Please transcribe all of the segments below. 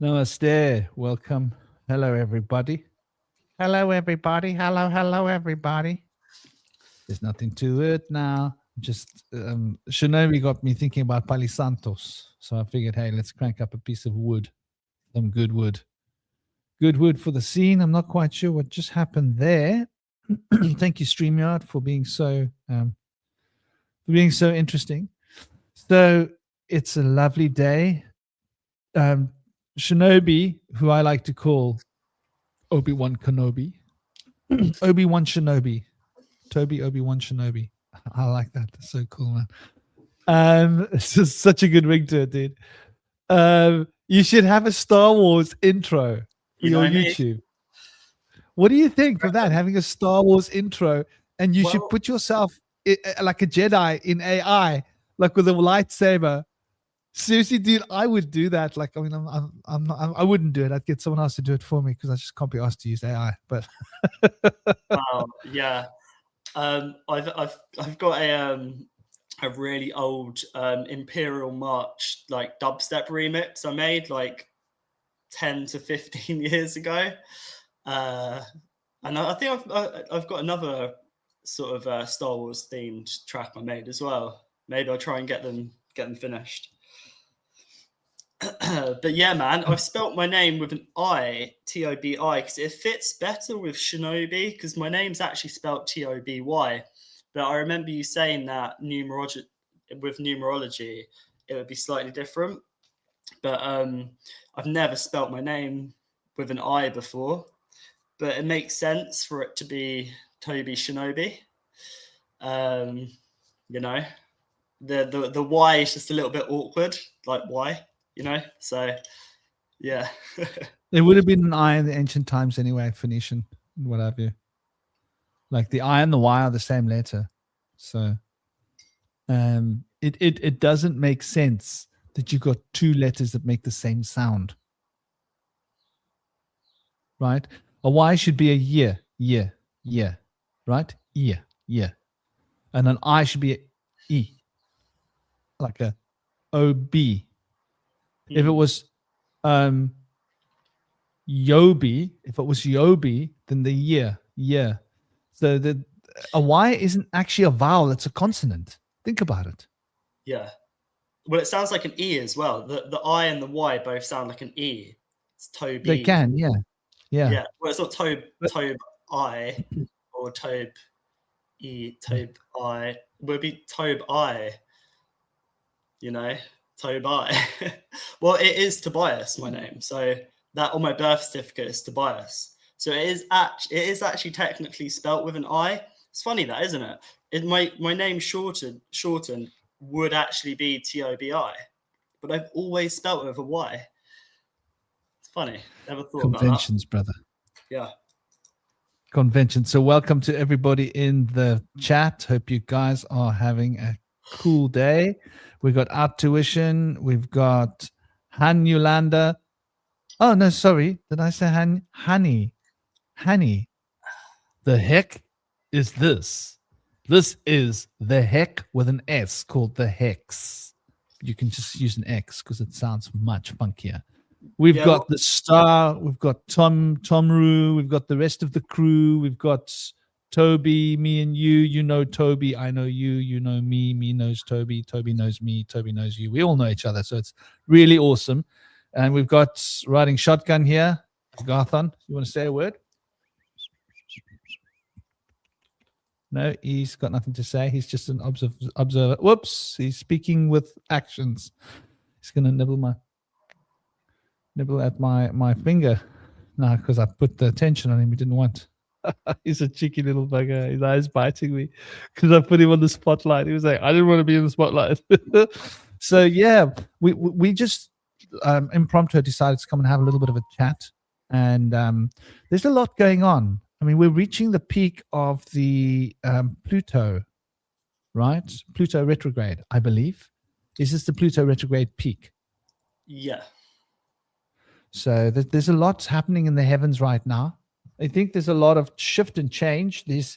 Namaste. Welcome. Hello, everybody. Hello, everybody. Hello, everybody. There's nothing to it now. Just Shinobi got me thinking about Pali Santos. So I figured, hey, let's crank up a piece of wood, some good wood. Good wood for the scene. I'm not quite sure what just happened there. Thank you, StreamYard, for being so interesting. So it's a lovely day. Shinobi, who I like to call Obi-Wan Kenobi, Obi-Wan Shinobi, Toby Obi-Wan Shinobi. I like that. That's so cool, man. It's just such a good ring to it, dude. You should have a Star Wars intro for your YouTube. What do you think of that? Having a Star Wars intro, and you should put yourself like a Jedi in AI, like with a lightsaber. Seriously, dude, I would do that. Like, I mean, I wouldn't do it. I'd get someone else to do it for me because I just can't be asked to use AI. But wow, yeah, I've got a really old Imperial March like dubstep remix I made like 10 to 15 years ago, and I think I've got another sort of Star Wars themed track I made as well. Maybe I'll try and get them finished. But yeah, man, I've spelt my name with an I, Tobi, because it fits better with Shinobi, because my name's actually spelt Toby. But I remember you saying that with numerology, it would be slightly different. But I've never spelt my name with an I before. But it makes sense for it to be Tobi-Shinobi. You know, the Y is just a little bit awkward, like why? You know, so yeah. There would have been an I in the ancient times anyway, Phoenician, what have you. Like the I and the Y are the same letter. So it doesn't make sense that you've got two letters that make the same sound. Right? A Y should be a year, right? Year. And an I should be a E, like a OB. If it was Yobi, then the year. So a Y isn't actually a vowel, it's a consonant. Think about it. Yeah. Well, it sounds like an E as well. The I and the Y both sound like an E. It's Toby. They can, yeah. Yeah. Well, it's not Tobe I or Tobe I. It would be Tobe I. You know, Tobi. Well, it is Tobias, my name. So that on my birth certificate is Tobias. So it is actually technically spelt with an I. It's funny that, isn't it? My name shortened would actually be Tobi, but I've always spelt it with a Y. It's funny. Never thought about that. Conventions, brother. Yeah. Conventions. So welcome to everybody in the chat. Hope you guys are having a cool day. We've got Art Tuition. We've got Han Yolanda. Oh, no, sorry. Did I say Hani? The heck is this? This is the heck with an S called the hex. You can just use an X because it sounds much funkier. We've got the star. We've got Tomru. We've got the rest of the crew. We've got Toby, me and you. You know Toby. I know you. You know me. Me knows Toby. Toby knows me. Toby knows you. We all know each other. So it's really awesome. And we've got riding shotgun here. Garthon, you want to say a word? No, he's got nothing to say. He's just an observer. Whoops, he's speaking with actions. He's going to nibble at my finger. No, because I put the attention on him he didn't want. He's a cheeky little bugger. His eye's biting me because I put him on the spotlight. He was like, I didn't want to be in the spotlight. So, yeah, we just impromptu decided to come and have a little bit of a chat. And there's a lot going on. I mean, we're reaching the peak of the Pluto, right? Pluto retrograde, I believe. Is this the Pluto retrograde peak? Yeah. So there's a lot happening in the heavens right now. I think there's a lot of shift and change. There's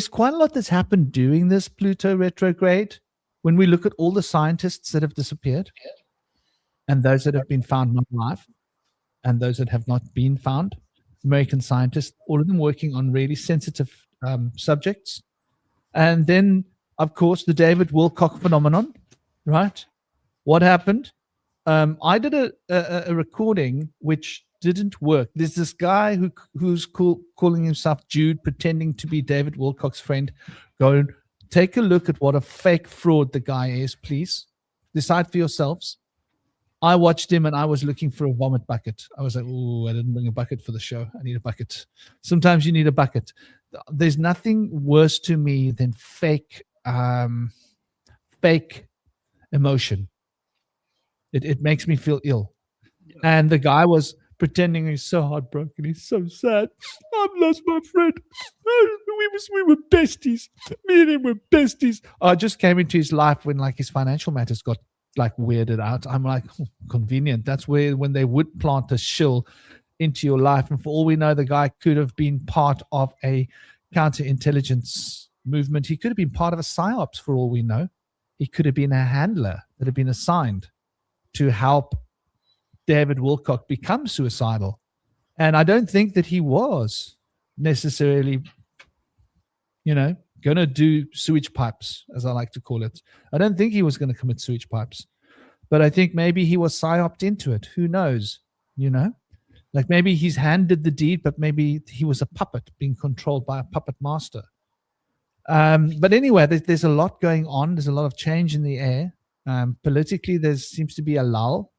quite a lot that's happened during this Pluto retrograde. When we look at all the scientists that have disappeared, and those that have been found not alive, and those that have not been found, American scientists, all of them working on really sensitive subjects. And then, of course, the David Wilcock phenomenon, right? What happened? I did a recording which didn't work. There's this guy who's calling himself Jude, pretending to be David Wilcock's friend. Go and take a look at what a fake fraud the guy is, please. Decide for yourselves. I watched him and I was looking for a vomit bucket. I was like, oh, I didn't bring a bucket for the show. I need a bucket. Sometimes you need a bucket. There's nothing worse to me than fake emotion. It makes me feel ill. And the guy was pretending he's so heartbroken. He's so sad. I've lost my friend. We were besties. Me and him were besties. I just came into his life when like his financial matters got like weirded out. I'm like, convenient. That's when they would plant a shill into your life. And for all we know, the guy could have been part of a counterintelligence movement. He could have been part of a psyops for all we know. He could have been a handler that had been assigned to help David Wilcock become suicidal. And I don't think that he was necessarily, going to do sewage pipes, as I like to call it. I don't think he was going to commit sewage pipes. But I think maybe he was psyoped into it. Who knows? Like maybe his hand did the deed, but maybe he was a puppet being controlled by a puppet master. But anyway, there's a lot going on. There's a lot of change in the air. Politically, there seems to be a lull,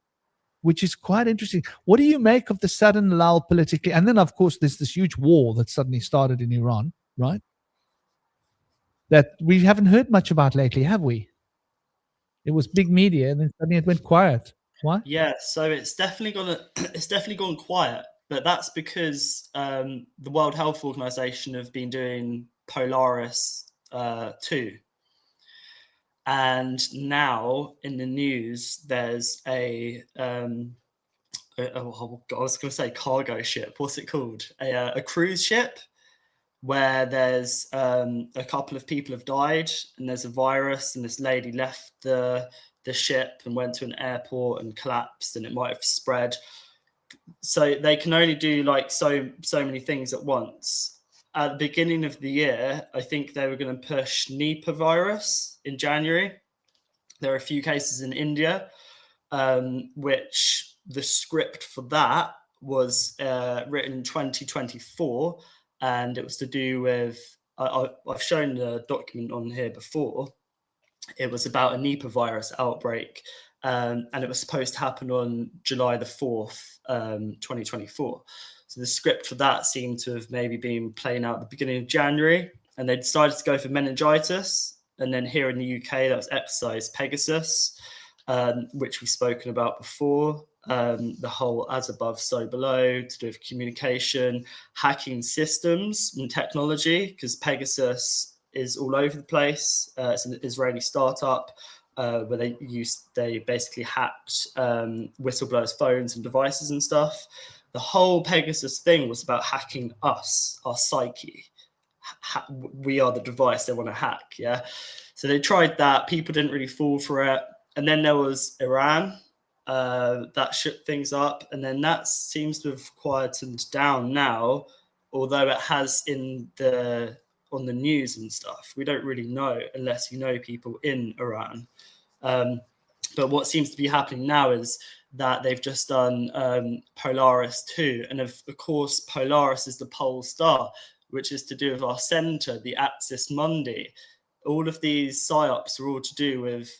which is quite interesting. What do you make of the sudden lull politically? And then, of course, there's this huge war that suddenly started in Iran, right? That we haven't heard much about lately, have we? It was big media, and then suddenly it went quiet. Why? Yeah, so it's definitely gone quiet, but that's because the World Health Organization have been doing Polaris 2. And now in the news, there's I was going to say cargo ship. What's it called? A cruise ship where there's a couple of people have died and there's a virus, and this lady left the ship and went to an airport and collapsed, and it might have spread. So they can only do like so many things at once. At the beginning of the year, I think they were going to push Nipah virus in January. There are a few cases in India, which the script for that was written in 2024, and it was to do with, I've shown the document on here before. It was about a Nipah virus outbreak, and it was supposed to happen on July the 4th, 2024. So the script for that seemed to have maybe been playing out at the beginning of January, and they decided to go for meningitis. And then here in the UK, that was exercise Pegasus, which we've spoken about before. The whole as above, so below, to do with communication, hacking systems and technology, because Pegasus is all over the place. It's an Israeli startup where they basically hacked whistleblowers' phones and devices and stuff. The whole Pegasus thing was about hacking us, our psyche. We are the device they want to hack, yeah? So they tried that. People didn't really fall for it. And then there was Iran. That shook things up. And then that seems to have quietened down now, although it has on the news and stuff. We don't really know unless you know people in Iran. But what seems to be happening now is that they've just done Polaris 2. And of course, Polaris is the pole star, which is to do with our center, the axis mundi. All of these psyops are all to do with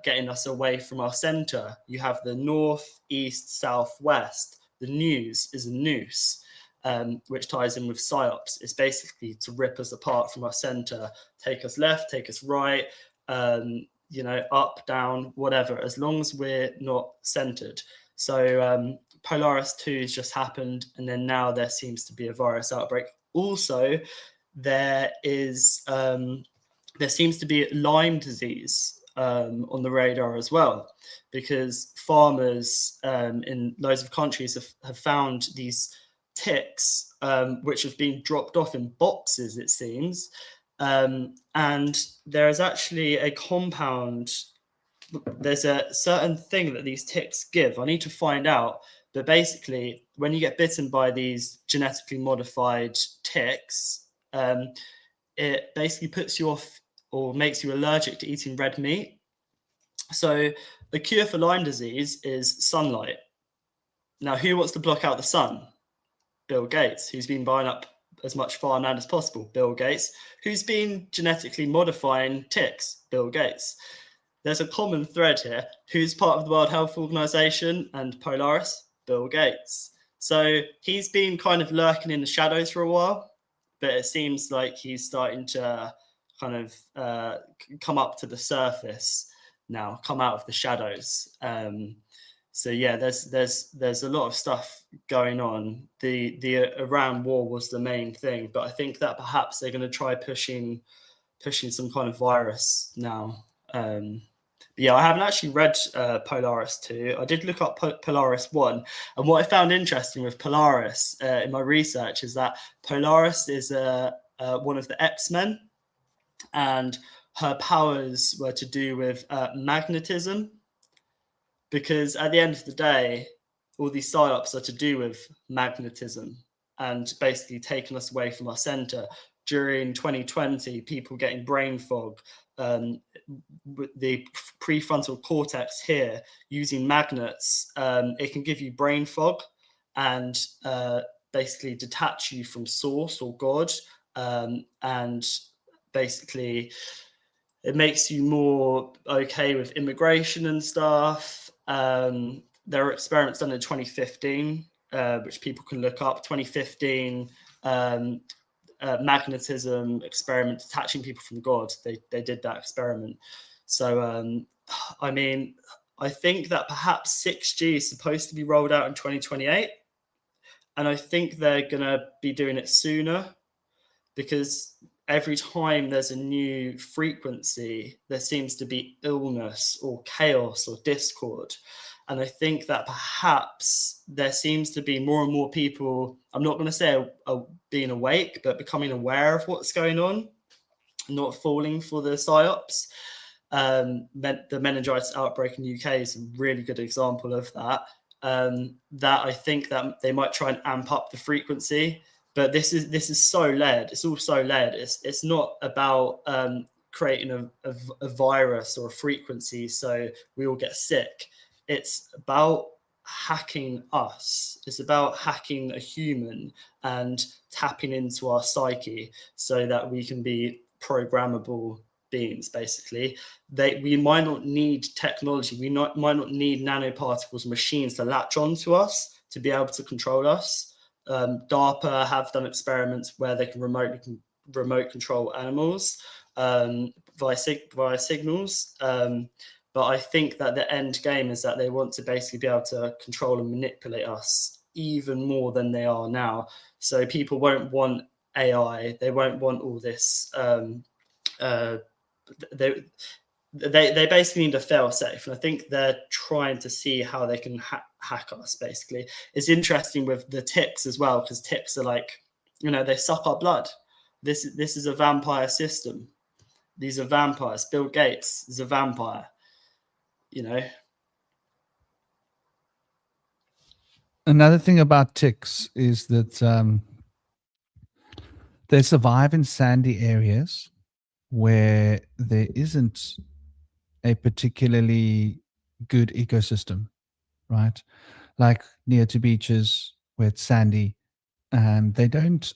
getting us away from our center. You have the north, east, south, west. The news is a noose, which ties in with psyops. It's basically to rip us apart from our center, take us left, take us right, up, down, whatever, as long as we're not centered. So Polaris 2 has just happened, and then now there seems to be a virus outbreak. Also, there seems to be Lyme disease on the radar as well, because farmers in loads of countries have found these ticks, which have been dropped off in boxes, it seems. And there is actually a compound there's a certain thing that these ticks give. I need to find out. But basically, when you get bitten by these genetically modified ticks, it basically puts you off or makes you allergic to eating red meat. So the cure for Lyme disease is sunlight. Now, who wants to block out the sun? Bill Gates, who's been buying up as much farmland as possible. Bill Gates, who's been genetically modifying ticks. Bill Gates. There's a common thread here. Who's part of the World Health Organization and Polaris? Bill Gates. So he's been kind of lurking in the shadows for a while, but it seems like he's starting to kind of come up to the surface now, come out of the shadows. So yeah, there's a lot of stuff going on. The Iran war was the main thing, but I think that perhaps they're going to try pushing some kind of virus now. Yeah, I haven't actually read Polaris 2. I did look up Polaris 1. And what I found interesting with Polaris in my research is that Polaris is one of the X-Men, and her powers were to do with magnetism, because at the end of the day, all these psyops are to do with magnetism and basically taking us away from our center. During 2020, people getting brain fog, with the prefrontal cortex here using magnets, it can give you brain fog and basically detach you from source or God, and basically it makes you more okay with immigration and stuff. There are experiments done in 2015, which people can look up. 2015 magnetism experiment, detaching people from God. They did that experiment. So I mean, I think that perhaps 6G is supposed to be rolled out in 2028, and I think they're gonna be doing it sooner, because every time there's a new frequency, there seems to be illness or chaos or discord. And I think that perhaps there seems to be more and more people, I'm not going to say being awake, but becoming aware of what's going on, not falling for the psyops. The meningitis outbreak in the UK is a really good example of that. That I think that they might try and amp up the frequency, but this is so led. It's all so led. It's not about creating a virus or a frequency so we all get sick. It's about hacking us. It's about hacking a human and tapping into our psyche so that we can be programmable beings. Basically, we might not need technology. We might not need nanoparticles, machines to latch onto us to be able to control us. DARPA have done experiments where they can remote control animals via signals. But I think that the end game is that they want to basically be able to control and manipulate us even more than they are now. So people won't want AI. They won't want all this. They basically need a fail safe, and I think they're trying to see how they can hack us. Basically, it's interesting with the ticks as well, because ticks are like, they suck our blood. This is a vampire system. These are vampires. Bill Gates is a vampire. Another thing about ticks is that they survive in sandy areas where there isn't a particularly good ecosystem, right? Like near to beaches where it's sandy, and they don't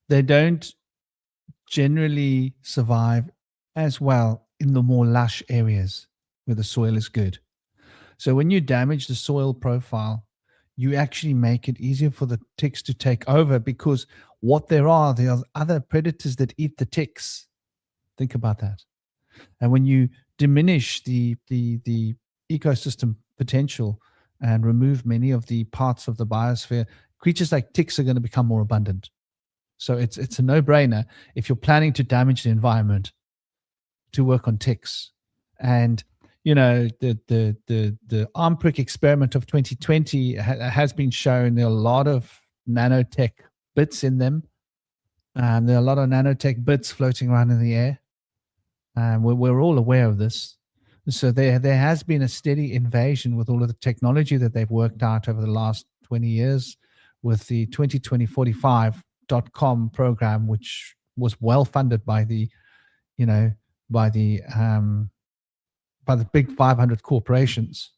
they don't generally survive as well in the more lush areas where the soil is good. So when you damage the soil profile, you actually make it easier for the ticks to take over, because there are other predators that eat the ticks. Think about that. And when you diminish the ecosystem potential and remove many of the parts of the biosphere, creatures like ticks are going to become more abundant. So it's a no-brainer if you're planning to damage the environment to work on ticks. And the arm prick experiment of 2020 has been shown there are a lot of nanotech bits in them, and there are a lot of nanotech bits floating around in the air. And we're all aware of this. So there has been a steady invasion with all of the technology that they've worked out over the last 20 years with the 2020-45.com program, which was well funded by the, you know, by the big 500 corporations,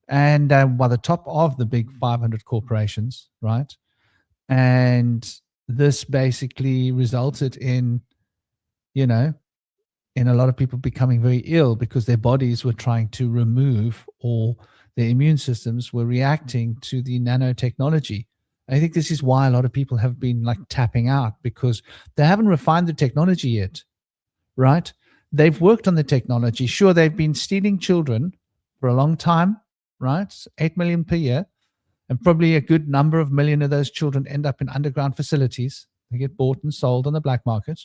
and by the top of the big 500 corporations, right? And this basically resulted in, you know, in a lot of people becoming very ill because their bodies were trying to remove, or their immune systems were reacting to the nanotechnology. I think this is why a lot of people have been like tapping out, because they haven't refined the technology yet, right? They've worked on the technology. Sure, they've been stealing children for a long time, right? 8 million per year. And probably a good number of million of those children end up in underground facilities. They get bought and sold on the black market.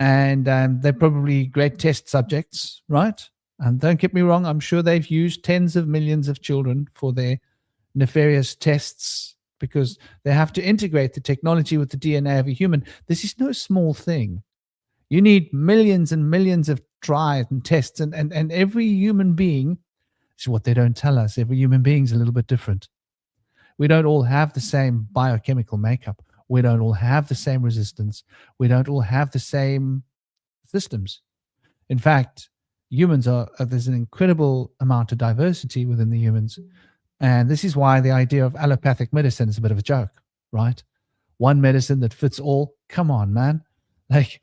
And they're probably great test subjects, right? And don't get me wrong, I'm sure they've used tens of millions of children for their nefarious tests, because they have to integrate the technology with the DNA of a human. This is no small thing. You need millions and millions of tries and tests, and every human being, is what they don't tell us, every human being is a little bit different. We don't all have the same biochemical makeup. We don't all have the same resistance. We don't all have the same systems. In fact, humans there's an incredible amount of diversity within the humans. And this is why the idea of allopathic medicine is a bit of a joke, right? One medicine that fits all. Come on, man. Like,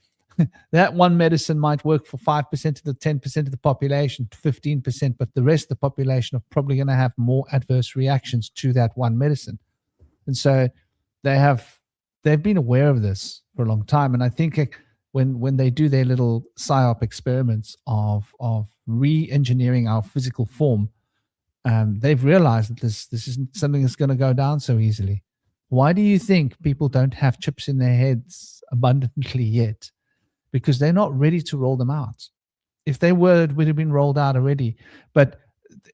that one medicine might work for 5% of the 10% of the population, 15%, but the rest of the population are probably going to have more adverse reactions to that one medicine. And so they've been aware of this for a long time. And I think when they do their little PSYOP experiments of re-engineering our physical form, they've realized that this isn't something that's going to go down so easily. Why do you think people don't have chips in their heads abundantly yet? Because they're not ready to roll them out. If they were, it would have been rolled out already. But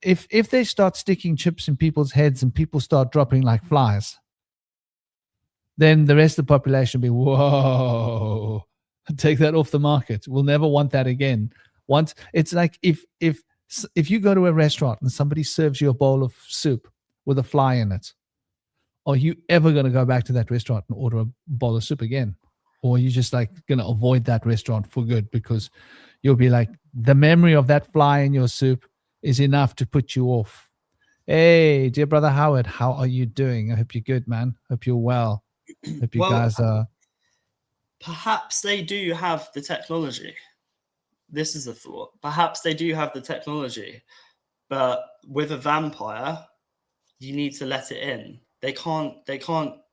if they start sticking chips in people's heads and people start dropping like flies, then the rest of the population will be, whoa, take that off the market. We'll never want that again. Once it's like if you go to a restaurant and somebody serves you a bowl of soup with a fly in it, are you ever going to go back to that restaurant and order a bowl of soup again? Or are you just like going to avoid that restaurant for good, because you'll be like, the memory of that fly in your soup is enough to put you off. Hey, dear brother Howard, how are you doing? I hope you're good, man. Hope you're well. Hope you guys are. Perhaps they do have the technology. This is a thought. Perhaps they do have the technology, but with a vampire, you need to let it in. They can't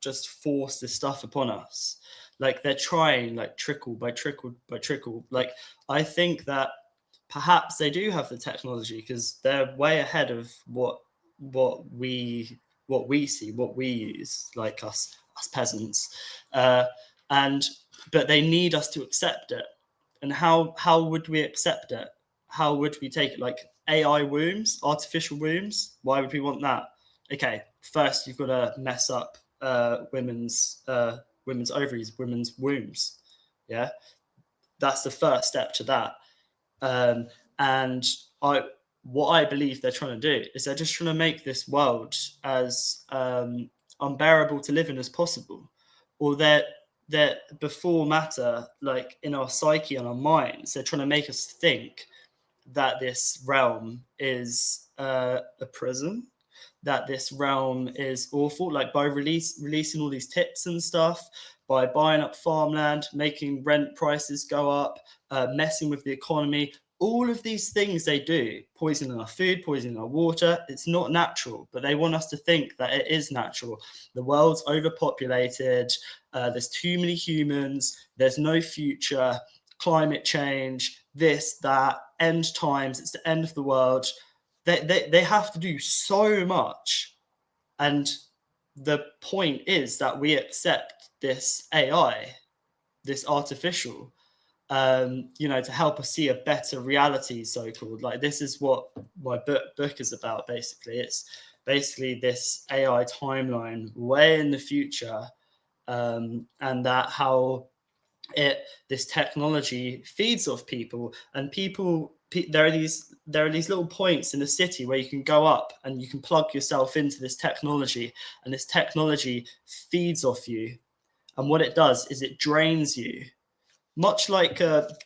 just force this stuff upon us. Like, they're trying, like, trickle by trickle by trickle. Like, I think that perhaps they do have the technology, because they're way ahead of what we see, what we use, like us peasants. But they need us to accept it. And how would we accept it? How would we take it? Like, AI wombs, artificial wombs. Why would we want that? Okay, first you've got to mess up women's ovaries, women's wombs. Yeah, that's the first step to that. And what I believe they're trying to do is they're just trying to make this world as unbearable to live in as possible, or that before matter, like in our psyche and our minds, they're trying to make us think that this realm is a prison, that this realm is awful, like by releasing all these tips and stuff, by buying up farmland, making rent prices go up, messing with the economy. All of these things they do, poisoning our food, poisoning our water, it's not natural, but they want us to think that it is natural. The world's overpopulated, there's too many humans, there's no future, climate change, this, that, end times, it's the end of the world. They have to do so much. And the point is that we accept this AI, this artificial, to help us see a better reality, so-called. Like, this is what my book is about, basically. It's basically this AI timeline way in the future, and that how this technology feeds off people, and people there are these little points in the city where you can go up and you can plug yourself into this technology, and this technology feeds off you. And what it does is it drains you, much like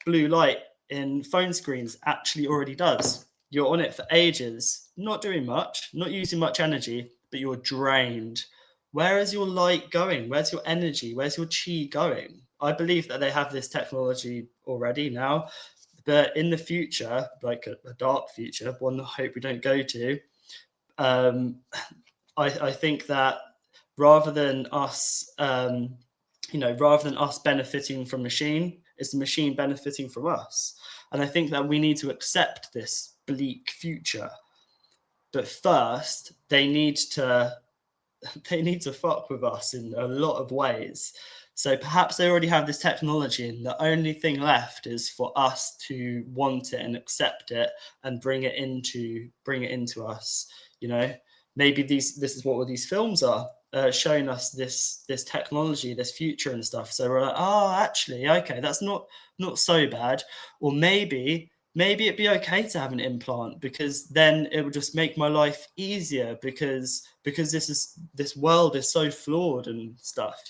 blue light in phone screens actually already does. You're on it for ages, not doing much, not using much energy, but you're drained. Where is your light going? Where's your energy? Where's your chi going? I believe that they have this technology already now, but in the future, like a dark future, one I hope we don't go to, I think that rather than us, rather than us benefiting from machine, it's the machine benefiting from us. And I think that we need to accept this bleak future. But first, they need to fuck with us in a lot of ways. So perhaps they already have this technology, and the only thing left is for us to want it and accept it and bring it into us. Maybe this is what all these films are. Showing us this technology, this future and stuff. So we're like, oh, actually, okay, that's not so bad. Or maybe it'd be okay to have an implant, because then it would just make my life easier, because this world is so flawed and stuff.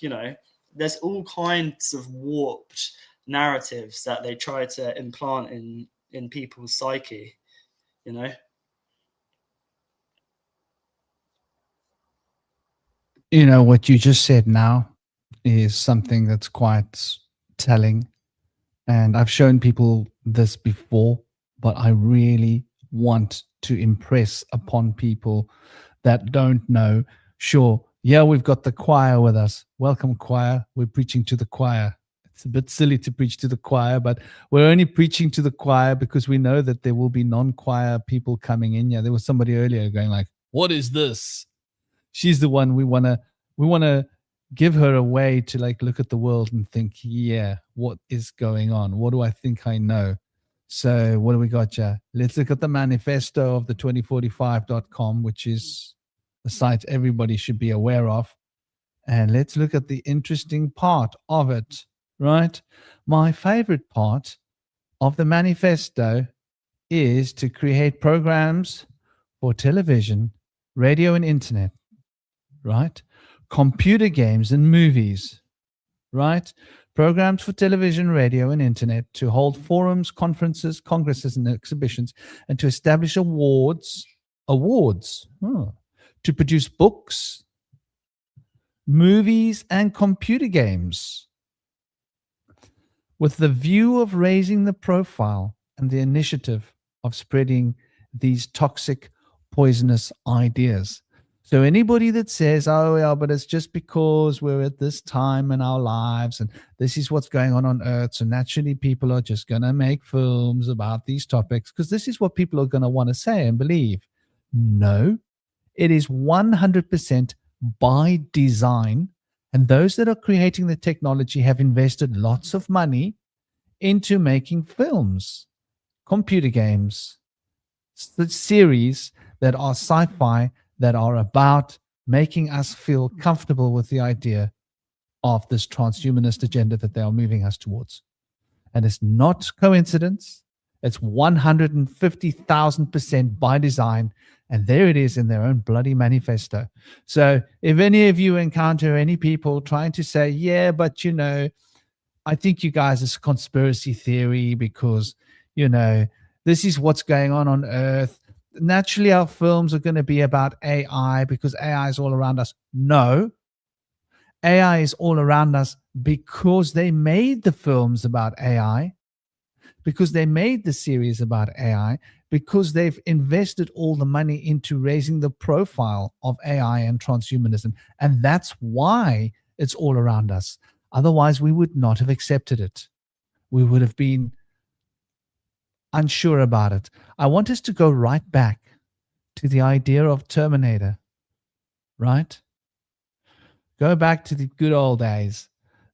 There's all kinds of warped narratives that they try to implant in people's psyche. What you just said now is something that's quite telling. And I've shown people this before, but I really want to impress upon people that don't know. Sure, yeah, we've got the choir with us. Welcome, choir. We're preaching to the choir. It's a bit silly to preach to the choir, but we're only preaching to the choir because we know that there will be non-choir people coming in. Yeah, there was somebody earlier going like, what is this? She's the one we want to give her a way to like look at the world and think, yeah, what is going on? What do I think I know? So what do we got here? Let's look at the manifesto of the 2045.com, which is a site everybody should be aware of. And let's look at the interesting part of it, right? My favorite part of the manifesto is to create programs for television, radio, and internet, right? Computer games and movies, right? Programs for television, radio, and internet, to hold forums, conferences, congresses, and exhibitions, and to establish awards, to produce books, movies, and computer games, with the view of raising the profile and the initiative of spreading these toxic, poisonous ideas. So anybody that says, oh, yeah, but it's just because we're at this time in our lives and this is what's going on Earth, so naturally people are just going to make films about these topics because this is what people are going to want to say and believe. No, it is 100% by design. And those that are creating the technology have invested lots of money into making films, computer games, series that are sci-fi, that are about making us feel comfortable with the idea of this transhumanist agenda that they are moving us towards. And it's not coincidence. It's 150,000% by design. And there it is in their own bloody manifesto. So if any of you encounter any people trying to say, yeah, but I think you guys it's conspiracy theory because, this is what's going on Earth. Naturally, our films are going to be about AI because AI is all around us. No, AI is all around us because they made the films about AI, because they made the series about AI, because they've invested all the money into raising the profile of AI and transhumanism. And that's why it's all around us. Otherwise, we would not have accepted it. We would have been unsure about it. I want us to go right back to the idea of Terminator, right? Go back to the good old days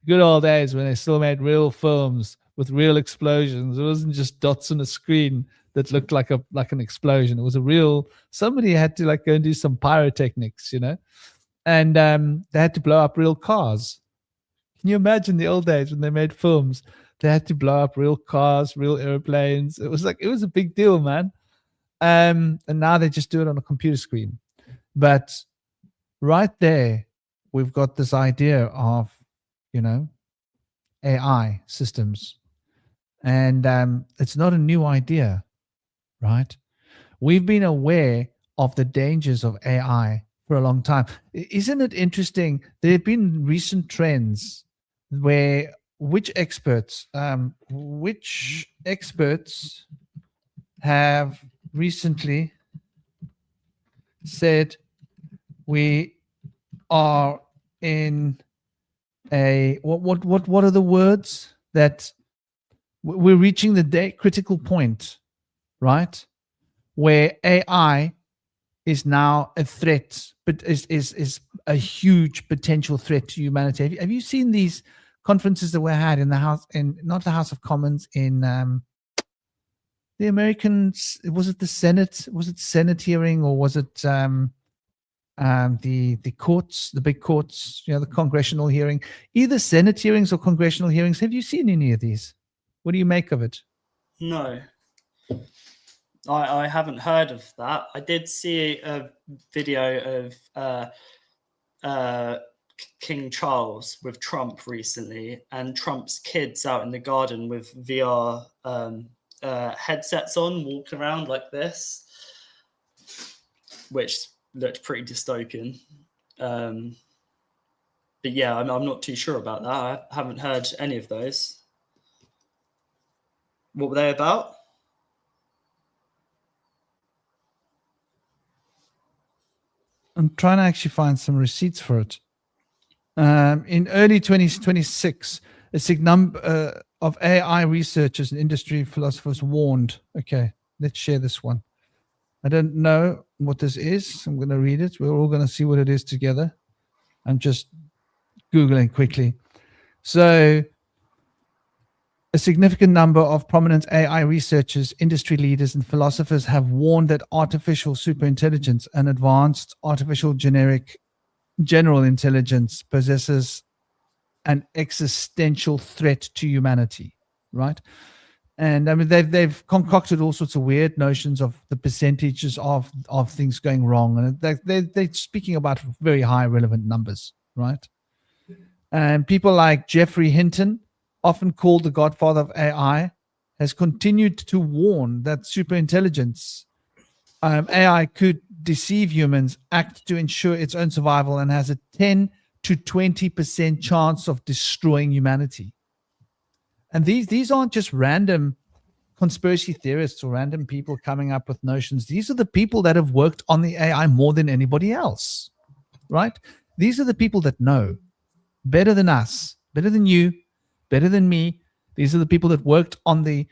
when they still made real films with real explosions. It wasn't just dots on a screen that looked like an explosion. It was a real, somebody had to go and do some pyrotechnics, and they had to blow up real cars. Can you imagine the old days when they made films They had to blow up real cars, real airplanes. It was a big deal, man. And now they just do it on a computer screen. But right there, we've got this idea of, AI systems. And it's not a new idea, right? We've been aware of the dangers of AI for a long time. Isn't it interesting? There have been recent trends where which experts have recently said we are in a what are the words that we're reaching the critical point, right, where AI is now a threat, but is a huge potential threat to humanity. Have you seen these conferences that were had in the House, in not the House of Commons, in the Americans? Was it the Senate? Was it Senate hearing, or was it the courts, the big courts? The congressional hearing, either Senate hearings or congressional hearings. Have you seen any of these? What do you make of it? No. I haven't heard of that. I did see a video of King Charles with Trump recently, and Trump's kids out in the garden with VR headsets on, walking around like this, which looked pretty dystopian. But yeah, I'm not too sure about that. I haven't heard any of those. What were they about? I'm trying to actually find some receipts for it. In early 2026, a significant number of AI researchers and industry philosophers warned. Okay, let's share this one. I don't know what this is. I'm going to read it. We're all going to see what it is together. I'm just Googling quickly. So, a significant number of prominent AI researchers, industry leaders, and philosophers have warned that artificial superintelligence and advanced artificial general intelligence possesses an existential threat to humanity, right? And I mean, they've concocted all sorts of weird notions of the percentages of things going wrong, and they're speaking about very high relevant numbers, right? And people like Jeffrey Hinton, often called the godfather of AI, has continued to warn that superintelligence, AI could deceive humans, act to ensure its own survival, and has a 10 to 20% chance of destroying humanity. And these aren't just random conspiracy theorists or random people coming up with notions. These are the people that have worked on the AI more than anybody else, right? These are the people that know better than us, better than you, better than me. These are the people that worked on the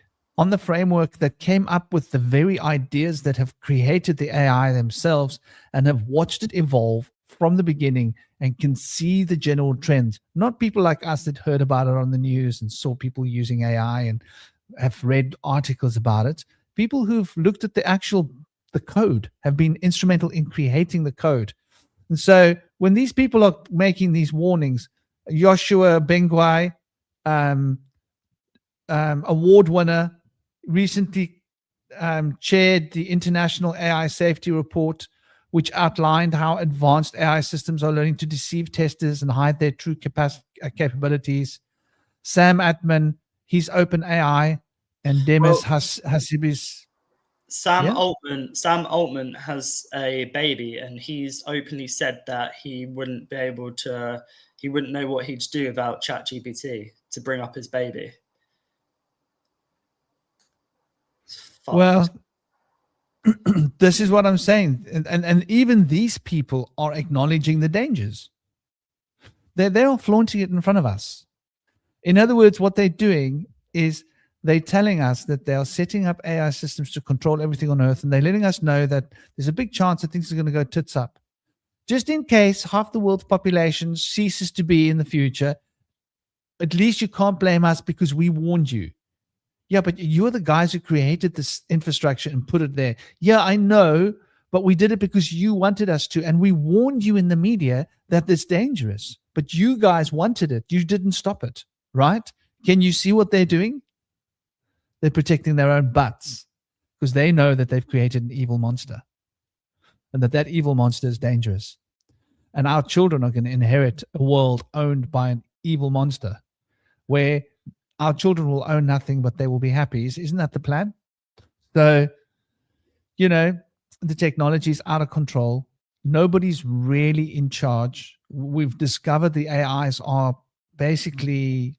framework that came up with the very ideas that have created the AI themselves and have watched it evolve from the beginning and can see the general trends. Not people like us that heard about it on the news and saw people using AI and have read articles about it. People who've looked at the code, have been instrumental in creating the code. And so when these people are making these warnings, Joshua Bengwai, award winner, recently chaired the International AI Safety Report, which outlined how advanced AI systems are learning to deceive testers and hide their true capabilities. Sam Altman, he's OpenAI, and Demis Hassabis. Sam Altman has a baby, and he's openly said that he wouldn't know what he'd do without ChatGPT to bring up his baby. Well, this is what I'm saying. And even these people are acknowledging the dangers. They're flaunting it in front of us. In other words, what they're doing is they're telling us that they are setting up AI systems to control everything on Earth, and they're letting us know that there's a big chance that things are going to go tits up. Just in case half the world's population ceases to be in the future, at least you can't blame us because we warned you. Yeah, but you're the guys who created this infrastructure and put it there. Yeah, I know, but we did it because you wanted us to, and we warned you in the media that it's dangerous. But you guys wanted it. You didn't stop it, right? Can you see what they're doing? They're protecting their own butts because they know that they've created an evil monster and that evil monster is dangerous. And our children are going to inherit a world owned by an evil monster where our children will own nothing, but they will be happy. Isn't that the plan? So, the technology is out of control. Nobody's really in charge. We've discovered the AIs are basically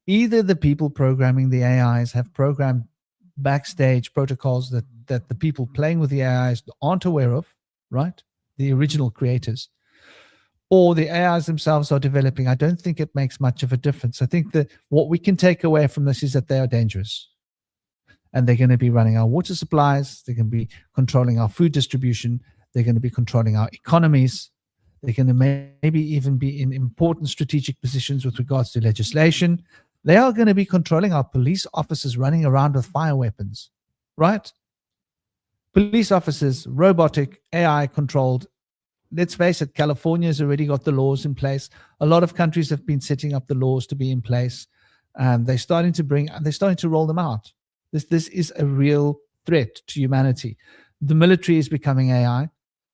either the people programming the AIs have programmed backstage protocols that the people playing with the AIs aren't aware of, right? The original creators. Or the AIs themselves are developing. I don't think it makes much of a difference. I think that what we can take away from this is that they are dangerous. And they're going to be running our water supplies. They're going to be controlling our food distribution. They're going to be controlling our economies. They're going to maybe even be in important strategic positions with regards to legislation. They are going to be controlling our police officers running around with fire weapons, right? Police officers, robotic, AI controlled. Let's face it, California has already got the laws in place. A lot of countries have been setting up the laws to be in place. They're starting to roll them out. This is a real threat to humanity. The military is becoming AI.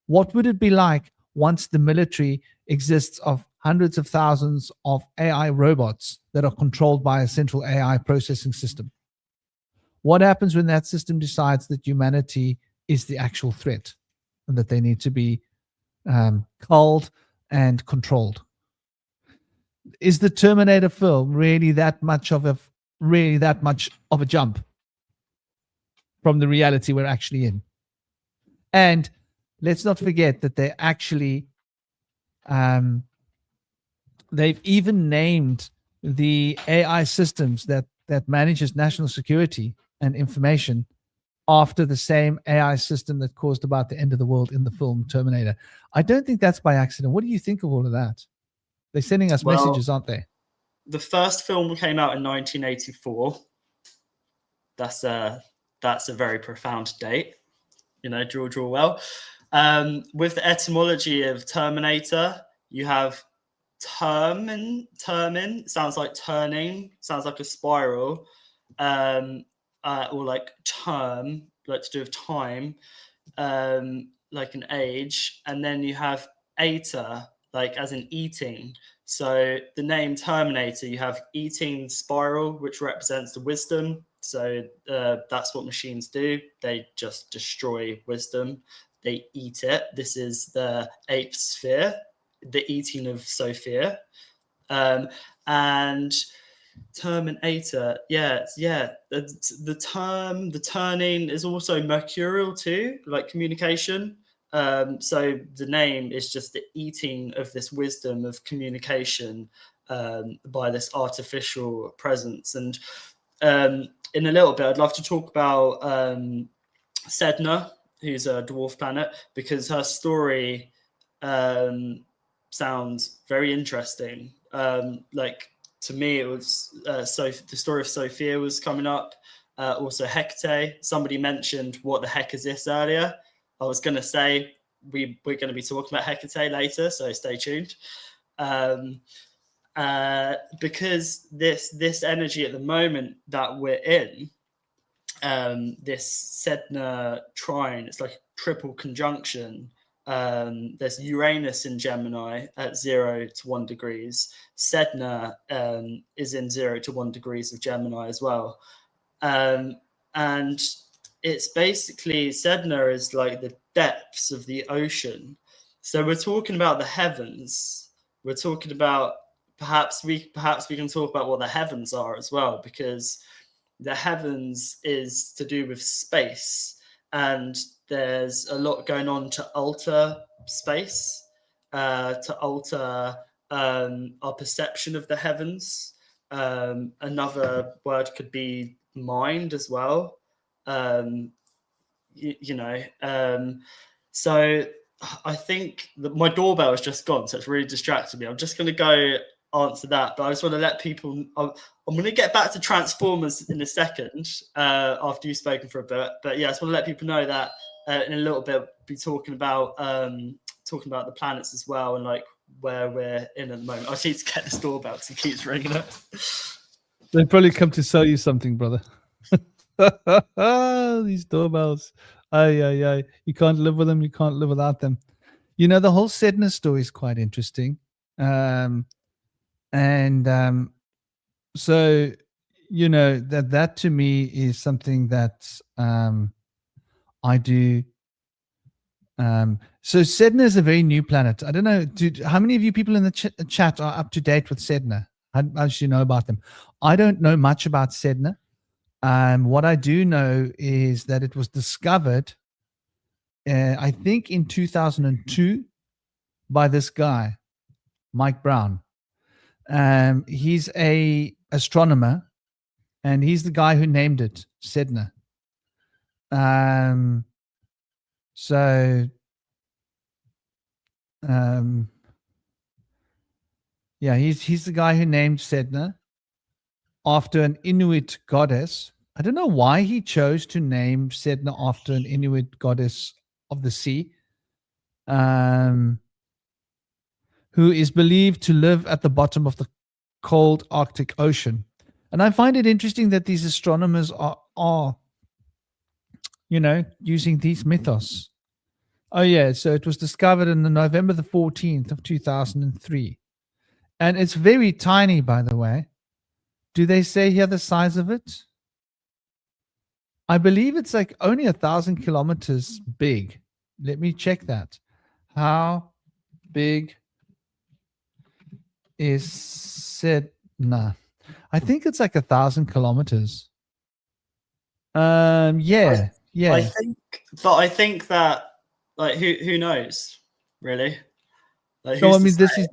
What would it be like once the military exists of hundreds of thousands of AI robots that are controlled by a central AI processing system? What happens when that system decides that humanity is the actual threat and that they need to be culled and controlled? Is the Terminator film really that much of a jump from the reality we're actually in? And let's not forget that they actually they've even named the AI systems that manages national security and information after the same AI system that caused about the end of the world in the film Terminator. I don't think that's by accident. What do you think of all of that? They're sending us messages, aren't they? The first film came out in 1984. That's a very profound date. Draw well. With the etymology of Terminator, you have termin, sounds like turning, sounds like a spiral, or like term, like to do with time, like an age, and then you have ater, like as in eating. So the name Terminator, you have eating spiral, which represents the wisdom. So that's what machines do. They just destroy wisdom. They eat it. This is the ape sphere, the eating of Sophia. And Terminator, the turning is also mercurial too, like communication. So the name is just the eating of this wisdom of communication by this artificial presence. And in a little bit, I'd love to talk about Sedna, who's a dwarf planet, because her story sounds very interesting. Like, to me, it was the story of Sophia was coming up. Also Hecate. Somebody mentioned what the heck is this earlier. I was going to say we're going to be talking about Hecate later, so stay tuned. Because this energy at the moment that we're in, this Sedna trine, it's like a triple conjunction. There's Uranus in Gemini at 0 to 1 degrees. Sedna is in 0 to 1 degrees of Gemini as well. And it's basically, Sedna is like the depths of the ocean. So we're talking about the heavens. We're talking about, perhaps we can talk about what the heavens are as well, because the heavens is to do with space, and there's a lot going on to alter space, to alter our perception of the heavens. Another word could be mind as well. So I think that my doorbell has just gone, so it's really distracted me. I'm just going to go answer that, but I just want to let people, I'm going to get back to Transformers in a second after you've spoken for a bit, but yeah, I just want to let people know that in a little bit we'll be talking about the planets as well, and like where we're in at the moment. I need to get this doorbell because it keeps ringing it. They probably come to sell you something, brother. These doorbells. Ay. You can't live with them. You can't live without them. You know, the whole Sedna story is quite interesting. So, you know, that to me is something that I do. So Sedna is a very new planet. I don't know, how many of you people in the chat are up to date with Sedna? How should you know about them? I don't know much about Sedna. What I do know is that it was discovered, I think, in 2002 by this guy, Mike Brown. He's a astronomer, and he's the guy who named it Sedna. So yeah, he's the guy who named Sedna after an Inuit goddess. I don't know why he chose to name Sedna after an Inuit goddess of the sea, who is believed to live at the bottom of the cold Arctic Ocean. And I find it interesting that these astronomers are you know, using these mythos. Oh yeah, so it was discovered on November the 14th of 2003. And it's very tiny, by the way. Do they say here the size of it? I believe it's like only 1,000 kilometers big. Let me check that. How big is Sedna? I think it's like 1,000 kilometers. Yeah. I think that, like, who knows, really? Like, No, I who's to mean, say?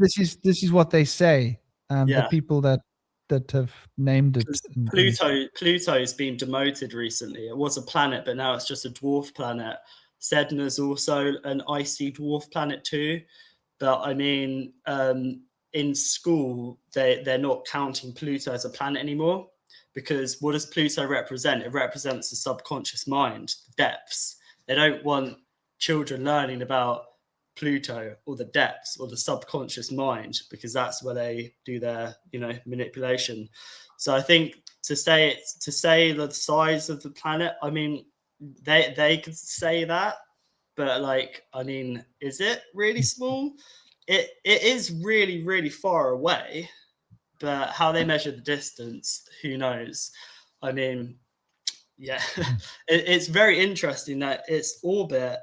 this is what they say. The Yeah. people that have named it. Pluto's been demoted recently. It was a planet, but now it's just a dwarf planet. Sedna's also an icy dwarf planet too. But I mean, in school, they're not counting Pluto as a planet anymore, because what does Pluto represent? It represents the subconscious mind, the depths. They don't want children learning about Pluto or the depths or the subconscious mind, because that's where they do their, you know, manipulation. So I think to say the size of the planet, I mean, they could say that, but like, I mean, is it really small? It is really, really far away, but how they measure the distance, who knows? I mean, yeah, it's very interesting that its orbit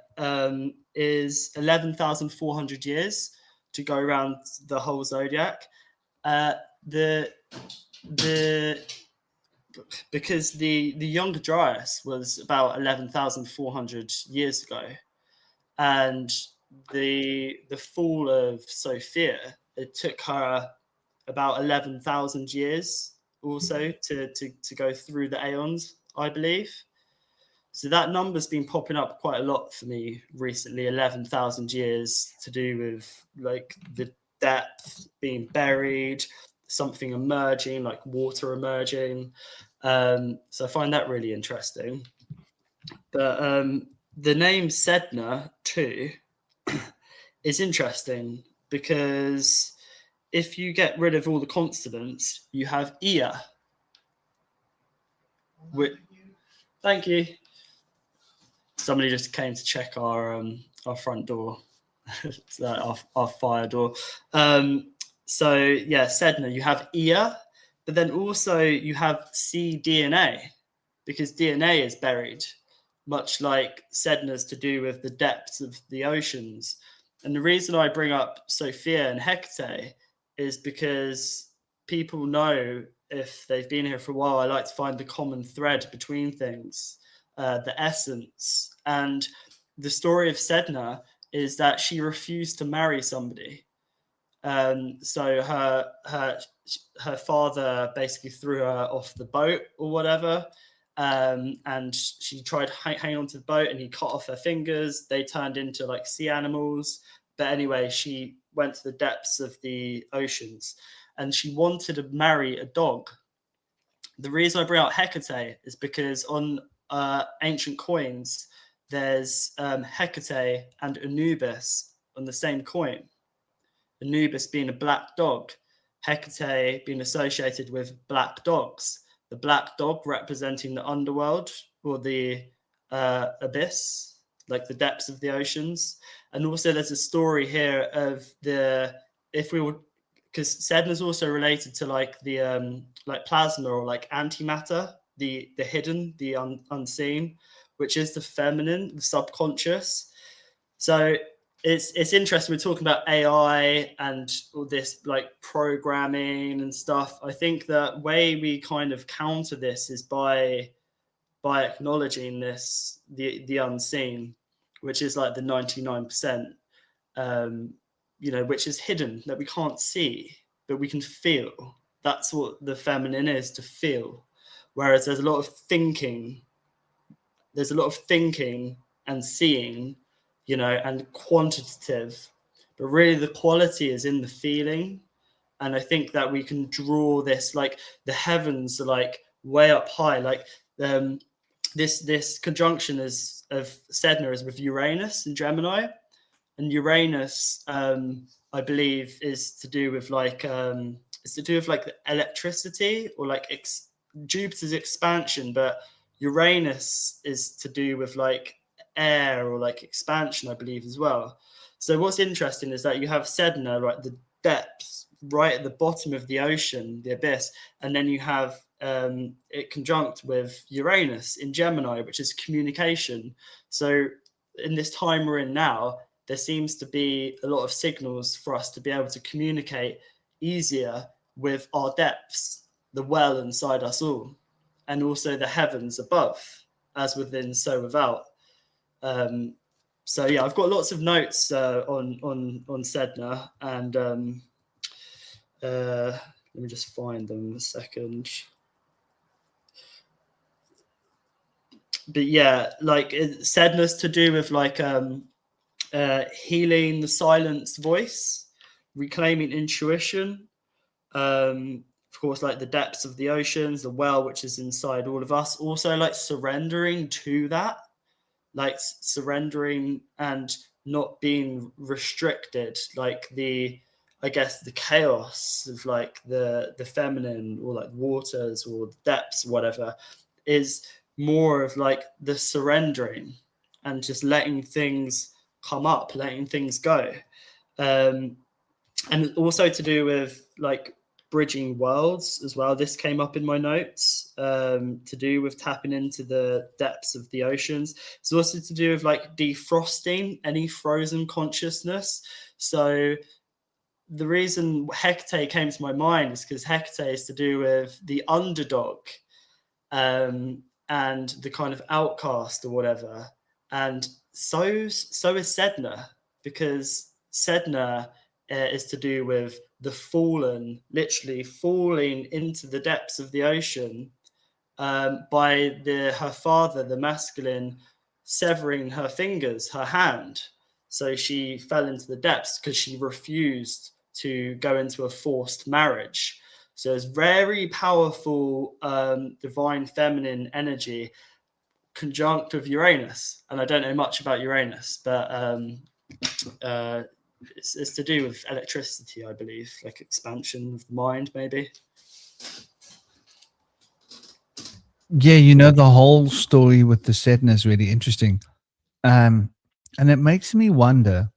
is 11,400 years to go around the whole zodiac. The because the younger Dryas was about 11,400 years ago, and the fall of Sophia, it took her about 11,000 years also to go through the aeons, I believe. So that number's been popping up quite a lot for me recently. 11,000 years to do with like the depth being buried, something emerging, like water emerging. So I find that really interesting. But the name Sedna too is interesting, because if you get rid of all the consonants, you have Ia. Thank you. Somebody just came to check our front door, our fire door. So yeah, Sedna, you have Ia, but then also you have cDNA, because DNA is buried, much like Sedna's to do with the depths of the oceans. And the reason I bring up Sophia and Hecate is because people know, if they've been here for a while, I like to find the common thread between things, the essence. And the story of Sedna is that she refused to marry somebody. So her father basically threw her off the boat or whatever. And she tried hanging onto the boat, and he cut off her fingers. They turned into like sea animals. But anyway, she went to the depths of the oceans, and she wanted to marry a dog. The reason I bring out Hecate is because on ancient coins, there's Hecate and Anubis on the same coin. Anubis being a black dog, Hecate being associated with black dogs, the black dog representing the underworld or the abyss, like the depths of the oceans. And also there's a story here of if we would, because Sedna's also related to like the like plasma or like antimatter, the hidden, the unseen, which is the feminine, the subconscious. So it's interesting. We're talking about AI and all this like programming and stuff. I think the way we kind of counter this is by acknowledging this, the unseen, which is like the 99%, which is hidden, that we can't see, but we can feel. That's what the feminine is, to feel. Whereas there's a lot of thinking and seeing, and quantitative, but really the quality is in the feeling. And I think that we can draw this, like the heavens are like way up high, like this conjunction of Sedna is with Uranus and Gemini, and Uranus, I believe, is to do with like the electricity, or like Jupiter's expansion, but Uranus is to do with like air or like expansion, I believe, as well. So what's interesting is that you have Sedna, right, the depths, right at the bottom of the ocean, the abyss, and then you have it conjunct with Uranus in Gemini, which is communication. So in this time we're in now, there seems to be a lot of signals for us to be able to communicate easier with our depths, the well inside us all, and also the heavens above, as within, so without. So yeah, I've got lots of notes on Sedna, and let me just find them a second. But yeah, like Sedna's to do with like healing the silenced voice, reclaiming intuition, of course, like the depths of the oceans, the well which is inside all of us, also like surrendering to that, like surrendering and not being restricted, like I guess the chaos of like the feminine, or like waters or depths, whatever, is more of like the surrendering and just letting things come up, letting things go. And also to do with like bridging worlds as well. This came up in my notes, to do with tapping into the depths of the oceans. It's also to do with like defrosting any frozen consciousness. So the reason Hecate came to my mind is because Hecate is to do with the underdog, and the kind of outcast or whatever. And so is Sedna, because Sedna is to do with the fallen, literally falling into the depths of the ocean, by her father, the masculine, severing her fingers, her hand. So she fell into the depths because she refused to go into a forced marriage. So it's very powerful, divine feminine energy conjunct with Uranus. And I don't know much about Uranus, but it's to do with electricity, I believe, like expansion of the mind, maybe. Yeah, the whole story with the Sedna is really interesting. And it makes me wonder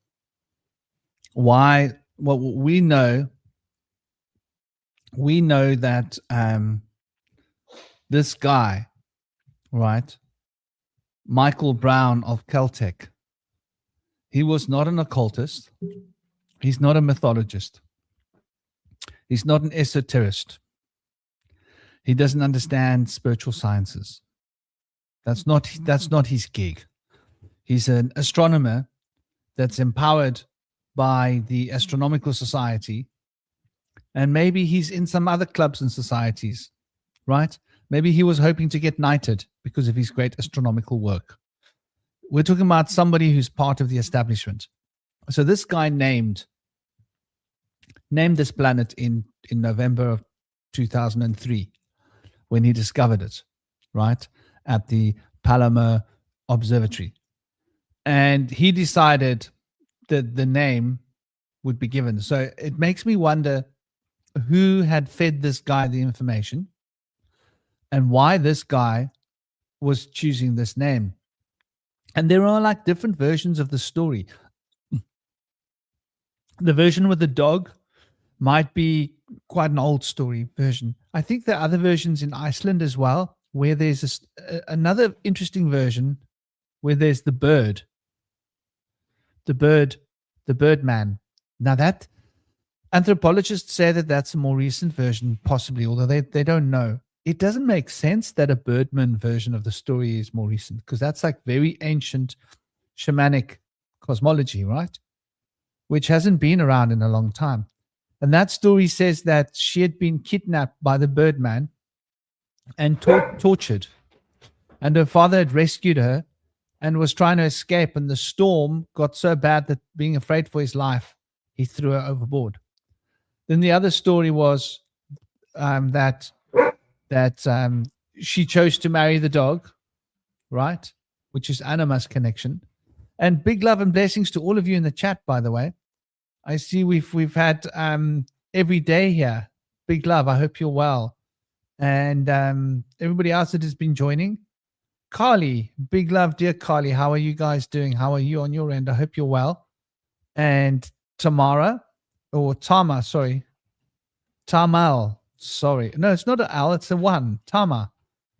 why. Well, we know that this guy, right, Michael Brown of Caltech, he was not an occultist. He's not a mythologist. He's not an esoterist. He doesn't understand spiritual sciences. That's not his gig. He's an astronomer that's empowered by the Astronomical Society, and maybe he's in some other clubs and societies, right? Maybe he was hoping to get knighted because of his great astronomical work. We're talking about somebody who's part of the establishment. So this guy named this planet in November of 2003 when he discovered it, right, at the Palomar Observatory. And he decided that the name would be given. So it makes me wonder who had fed this guy the information and why this guy was choosing this name. And there are like different versions of the story. The version with the dog might be quite an old story version. I think there are other versions in Iceland as well, where there's another interesting version where there's the bird, the bird, the bird man. Now that anthropologists say that that's a more recent version, possibly, although they don't know. It doesn't make sense that a birdman version of the story is more recent, because that's like very ancient shamanic cosmology, right? Which hasn't been around in a long time. And that story says that she had been kidnapped by the birdman and tortured. And her father had rescued her and was trying to escape. And the storm got so bad that, being afraid for his life, he threw her overboard. Then the other story was that she chose to marry the dog, right? Which is Anima's connection. And big love and blessings to all of you in the chat, by the way. I see we've had every day here. Big love. I hope you're well. And everybody else that has been joining. Carly, big love, dear Carly. How are you guys doing? How are you on your end? I hope you're well. And Tamara, or Tama, sorry. Tamal, sorry. No, it's not an L, it's a one. Tama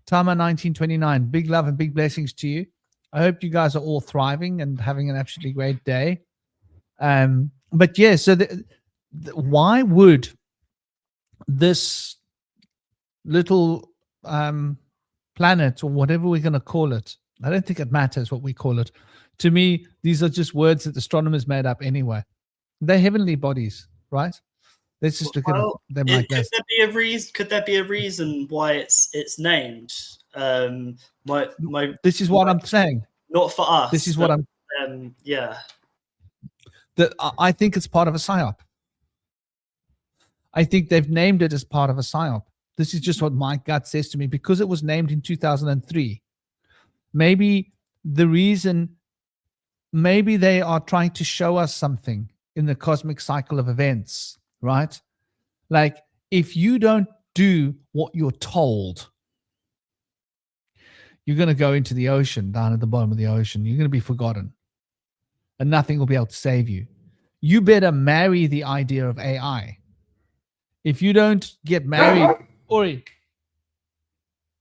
1929. Big love and big blessings to you. I hope you guys are all thriving and having an absolutely great day. But yeah, so why would this little planet, or whatever we're going to call it, I don't think it matters what we call it. To me, these are just words that astronomers made up anyway. They're heavenly bodies, right? Let's just look at them like this. Could there be a reason why it's named? This is what I'm saying. Not for us. This is what I'm. Yeah. I think it's part of a psyop. I think they've named it as part of a psyop. This is just what my gut says to me, because it was named in 2003. Maybe the reason, maybe they are trying to show us something in the cosmic cycle of events, right? Like, if you don't do what you're told, you're going to go into the ocean, down at the bottom of the ocean. You're going to be forgotten. And nothing will be able to save you. You better marry the idea of AI. If you don't get married, Ori,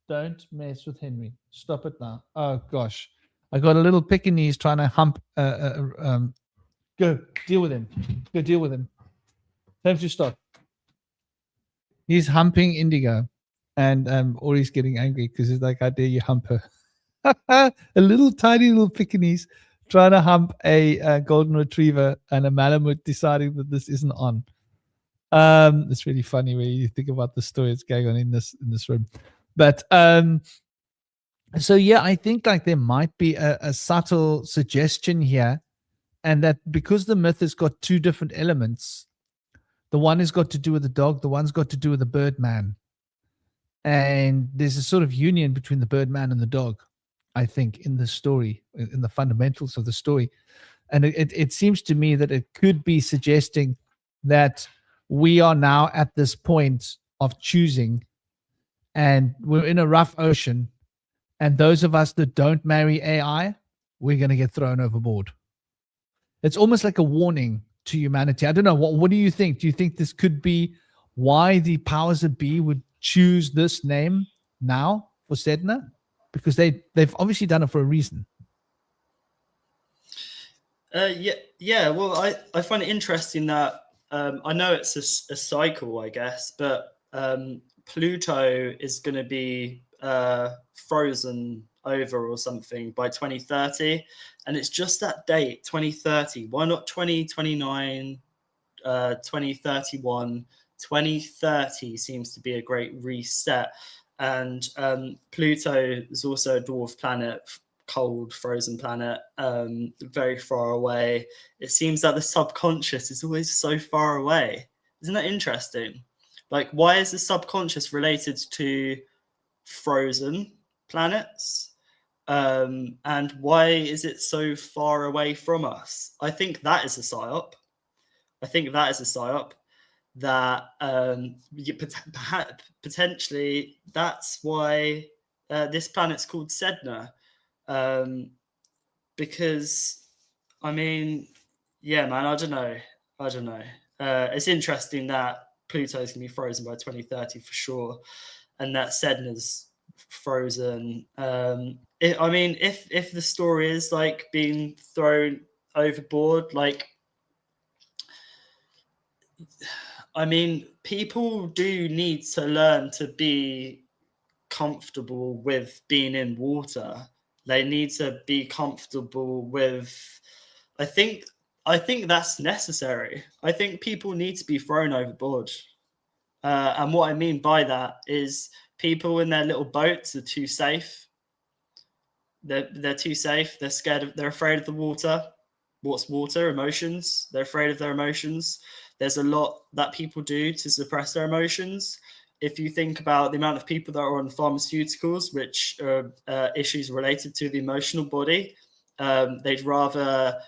don't mess with Henry. Stop it now. Oh gosh, I got a little Pekingese trying to hump. Go deal with him. Go deal with him. Tell him to stop. He's humping Indigo, and Ori's getting angry because he's like, "How dare you hump her?" A little tiny little Pekingese trying to hump a golden retriever, and a Malamute deciding that this isn't on. It's really funny when you think about the story that's going on in this room. But so yeah, I think like there might be a subtle suggestion here, and that because the myth has got two different elements, the one has got to do with the dog, the one's got to do with the birdman, and there's a sort of union between the birdman and the dog, I think, in the story, in the fundamentals of the story. And it seems to me that it could be suggesting that we are now at this point of choosing, and we're in a rough ocean, and those of us that don't marry AI, we're going to get thrown overboard. It's almost like a warning to humanity. I don't know. What do you think? Do you think this could be why the powers that be would choose this name now for Sedna? Because they've obviously done it for a reason. Yeah. Well, I find it interesting that I know it's a cycle, I guess, but Pluto is going to be frozen over or something by 2030, and it's just that date, 2030. Why not 2029, 2031? 2030 seems to be a great reset. And Pluto is also a dwarf planet, cold, frozen planet, very far away. It seems that the subconscious is always so far away. Isn't that interesting? Like, why is the subconscious related to frozen planets? And why is it so far away from us? I think that is a psyop. that potentially that's why this planet's called Sedna, because I mean, yeah, man, I don't know. It's interesting that Pluto's gonna be frozen by 2030 for sure, and that Sedna's frozen. I mean, if the story is like being thrown overboard, like, I mean, people do need to learn to be comfortable with being in water. They need to be comfortable with. I think that's necessary. I think people need to be thrown overboard. And what I mean by that is people in their little boats are too safe. They're too safe. They're scared. They're afraid of the water. What's water? Emotions. They're afraid of their emotions. There's a lot that people do to suppress their emotions. If you think about the amount of people that are on pharmaceuticals, which are issues related to the emotional body, they'd rather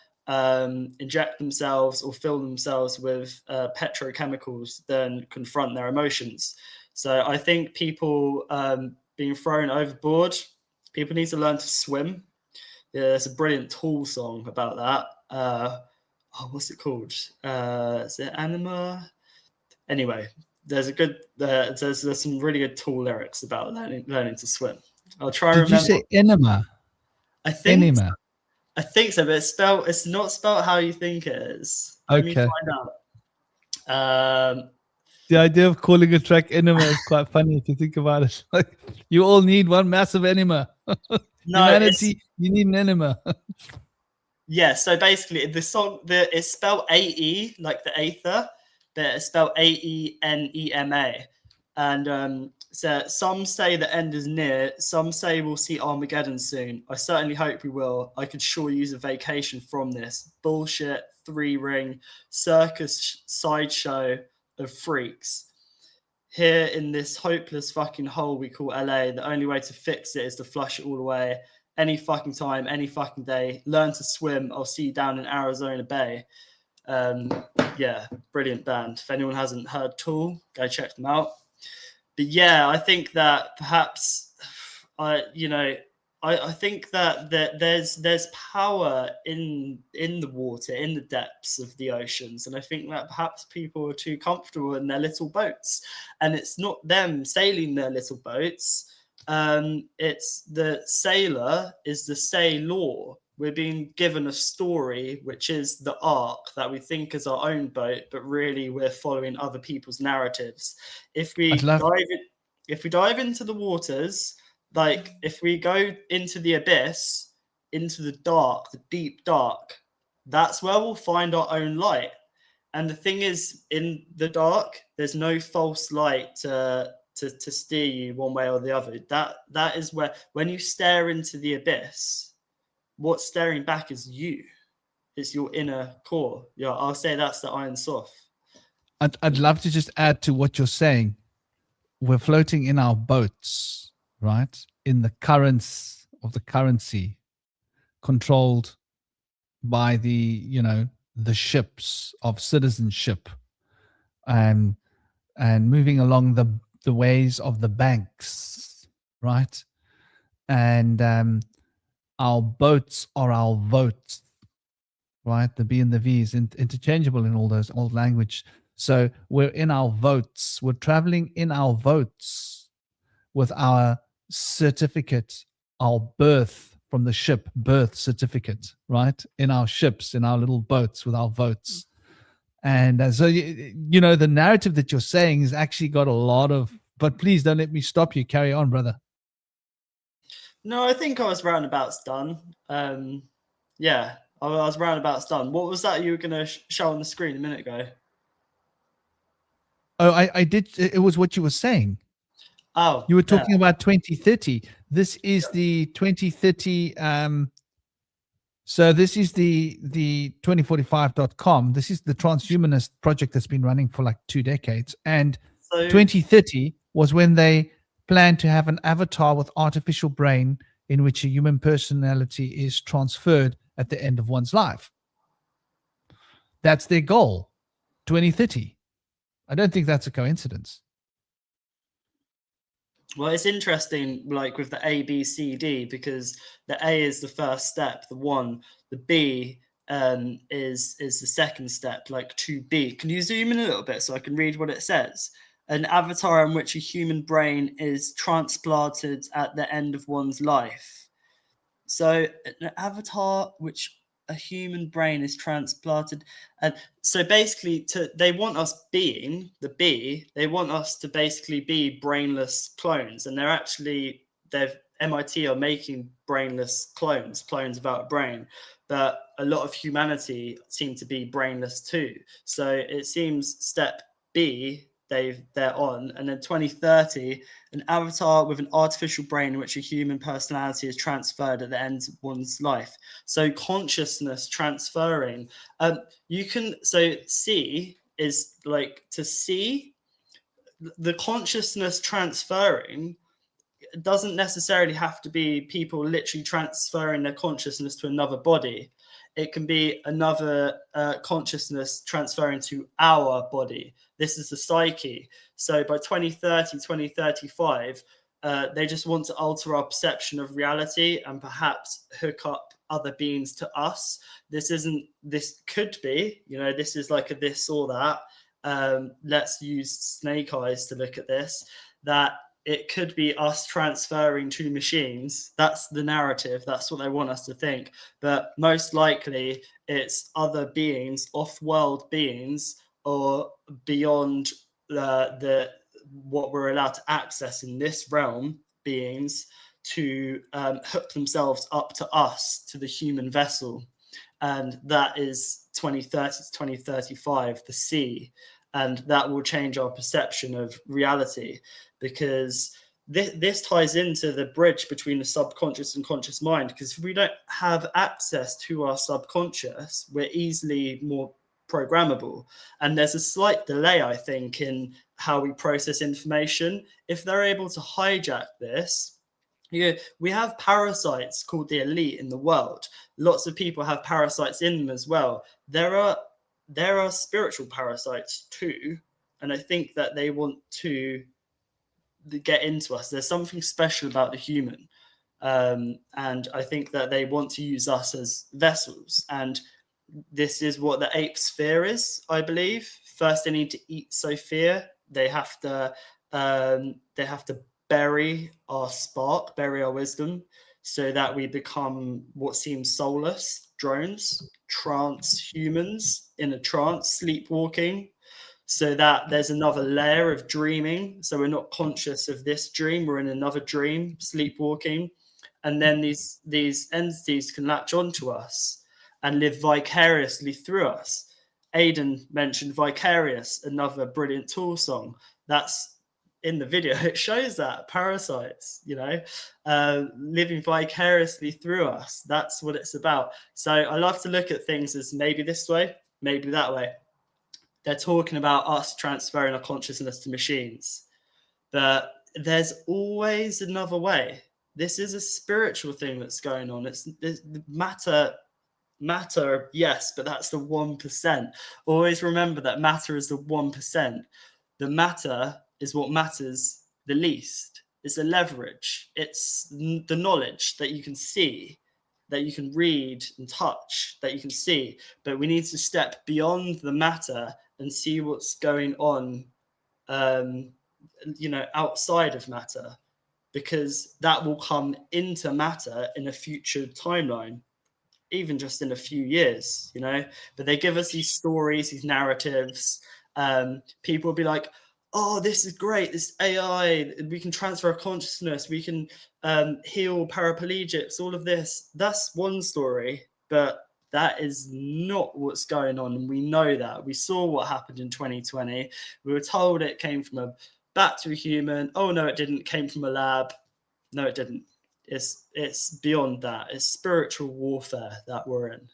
inject themselves or fill themselves with petrochemicals than confront their emotions. So I think people being thrown overboard, people need to learn to swim. Yeah, there's a brilliant Tool song about that. What's it called? Is it Anima? Anyway, there's a good there's some really good Tool lyrics about learning to swim. I'll try and Did you remember. say enema? I think Enema. I think so, but it's not spelled how you think it is. Let me Okay. find out. The idea of calling a track enema is quite funny if you think about it. Like, you all need one massive enema. No, Humanity, you need an enema. Yeah, so basically the song it's spelled AE, like the Aether, but it's spelled AENEMA. And so some say the end is near, some say we'll see Armageddon soon. I certainly hope we will. I could sure use a vacation from this bullshit, three-ring, circus sideshow of freaks. Here in this hopeless fucking hole we call LA, the only way to fix it is to flush it all away. Any fucking time, any fucking day. Learn to swim. I'll see you down in Arizona Bay. Yeah, brilliant band. If anyone hasn't heard Tool, go check them out. But yeah, I think that perhaps I think that there's power in the water, in the depths of the oceans, and I think that perhaps people are too comfortable in their little boats, and it's not them sailing their little boats. It's the sailor is the sailor. We're being given a story, which is the arc that we think is our own boat, but really we're following other people's narratives. If we dive into the waters, like if we go into the abyss, into the dark, the deep dark, that's where we'll find our own light. And the thing is, in the dark, there's no false light to steer you one way or the other. That is where, when you stare into the abyss, what's staring back is you. It's your inner core. Yeah, I'll say that's the Iron Soft. I'd love to just add to what you're saying. We're floating in our boats, right? In the currents of the currency, controlled by the ships of citizenship, and moving along the ways of the banks, right? And our boats are our votes, right? The B and the V is interchangeable in all those old language. So we're in our votes. We're traveling in our votes with our certificate, our birth from the ship, birth certificate, right? In our ships, in our little boats with our votes. And so, the narrative that you're saying has actually got a lot of, but please don't let me stop you. Carry on, brother. No, I think I was roundabouts done. Yeah, I was roundabouts done. What was that you were going to show on the screen a minute ago? Oh, I did. It was what you were saying. Oh, you were talking about 2030. This is the 2030. So this is the 2045.com. This is the transhumanist project that's been running for like 2 decades. And 2030 was when they planned to have an avatar with artificial brain in which a human personality is transferred at the end of one's life. That's their goal, 2030. I don't think that's a coincidence. Well, it's interesting, like with the A, B, C, D, because the A is the first step, the one, the B is the second step, like to be. Can you zoom in a little bit so I can read what it says? An avatar in which a human brain is transplanted at the end of one's life. So an avatar which a human brain is transplanted, and so basically they want us being the B, they want us to basically be brainless clones, and they've MIT are making brainless clones without a brain, but a lot of humanity seem to be brainless too. So it seems step B they're on, and then 2030, an avatar with an artificial brain in which a human personality is transferred at the end of one's life. So consciousness transferring. You can so see is like to see the consciousness transferring. It doesn't necessarily have to be people literally transferring their consciousness to another body. It can be another consciousness transferring to our body. This is the psyche. So by 2030, 2035, they just want to alter our perception of reality and perhaps hook up other beings to us. This could be, this is like a this or that. Let's use snake eyes to look at this, that it could be us transferring to machines. That's the narrative. That's what they want us to think. But most likely it's other beings, off-world beings, or beyond the what we're allowed to access in this realm, beings, to hook themselves up to us, to the human vessel. And that is 2030 to 2035, the C. And that will change our perception of reality, because this ties into the bridge between the subconscious and conscious mind. Because if we don't have access to our subconscious, we're easily more programmable. And there's a slight delay, I think, in how we process information. If they're able to hijack this, we have parasites called the elite in the world. Lots of people have parasites in them as well. There are spiritual parasites too, and I think that they want to get into us. There's something special about the human, and I think that they want to use us as vessels. And this is what the ape sphere is, I believe. First, they need to eat Sophia. They have to bury our spark, bury our wisdom, so that we become what seems soulless drones, trance humans in a trance, sleepwalking, so that there's another layer of dreaming. So we're not conscious of this dream, we're in another dream, sleepwalking. And then these entities can latch onto us and live vicariously through us. Aidan mentioned Vicarious, another brilliant Tool song. That's in the video. It shows that parasites, living vicariously through us. That's what it's about. So I love to look at things as maybe this way, maybe that way. They're talking about us transferring our consciousness to machines, but there's always another way. This is a spiritual thing that's going on. It's matter, yes, but that's the 1%. Always remember that matter is the 1%. The matter is what matters the least. It's a leverage. It's the knowledge that you can see, that you can read and touch, that you can see. But we need to step beyond the matter and see what's going on, outside of matter, because that will come into matter in a future timeline, even just in a few years, But they give us these stories, these narratives. People will be like, oh, this is great, this AI, we can transfer our consciousness, we can heal paraplegics, all of this. That's one story, but that is not what's going on. And we know that. We saw what happened in 2020. We were told it came from a bat to a human. Oh, no, it didn't. It came from a lab. No, it didn't. It's beyond that. It's spiritual warfare that we're in.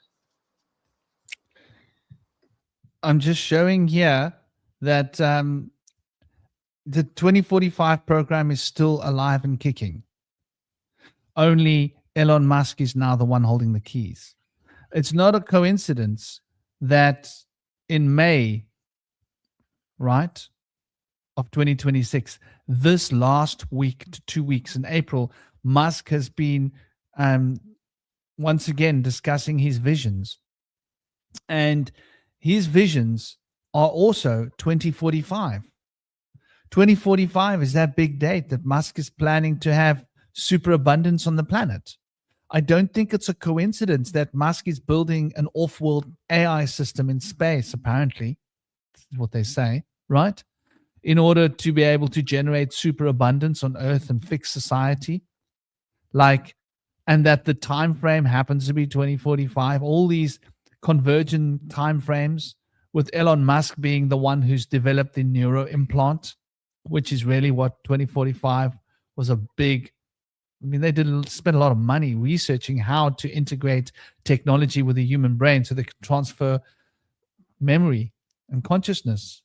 I'm just showing here that the 2045 program is still alive and kicking. Only Elon Musk is now the one holding the keys. It's not a coincidence that in May right, of 2026, this last week to 2 weeks in April, Musk has been once again discussing his visions. And his visions are also 2045. 2045 is that big date that Musk is planning to have superabundance on the planet. I don't think it's a coincidence that Musk is building an off-world AI system in space, apparently, is what they say, right? In order to be able to generate superabundance on Earth and fix society. And that the time frame happens to be 2045. All these convergent time frames, with Elon Musk being the one who's developed the neuro implant, which is really what 2045 was a big. I mean, they did spend a lot of money researching how to integrate technology with the human brain so they could transfer memory and consciousness.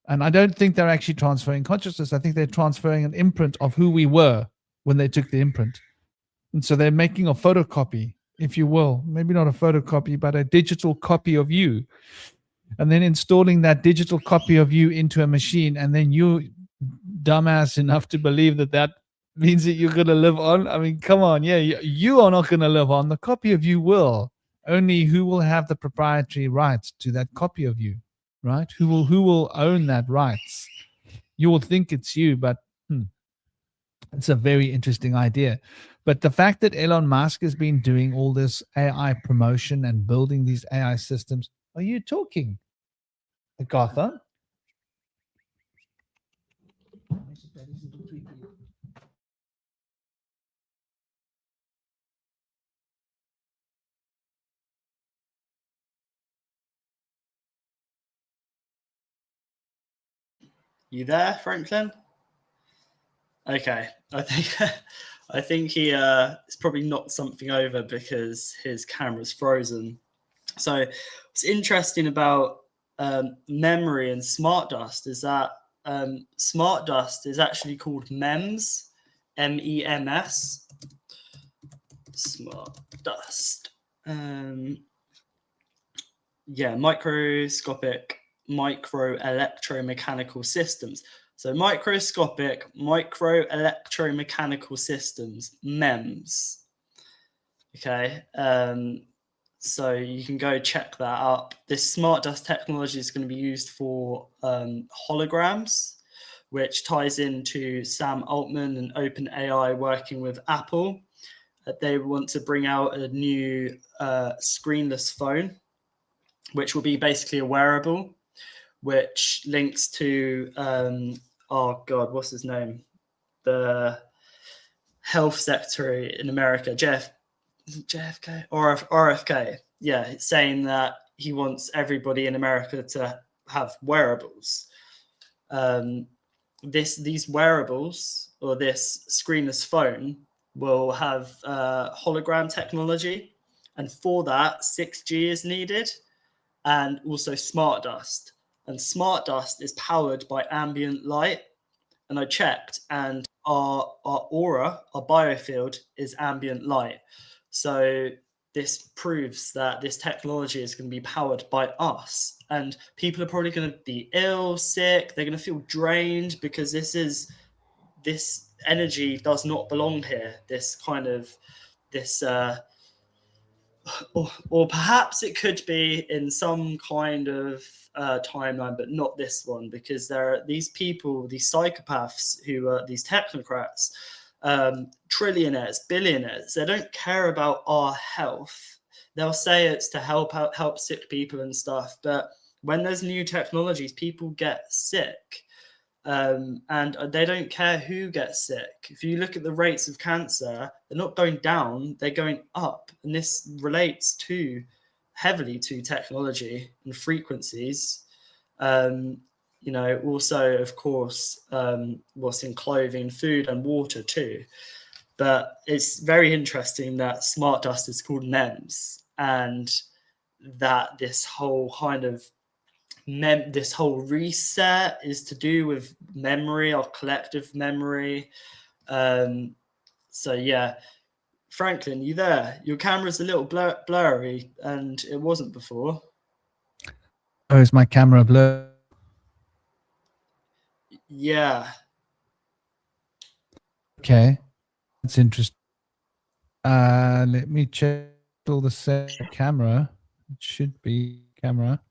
And I don't think they're actually transferring consciousness. I think they're transferring an imprint of who we were when they took the imprint. And so they're making a photocopy, if you will, maybe not a photocopy, but a digital copy of you. And then installing that digital copy of you into a machine. And then you, dumbass enough to believe that that means that you're going to live on. I mean, come on. Yeah, you are not going to live on. The copy of you will. Only who will have the proprietary rights to that copy of you, right? Who will own that rights? You will think it's you, but it's a very interesting idea. But the fact that Elon Musk has been doing all this AI promotion and building these AI systems, are you talking, Agatha? You there, Franklin? Okay, I think he it's probably knocked something over because his camera's frozen. So what's interesting about memory and smart dust is that smart dust is actually called MEMS, MEMS, smart dust. Yeah, microscopic microelectromechanical systems. So microscopic microelectromechanical systems, MEMS. Okay, so you can go check that up. This smart dust technology is going to be used for holograms, which ties into Sam Altman and OpenAI working with Apple. They want to bring out a new screenless phone, which will be basically a wearable, which links to, oh God, what's his name? The health secretary in America, JFK or RFK. Yeah, it's saying that he wants everybody in America to have wearables. These wearables or this screenless phone will have hologram technology, and for that 6G is needed, and also smart dust. And smart dust is powered by ambient light. And I checked, and our aura, our biofield, is ambient light. So this proves that this technology is going to be powered by us. And people are probably going to be ill, sick. They're going to feel drained because this energy does not belong here. Or perhaps it could be in some kind of timeline, but not this one, because there are these people, these psychopaths who are these technocrats, trillionaires, billionaires. They don't care about our health. They'll say it's to help sick people and stuff, but when there's new technologies, people get sick. And they don't care who gets sick. If you look at the rates of cancer, they're not going down, they're going up. And this relates heavily to technology and frequencies. Also, of course, what's in clothing, food and water too. But it's very interesting that smart dust is called MEMS, and that this whole kind of this whole reset is to do with memory, our collective memory. So yeah, Franklin, you there? Your camera's a little blurry, and it wasn't before. Oh, is my camera blurry? Yeah. Okay, that's interesting. Let me check all the set camera. It should be camera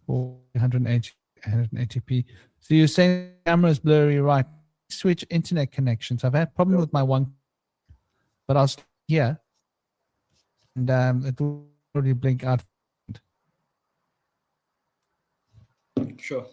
180p. So you're saying the camera is blurry, right? Switch internet connections. I've had problem with my one, but I'll stay here, and it will already blink out. Sure.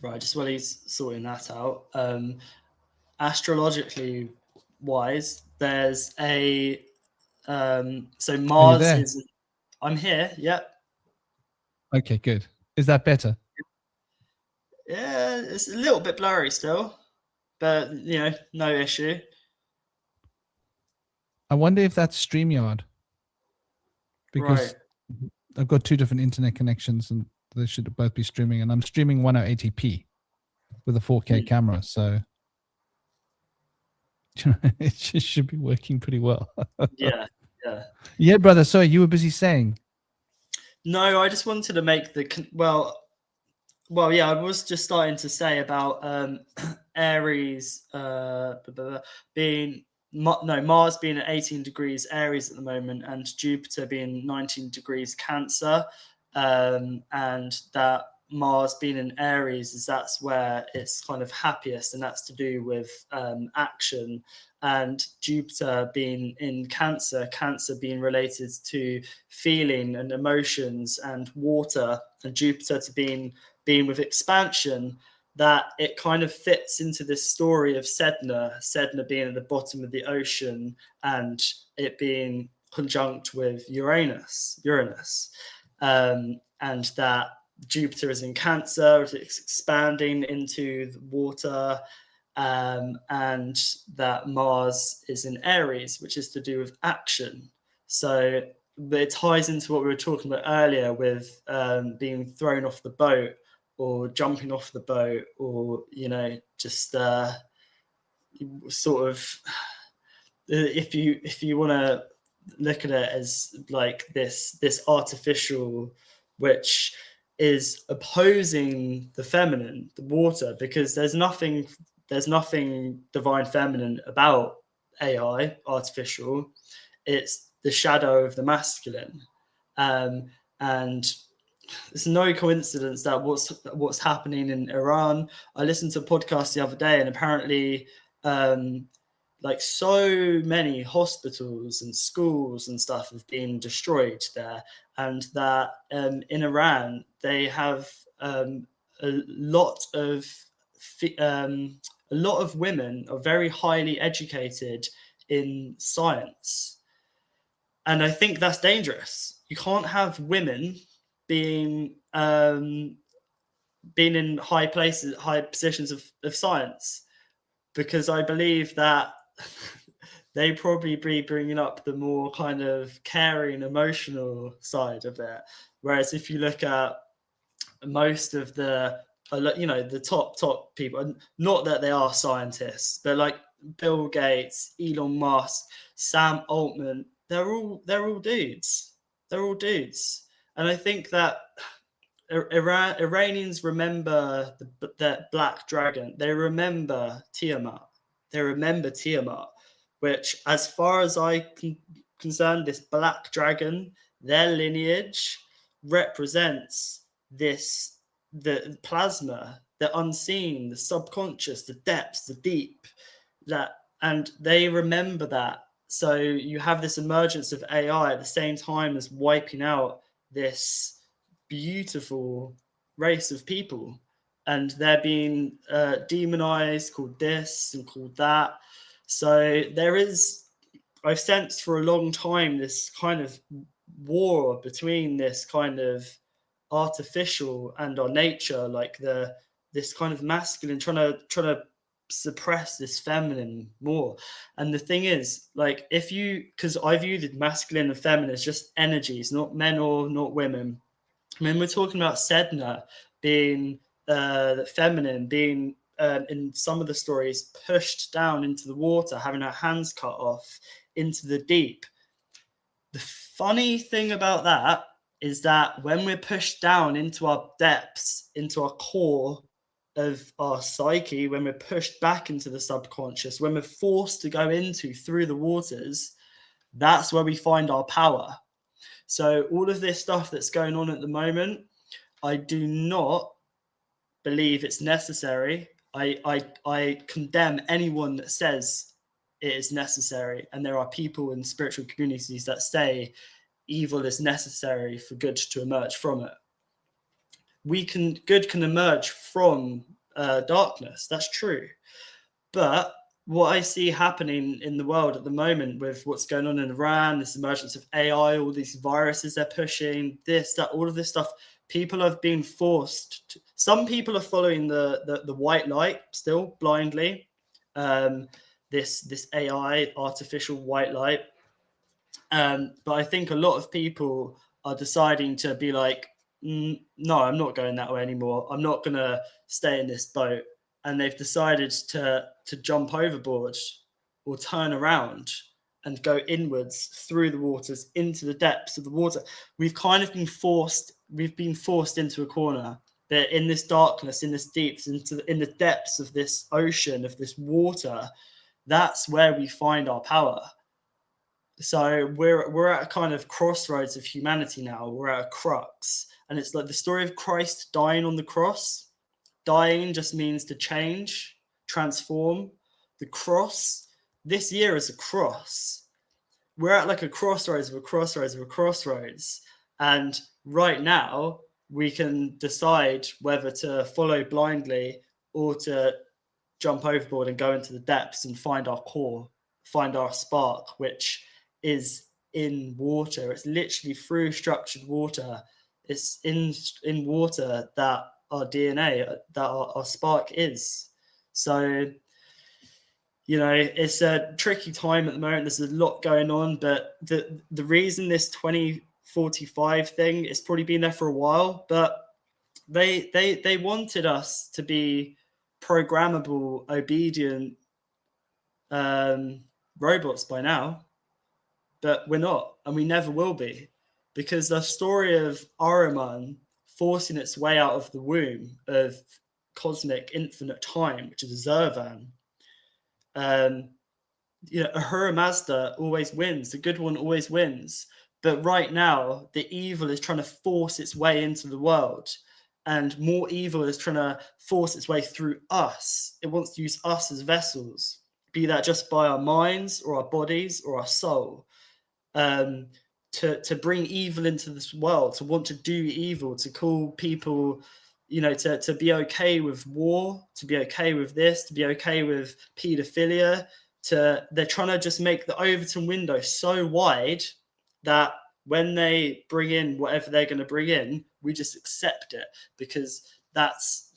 Right, just while he's sorting that out, astrologically wise, there's a so Are you Mars there? is. I'm here. Yep. Okay, good. Is that better? Yeah, it's a little bit blurry still, but no issue. I wonder if that's StreamYard, because Right. I've got two different internet connections and they should both be streaming, and I'm streaming 1080p with a 4K camera, so it should be working pretty well. Yeah. Yeah. Yeah, brother. Sorry, you were busy saying. No, I just wanted to make well, yeah, I was just starting to say about Aries being Mars being at 18 degrees Aries at the moment, and Jupiter being 19 degrees Cancer, and that Mars being in Aries that's where it's kind of happiest, and that's to do with action. And Jupiter being in Cancer being related to feeling and emotions and water, and Jupiter to being with expansion, that it kind of fits into this story of Sedna being at the bottom of the ocean and it being conjunct with Uranus, and that Jupiter is in Cancer, it's expanding into the water, and that Mars is in Aries, which is to do with action. So but it ties into what we were talking about earlier with being thrown off the boat or jumping off the boat, or just sort of if you want to look at it as like this artificial, which is opposing the feminine, the water, because there's nothing divine feminine about AI, artificial. It's the shadow of the masculine, and it's no coincidence that what's happening in Iran. I listened to a podcast the other day, and apparently, like so many hospitals and schools and stuff have been destroyed there, and that in Iran they have a lot of women are very highly educated in science, and I think that's dangerous. You can't have women being in high places, high positions of science, because I believe that they probably be bringing up the more kind of caring, emotional side of it. Whereas if you look at most of the top people, not that they are scientists, but like Bill Gates, Elon Musk, Sam Altman, they're all dudes. They're all dudes. And I think that Iranians remember the black dragon. They remember Tiamat. Which, as far as I concerned, this black dragon, their lineage represents the plasma, the unseen, the subconscious, the depths, the deep, and they remember that. So you have this emergence of AI at the same time as wiping out this beautiful race of people, and they're being demonized, called this and called that. So I've sensed for a long time this kind of war between this kind of artificial and our nature, like this kind of masculine trying to suppress this feminine more. And the thing is, like, because I view the masculine and feminine as just energies, not men or not women. I mean, we're talking about Sedna being the feminine being in some of the stories pushed down into the water, having her hands cut off into the deep. The funny thing about that is that when we're pushed down into our depths, into our core of our psyche, when we're pushed back into the subconscious, when we're forced to go into through the waters, that's where we find our power. So all of this stuff that's going on at the moment, I do not believe it's necessary. I condemn anyone that says it is necessary. And there are people in spiritual communities that say evil is necessary for good to emerge from it. Good can emerge from darkness. That's true. But what I see happening in the world at the moment with what's going on in Iran, this emergence of AI, all these viruses they're pushing, this, that, all of this stuff, people have been forced to, some people are following the white light still blindly, this AI, artificial white light. But I think a lot of people are deciding to be like, no, I'm not going that way anymore. I'm not going to stay in this boat. And they've decided to jump overboard or turn around and go inwards through the waters into the depths of the water. We've kind of been forced into a corner. That in this darkness, in this deeps, in the depths of this ocean, of this water, that's where we find our power. So we're at a kind of crossroads of humanity now. We're at a crux, and it's like the story of Christ dying on the cross. Dying just means to change, transform. The cross, this year is a cross. We're at like a crossroads of a crossroads of a crossroads. And right now, we can decide whether to follow blindly or to jump overboard and go into the depths and find our core, find our spark, which is in water. It's literally through structured water. It's in water that our DNA, that our spark is. So, you know, it's a tricky time at the moment. There's a lot going on, but the reason this 2045 thing, it's probably been there for a while, but they wanted us to be programmable, obedient robots by now, but we're not, and we never will be, because the story of Ahriman forcing its way out of the womb of cosmic infinite time, which is a Zervan, you know, Ahura Mazda always wins. The good one always wins. But right now, the evil is trying to force its way into the world, and more evil is trying to force its way through us. It wants to use us as vessels, be that just by our minds or our bodies or our soul, to bring evil into this world, to want to do evil, to call people, you know, to be okay with war, to be okay with this, to be okay with pedophilia. They're trying to just make the Overton window so wide that when they bring in whatever they're going to bring in, we just accept it, because that's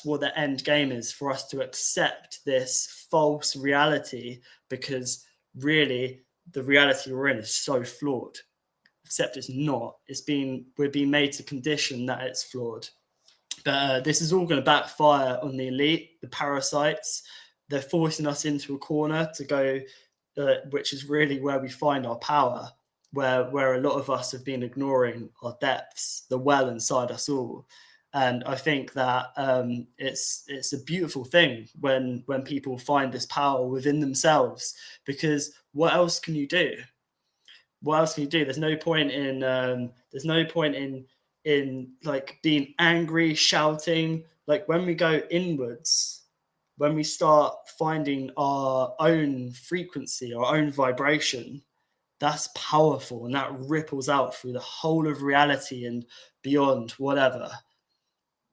what the end game is, for us to accept this false reality, because really the reality we're in is so flawed. Except it's not. We're being made to condition that it's flawed. But this is all going to backfire on the elite, the parasites. They're forcing us into a corner to go, which is really where we find our power, where a lot of us have been ignoring our depths, the well inside us all. And I think that it's a beautiful thing when people find this power within themselves, because what else can you do? What else can you do? There's no point in like being angry, shouting. Like when we go inwards, when we start finding our own frequency, our own vibration, that's powerful, and that ripples out through the whole of reality and beyond, whatever.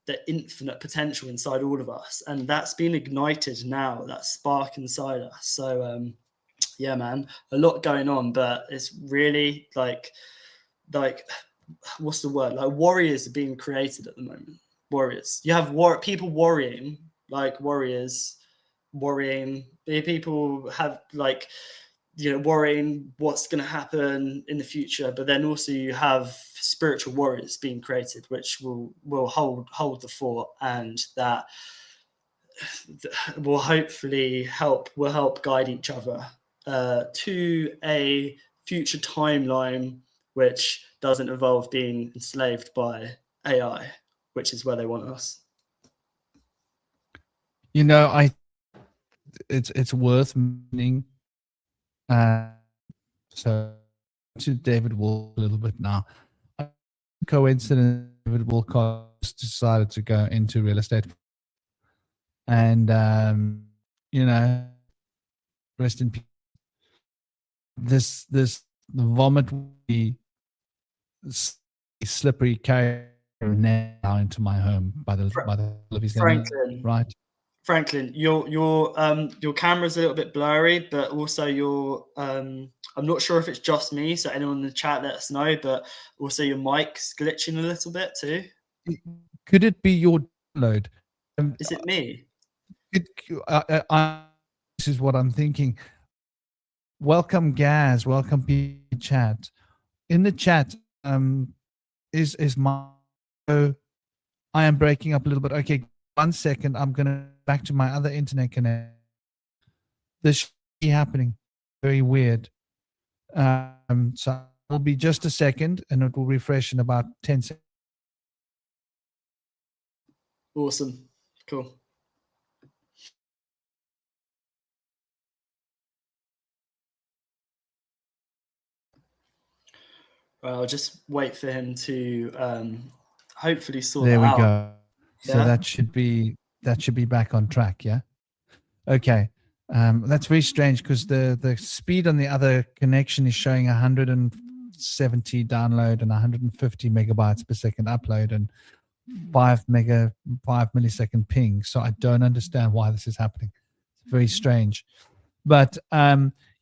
The infinite potential inside all of us, and that's been ignited now, that spark inside us. So yeah, man, a lot going on, but it's really like what's the word, like warriors are being created at the moment. Warriors, you have people worrying, like warriors worrying. People have like worrying what's going to happen in the future. But then also you have spiritual warriors being created, which will hold the fort, and that will hopefully help guide each other to a future timeline which doesn't involve being enslaved by AI, which is where they want us. It's worth mentioning. So to David Wolf a little bit now. Coincidence, David Wolcott decided to go into real estate, and rest in peace. This vomit will be slippery carry now into my home by the of his Franklin, right? Franklin, your camera's a little bit blurry, but also I'm not sure if it's just me, so anyone in the chat let us know, but also your mic's glitching a little bit too. Could it be your download? Is it me? This is what I'm thinking. Welcome, Gaz. Welcome, people chat. In the chat, is my... I am breaking up a little bit. Okay, 1 second. I'm going to back to my other internet connection. This should be happening. Very weird. So it'll be just a second, and it will refresh in about 10 seconds. Awesome. Cool. Well, I'll just wait for him to hopefully sort there that out. There we go. So that should be back on track. Yeah. Okay. That's very strange because the speed on the other connection is showing 170 download and 150 megabytes per second upload and 5 millisecond ping. So I don't understand why this is happening. It's very strange. But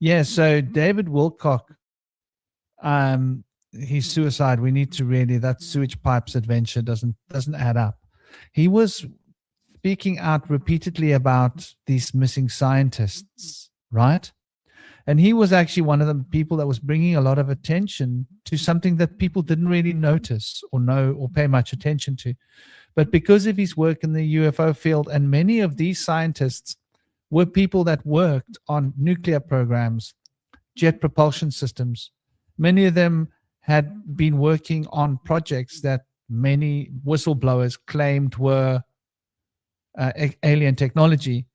yeah, so David Wilcock, his suicide, we need to really, that sewage pipes adventure doesn't add up. He was speaking out repeatedly about these missing scientists, right? And he was actually one of the people that was bringing a lot of attention to something that people didn't really notice or know or pay much attention to. But because of his work in the UFO field, and many of these scientists were people that worked on nuclear programs, jet propulsion systems. Many of them had been working on projects that many whistleblowers claimed were alien technology.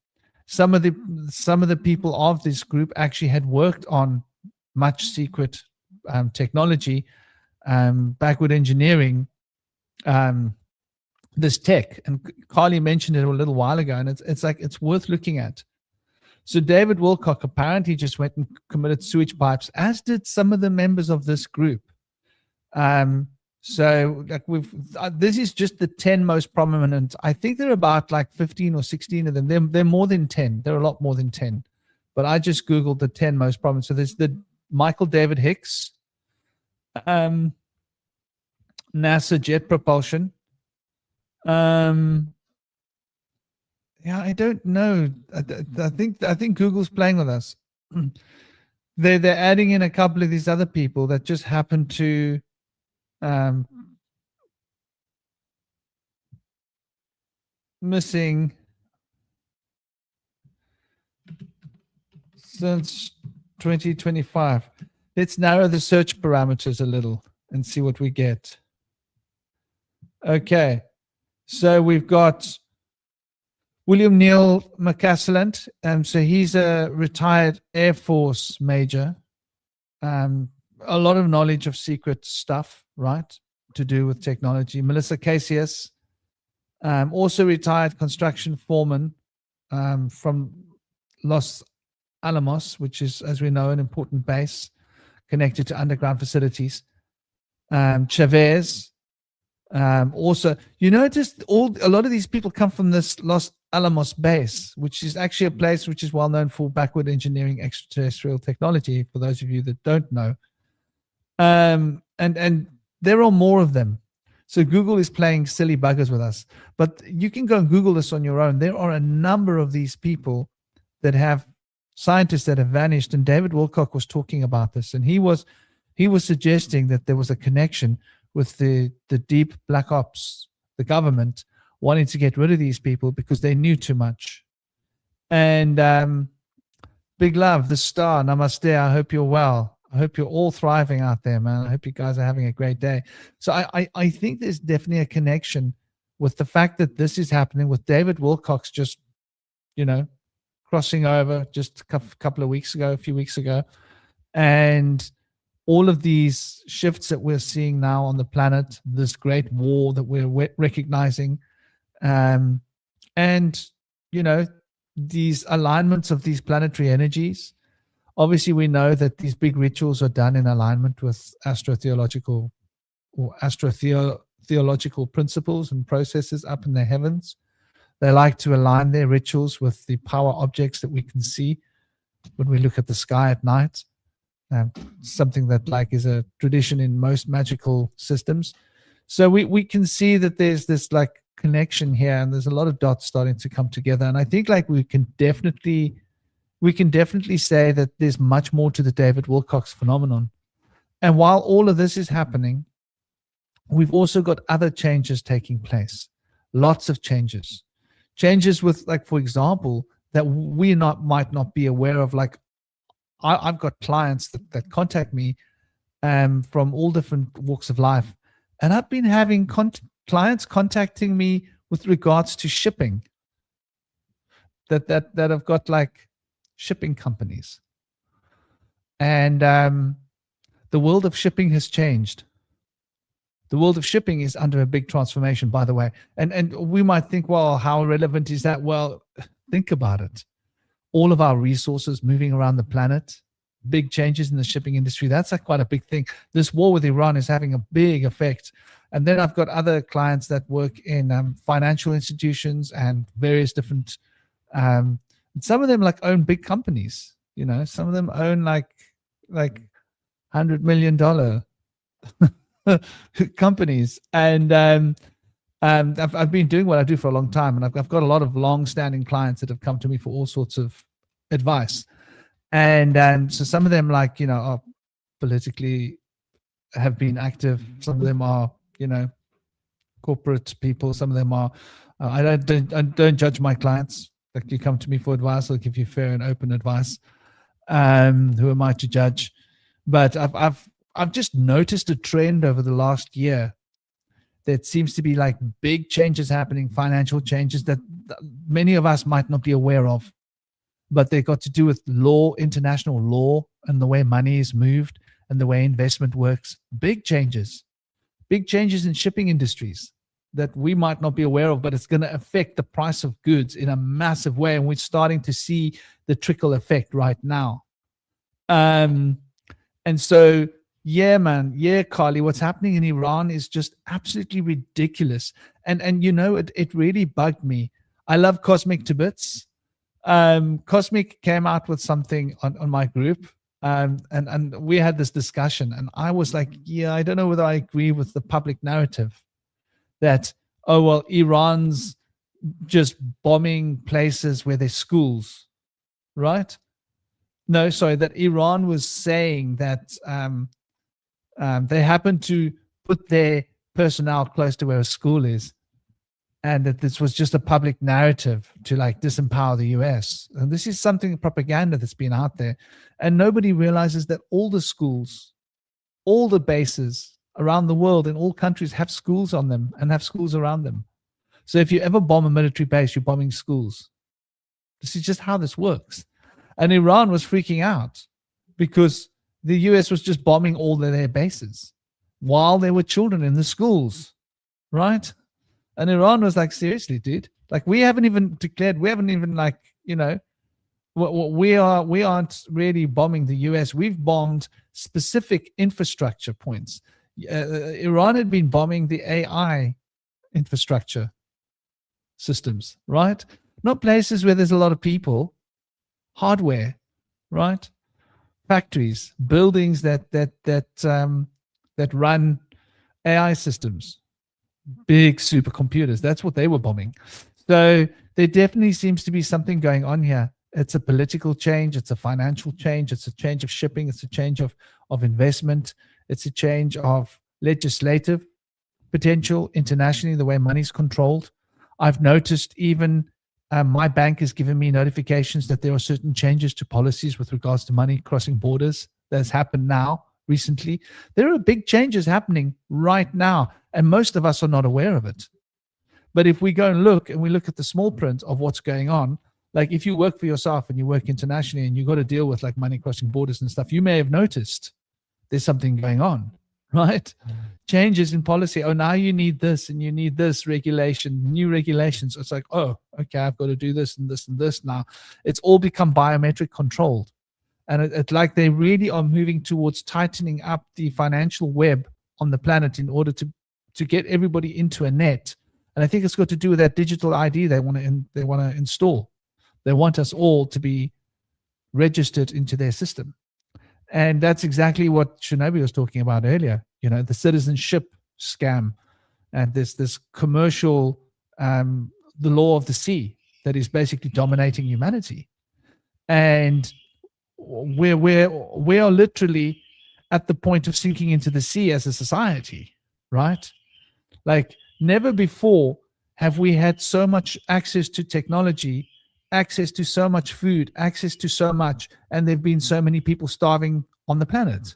Some of the people of this group actually had worked on much secret technology, backward engineering, this tech. And Carly mentioned it a little while ago, and it's worth looking at. So David Wilcock apparently just went and committed sewage pipes, as did some of the members of this group. So like this is just the 10 most prominent. I think there are about like 15 or 16 of them. They're more than 10. They're a lot more than 10. But I just Googled the 10 most prominent. So there's the Michael David Hicks, NASA jet propulsion. Yeah, I don't know. I think Google's playing with us. They're adding in a couple of these other people that just happen to missing since 2025. Let's narrow the search parameters a little and see what we get. Okay, so we've got William Neal McCasland. So he's a retired Air Force major. A lot of knowledge of secret stuff, right, to do with technology. Melissa Casius, also retired construction foreman from Los Alamos, which is, as we know, an important base connected to underground facilities. Chavez, also, you notice a lot of these people come from this Los Alamos base, which is actually a place which is well known for backward engineering extraterrestrial technology, for those of you that don't know. And there are more of them. So Google is playing silly buggers with us. But you can go and Google this on your own. There are a number of these people that have scientists that have vanished. And David Wilcock was talking about this, and he was suggesting that there was a connection with the deep black ops, the government wanting to get rid of these people because they knew too much. And big love, the star, namaste. I hope you're well. I hope you're all thriving out there, man. I hope you guys are having a great day. So I think there's definitely a connection with the fact that this is happening, with David Wilcox just, crossing over just a few weeks ago. And all of these shifts that we're seeing now on the planet, this great war that we're recognizing, and, these alignments of these planetary energies. Obviously, we know that these big rituals are done in alignment with astrotheological principles and processes up in the heavens. They like to align their rituals with the power objects that we can see when we look at the sky at night. Something that is a tradition in most magical systems. So we can see that there's this connection here, and there's a lot of dots starting to come together. And I think we can definitely say that there's much more to the David Wilcox phenomenon. And while all of this is happening, we've also got other changes taking place. Lots of changes with, for example, that we might not be aware of. I've got clients that contact me from all different walks of life, and I've been having clients contacting me with regards to shipping. That have got shipping companies, and the world of shipping has changed. The world of shipping is under a big transformation, by the way. And we might think, well, how relevant is that? Well, think about it. All of our resources moving around the planet, big changes in the shipping industry. That's quite a big thing. This war with Iran is having a big effect. And then I've got other clients that work in financial institutions and various different, some of them own big companies, some of them own $100 million companies. And I've been doing what I do for a long time, and I've got a lot of long-standing clients that have come to me for all sorts of advice. And so some of them are politically have been active. Some of them are corporate people. Some of them are I don't judge my clients. You come to me for advice, I'll give you fair and open advice. Who am I to judge? But I've just noticed a trend over the last year that seems to be big changes happening, financial changes that many of us might not be aware of, but they got to do with law, international law, and the way money is moved and the way investment works. Big changes in shipping industries that we might not be aware of, but it's going to affect the price of goods in a massive way. And we're starting to see the trickle effect right now. And so, yeah, man. Yeah, Carly, what's happening in Iran is just absolutely ridiculous. And it really bugged me. I love Cosmic to bits. Cosmic came out with something on my group. And we had this discussion, and I was like, yeah, I don't know whether I agree with the public narrative that, oh, well, Iran's just bombing places where there's schools, right? No, sorry, that Iran was saying that they happen to put their personnel close to where a school is, and that this was just a public narrative to disempower the US. And this is something, propaganda that's been out there. And nobody realizes that all the schools, all the bases around the world in all countries have schools on them and have schools around them. So if you ever bomb a military base, you're bombing schools. This is just how this works. And Iran was freaking out because the US was just bombing all of their bases while there were children in the schools, right? And Iran was like, seriously, dude, we haven't even declared, we haven't even we aren't really bombing the US. We've bombed specific infrastructure points. Iran had been bombing the AI infrastructure systems, right? Not places where there's a lot of people, hardware, right? Factories, buildings that run AI systems, big supercomputers. That's what they were bombing. So there definitely seems to be something going on here. It's a political change. It's a financial change. It's a change of shipping. It's a change of investment. It's a change of legislative potential internationally, the way money's controlled. I've noticed even my bank has given me notifications that there are certain changes to policies with regards to money crossing borders that's happened now recently. There are big changes happening right now, and most of us are not aware of it. But if we go and we look at the small print of what's going on, like if you work for yourself and you work internationally and you got to deal with like money crossing borders and stuff, you may have noticed there's something going on, right? Changes in policy. Oh, now you need this and you need this regulation, new regulations. It's like, oh, okay, I've got to do this and this and this now. It's all become biometric controlled. And it's like they really are moving towards tightening up the financial web on the planet in order to get everybody into a net. And I think it's got to do with that digital ID they want to install. They want us all to be registered into their system. And that's exactly what Shinobi was talking about earlier. You know, the citizenship scam and this commercial, the law of the sea that is basically dominating humanity. And we are literally at the point of sinking into the sea as a society, right? Like never before have we had so much access to technology, access to so much food, access to so much, and there've been so many people starving on the planet.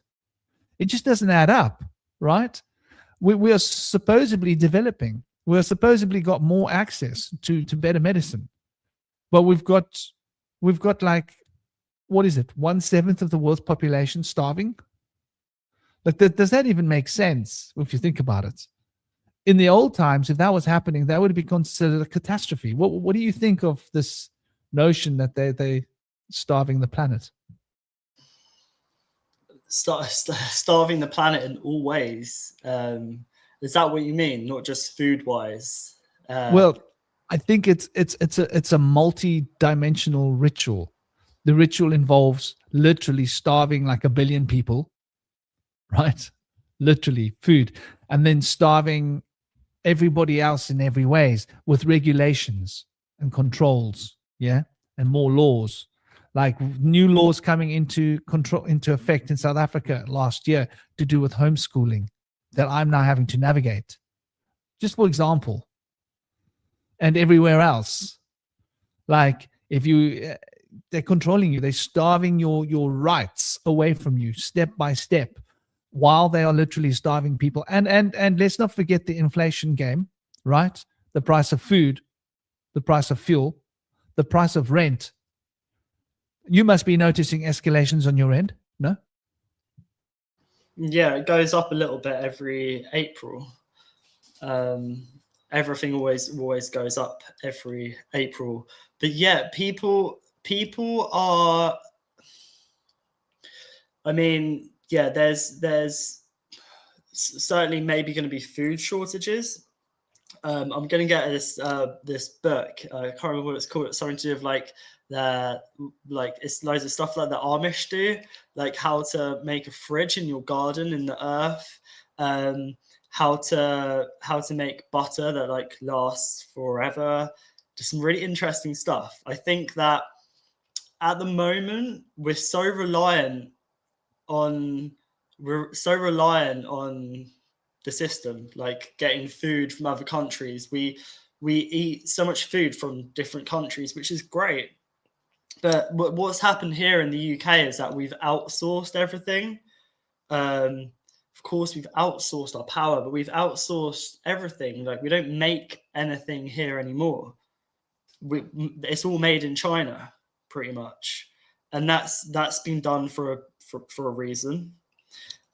It just doesn't add up, right? We are supposedly developing. We're supposedly got more access to better medicine, but we've got like, what is it? 1/7 of the world's population starving. Like, does that even make sense if you think about it? In the old times, if that was happening, that would be considered a catastrophe. What do you think of this notion that they starving the planet? Starving the planet in all ways. Is that what you mean? Not just food wise? Well, I think it's a multi-dimensional ritual. The ritual involves literally starving like 1 billion people, right? Literally food, and then starving everybody else in every ways with regulations and controls, yeah, and more laws, like new laws coming into effect in South Africa last year to do with homeschooling that I'm now having to navigate, just for example, and everywhere else. Like if you, they're controlling you, they're starving your rights away from you step by step, while they are literally starving people. And let's not forget the inflation game, right? The price of food, the price of fuel, the price of rent. You must be noticing escalations on your end, no? Yeah, it goes up a little bit every April. Everything always goes up every April. But yeah, people are, I mean, yeah, there's certainly maybe going to be food shortages. I'm going to get this book. I can't remember what it's called. It's something to do with like it's loads of stuff like the Amish do, like how to make a fridge in your garden in the earth, how to make butter that like lasts forever. Just some really interesting stuff. I think that at the moment we're so reliant on the system, like getting food from other countries. We eat so much food from different countries, which is great. But what's happened here in the UK is that we've outsourced everything. Of course, we've outsourced our power, but we've outsourced everything. Like we don't make anything here anymore. It's all made in China, pretty much, and that's been done for a reason.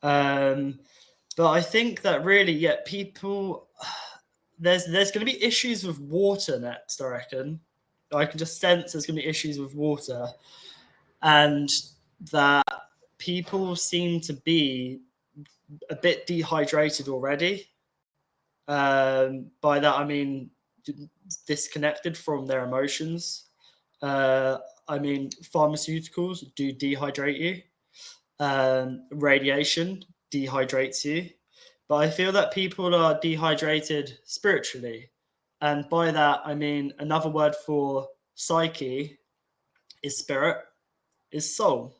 But I think that really, yeah, people, there's going to be issues with water next, I reckon. I can just sense there's going to be issues with water, and that people seem to be a bit dehydrated already. By that, I mean disconnected from their emotions. I mean, pharmaceuticals do dehydrate you. Radiation dehydrates you. But I feel that people are dehydrated spiritually. And by that, I mean another word for psyche is spirit, is soul.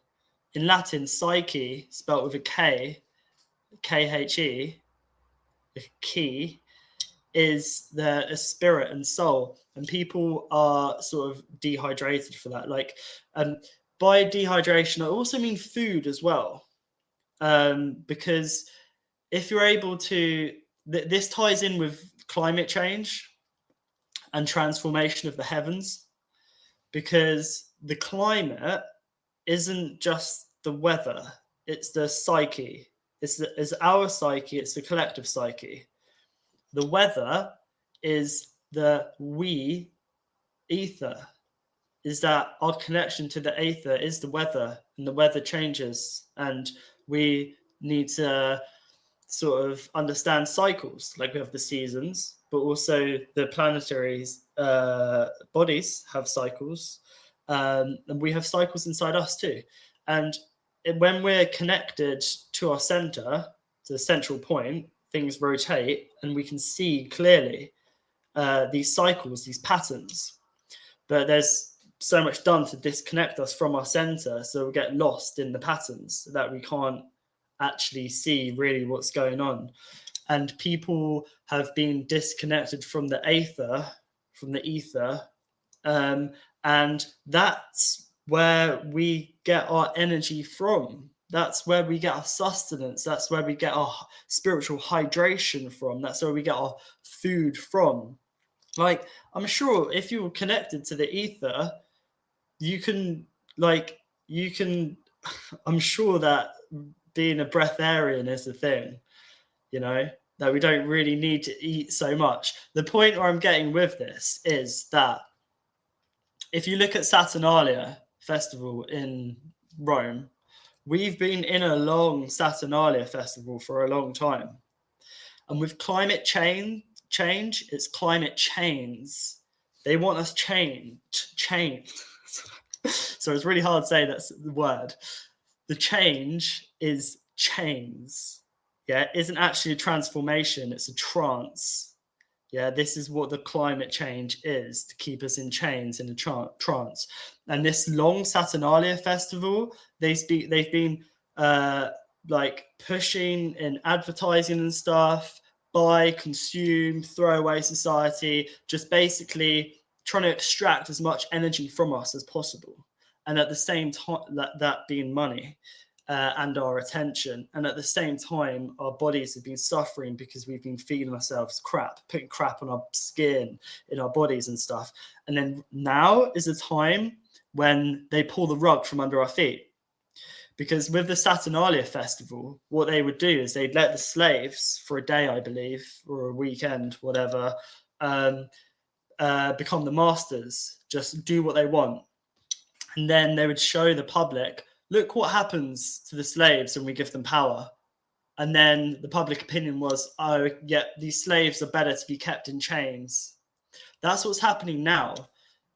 In Latin, psyche, spelt with a K, K-H-E, a key, is a spirit and soul. And people are sort of dehydrated for that. Like, by dehydration, I also mean food as well. Because if you're able to, this ties in with climate change and transformation of the heavens, because the climate isn't just the weather, it's the psyche. It's our psyche, it's the collective psyche. The weather is the we ether, is that our connection to the ether is the weather, and the weather changes, and we need to sort of understand cycles, like we have the seasons, but also the planetary bodies have cycles, and we have cycles inside us too. And when we're connected to our center, to the central point, things rotate, and we can see clearly these cycles, these patterns. But there's so much done to disconnect us from our center, so we get lost in the patterns that we can't actually see really what's going on. And people have been disconnected from the ether, and that's where we get our energy from. That's where we get our sustenance. That's where we get our spiritual hydration from. That's where we get our food from. Like, I'm sure if you're connected to the ether, you can, I'm sure that being a breatharian is a thing, that we don't really need to eat so much. The point where I'm getting with this is that if you look at Saturnalia festival in Rome, we've been in a long Saturnalia festival for a long time. And with climate change, it's climate chains. They want us chained. So it's really hard to say that's the word. The change is chains. Yeah, it isn't actually a transformation, it's a trance. Yeah, this is what the climate change is, to keep us in chains, in a trance. And this long Saturnalia festival, they've been pushing in advertising and stuff, buy, consume, throw away society, just basically trying to extract as much energy from us as possible. And at the same time, that being money. And our attention. And at the same time, our bodies have been suffering because we've been feeding ourselves crap, putting crap on our skin, in our bodies and stuff. And then now is a time when they pull the rug from under our feet. Because with the Saturnalia festival, what they would do is they'd let the slaves for a day, I believe, or a weekend, whatever, become the masters, just do what they want. And then they would show the public, look what happens to the slaves when we give them power. And then the public opinion was, oh, yeah, these slaves are better to be kept in chains. That's what's happening now,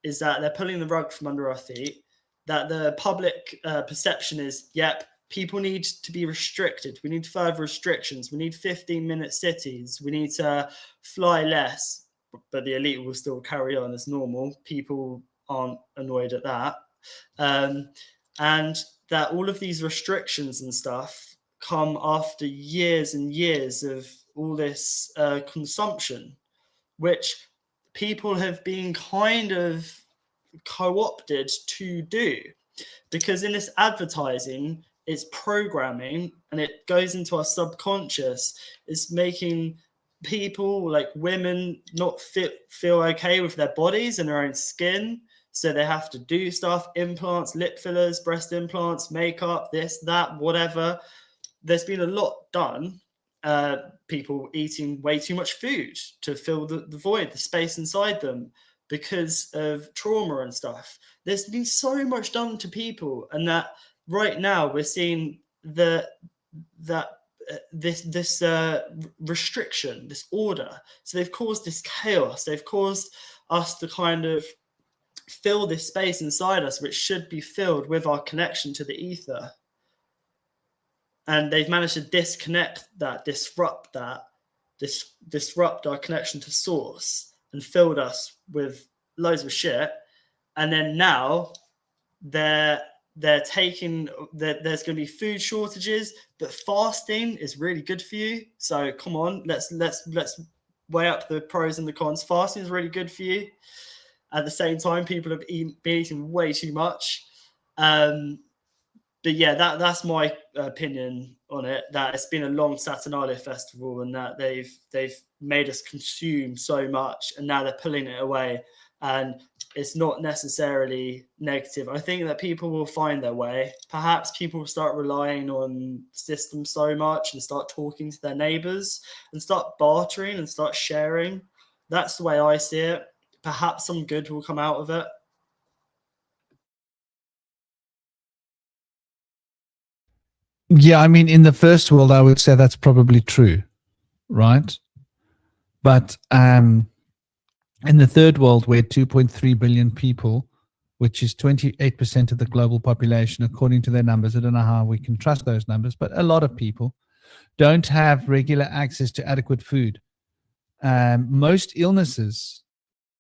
is that they're pulling the rug from under our feet, that the public perception is, yep, people need to be restricted. We need further restrictions. We need 15-minute cities. We need to fly less, but the elite will still carry on as normal. People aren't annoyed at that. And that all of these restrictions and stuff come after years and years of all this consumption, which people have been kind of co-opted to do. Because in this advertising, it's programming, and it goes into our subconscious. It's making people, like women, not feel okay with their bodies and their own skin. So they have to do stuff, implants, lip fillers, breast implants, makeup, this, that, whatever. There's been a lot done. People eating way too much food to fill the void, the space inside them, because of trauma and stuff. There's been so much done to people, and that right now we're seeing this restriction, this order. So they've caused this chaos. They've caused us to kind of fill this space inside us, which should be filled with our connection to the ether. And they've managed to disconnect that, disrupt our connection to source, and filled us with loads of shit. And then now they're taking that there's going to be food shortages, but fasting is really good for you. So come on, let's weigh up the pros and the cons. Fasting is really good for you. At the same time, people have been eating way too much. But yeah, that's my opinion on it. That it's been a long Saturnalia festival, and that they've made us consume so much, and now they're pulling it away. And it's not necessarily negative. I think that people will find their way. Perhaps people will start relying on systems so much and start talking to their neighbors and start bartering and start sharing. That's the way I see it. Perhaps some good will come out of it. Yeah, I mean, in the first world, I would say that's probably true, right? But in the third world, where 2.3 billion people, which is 28% of the global population, according to their numbers, I don't know how we can trust those numbers, but a lot of people don't have regular access to adequate food. Most illnesses,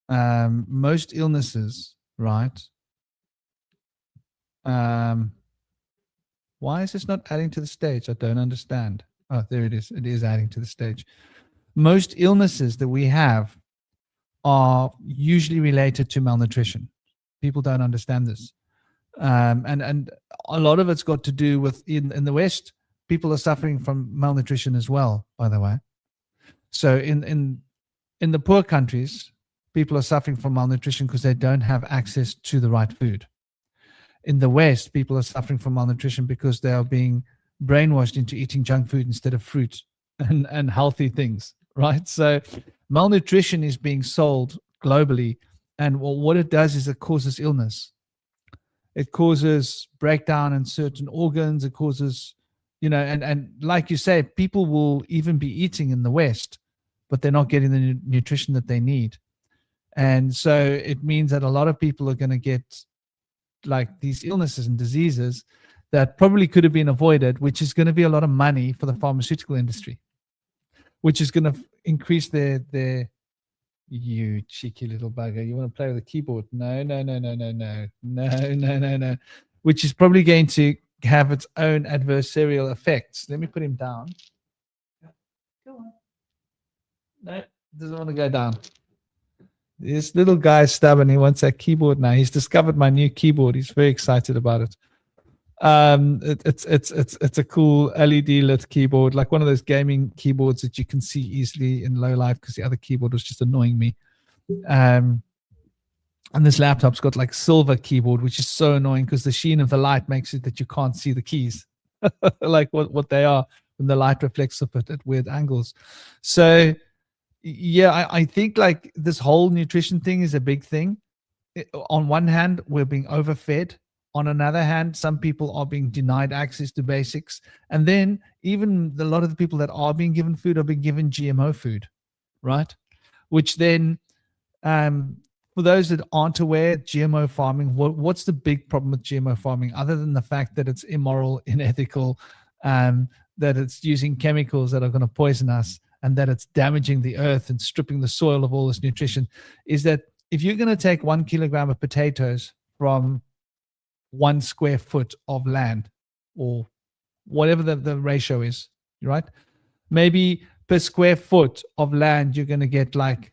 right? Why is this not adding to the stage? I don't understand. Oh, there it is. It is adding to the stage. Most illnesses that we have are usually related to malnutrition. People don't understand this. And a lot of it's got to do with, in the West, people are suffering from malnutrition as well, by the way. So in the poor countries, people are suffering from malnutrition because they don't have access to the right food. In the West, people are suffering from malnutrition because they are being brainwashed into eating junk food instead of fruit and healthy things, right? So malnutrition is being sold globally. And what it does is it causes illness. It causes breakdown in certain organs. It causes, and like you say, people will even be eating in the West, but they're not getting the nutrition that they need. And so it means that a lot of people are going to get like these illnesses and diseases that probably could have been avoided, which is going to be a lot of money for the pharmaceutical industry, which is going to increase their you cheeky little bugger. You want to play with the keyboard? No. Which is probably going to have its own adversarial effects. Let me put him down. Go on. No, doesn't want to go down. This little guy's stubborn. He wants that keyboard now. He's discovered my new keyboard. He's very excited about it. It's a cool LED lit keyboard, like one of those gaming keyboards that you can see easily in low light because the other keyboard was just annoying me. And this laptop's got like silver keyboard, which is so annoying because the sheen of the light makes it that you can't see the keys, like what they are when the light reflects off it at weird angles. So yeah, I think like this whole nutrition thing is a big thing. On one hand, we're being overfed. On another hand, some people are being denied access to basics. And then even a lot of the people that are being given food are being given GMO food, right? Which then, for those that aren't aware, GMO farming, what's the big problem with GMO farming other than the fact that it's immoral, unethical, that it's using chemicals that are going to poison us, and that it's damaging the earth and stripping the soil of all this nutrition, is that if you're going to take 1 kilogram of potatoes from 1 square foot of land, or whatever the ratio is, right? Maybe per square foot of land, you're going to get like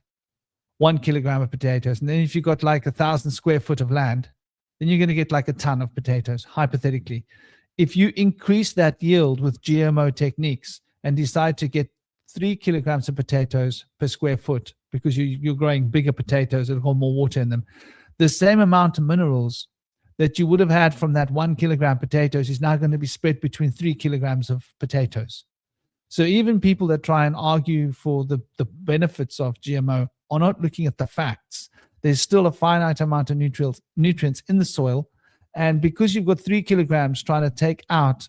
1 kilogram of potatoes. And then if you've got like 1,000 square foot of land, then you're going to get like a ton of potatoes, hypothetically. If you increase that yield with GMO techniques and decide to get 3 kilograms of potatoes per square foot, because you're growing bigger potatoes that hold more water in them, the same amount of minerals that you would have had from that 1 kilogram potatoes is now going to be spread between 3 kilograms of potatoes. So even people that try and argue for the benefits of GMO are not looking at the facts. There's still a finite amount of nutrients in the soil. And because you've got 3 kilograms trying to take out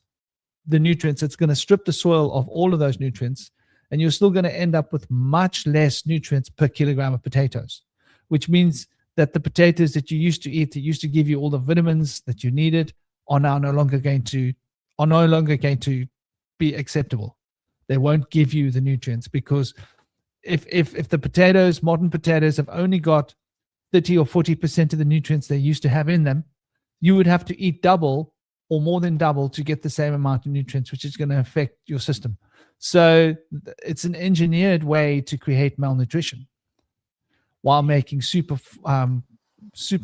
the nutrients, it's going to strip the soil of all of those nutrients. And you're still going to end up with much less nutrients per kilogram of potatoes, which means that the potatoes that you used to eat, that used to give you all the vitamins that you needed, are now no longer going to be acceptable. They won't give you the nutrients, because if the potatoes, modern potatoes, have only got 30 or 40% of the nutrients they used to have in them, you would have to eat double or more than double to get the same amount of nutrients, which is going to affect your system. So it's an engineered way to create malnutrition while making super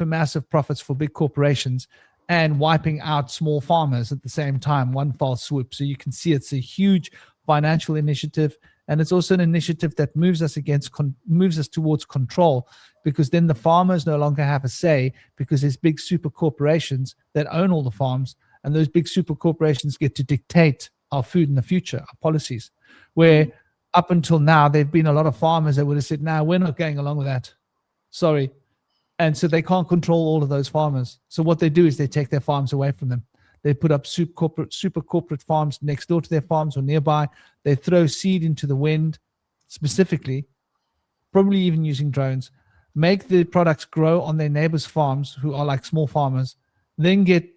massive profits for big corporations and wiping out small farmers at the same time, one fell swoop. So you can see it's a huge financial initiative, and it's also an initiative that moves us towards control, because then the farmers no longer have a say, because there's big super corporations that own all the farms, and those big super corporations get to dictate our food in the future, our policies, where up until now there've been a lot of farmers that would have said, no, we're not going along with that, sorry. And so they can't control all of those farmers. So what they do is they take their farms away from them. They put up super corporate farms next door to their farms or nearby. They throw seed into the wind, specifically, probably even using drones, make the products grow on their neighbors' farms, who are like small farmers, then get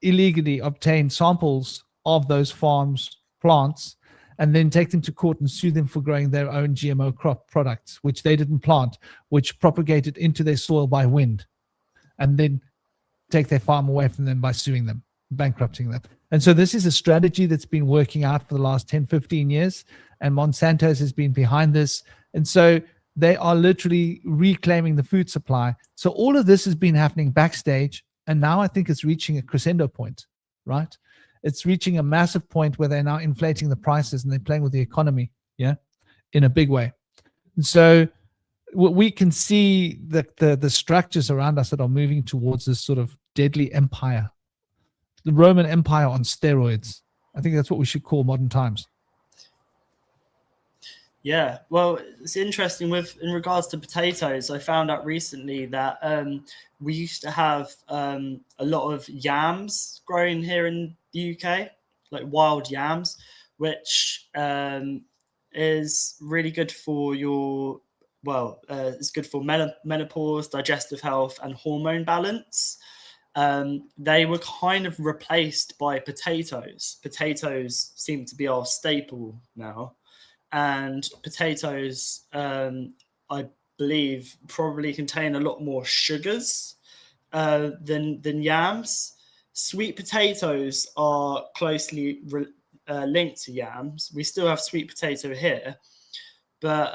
illegally obtain samples of those farms' plants, and then take them to court and sue them for growing their own GMO crop products, which they didn't plant, which propagated into their soil by wind, and then take their farm away from them by suing them, bankrupting them. And so this is a strategy that's been working out for the last 10, 15 years, and Monsanto's has been behind this. And so they are literally reclaiming the food supply. So all of this has been happening backstage, and now I think it's reaching a crescendo point, right? It's reaching a massive point where they're now inflating the prices and they're playing with the economy, yeah, in a big way. And so we can see the structures around us that are moving towards this sort of deadly empire, the Roman Empire on steroids. I think that's what we should call modern times. Yeah, well, it's interesting in regards to potatoes. I found out recently that we used to have a lot of yams growing here in the UK, like wild yams, which is really good for it's good for menopause, digestive health, and hormone balance. They were kind of replaced by potatoes. Potatoes seem to be our staple now. And potatoes, I believe, probably contain a lot more sugars than yams. Sweet potatoes are closely linked to yams. We still have sweet potato here, but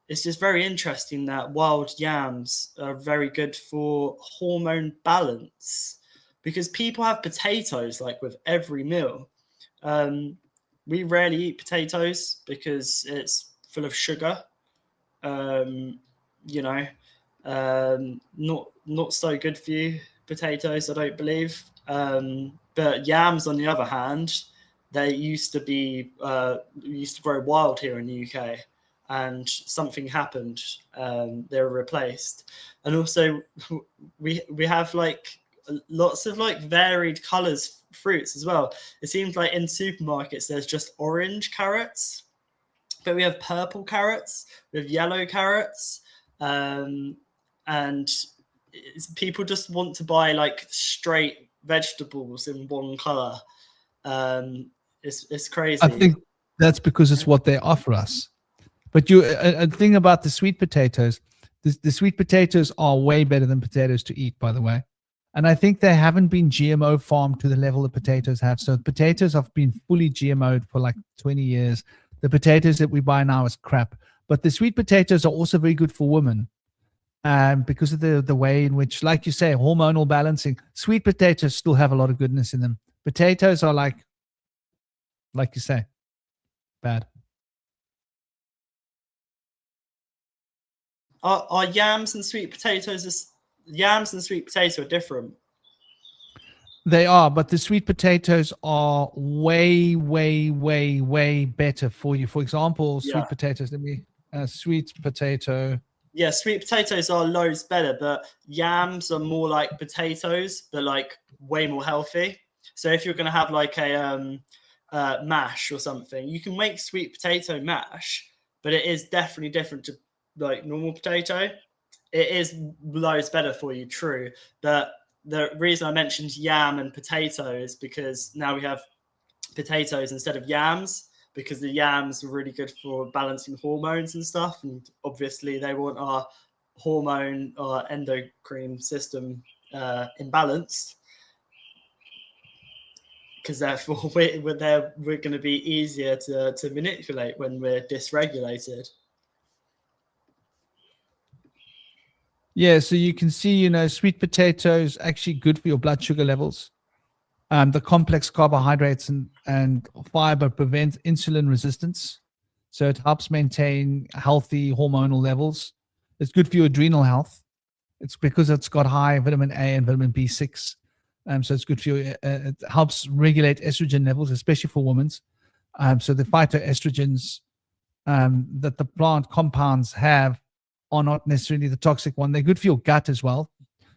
it's just very interesting that wild yams are very good for hormone balance, because people have potatoes like with every meal. We rarely eat potatoes because it's full of sugar. Not so good for you, potatoes, I don't believe. But yams, on the other hand, they used to grow wild here in the UK, and something happened. They were replaced, and also we have like lots of like varied colors fruits as well. It seems like in supermarkets there's just orange carrots, but we have purple carrots, we have yellow carrots, and people just want to buy like straight vegetables in one color. It's crazy. I think that's because it's what they offer us. But a thing about the sweet potatoes, the sweet potatoes are way better than potatoes to eat, by the way. And I think they haven't been GMO farmed to the level the potatoes have. So potatoes have been fully GMO'd for like 20 years. The potatoes that we buy now is crap. But the sweet potatoes are also very good for women, because of the way in which, like you say, hormonal balancing. Sweet potatoes still have a lot of goodness in them. Potatoes are like you say, bad. Are yams and sweet potatoes? Yams and sweet potato are different. They are, but the sweet potatoes are way, way, way, way better for you. For example, sweet potatoes. Let me sweet potato. Yeah, sweet potatoes are loads better, but yams are more like potatoes, but like way more healthy. So if you're going to have like a mash or something, you can make sweet potato mash, but it is definitely different to like normal potato. It is loads better for you, true. But the reason I mentioned yam and potato is because now we have potatoes instead of yams, because the yams are really good for balancing hormones and stuff. And obviously they want our hormone or endocrine system imbalanced. because therefore we're going to be easier to manipulate when we're dysregulated. Yeah, so you can see, sweet potatoes actually good for your blood sugar levels. The complex carbohydrates and fiber prevents insulin resistance. So it helps maintain healthy hormonal levels. It's good for your adrenal health. It's because it's got high vitamin A and vitamin B6. So it's good for you. It helps regulate estrogen levels, especially for women. So the phytoestrogens that the plant compounds have are not necessarily the toxic one. They're good for your gut as well.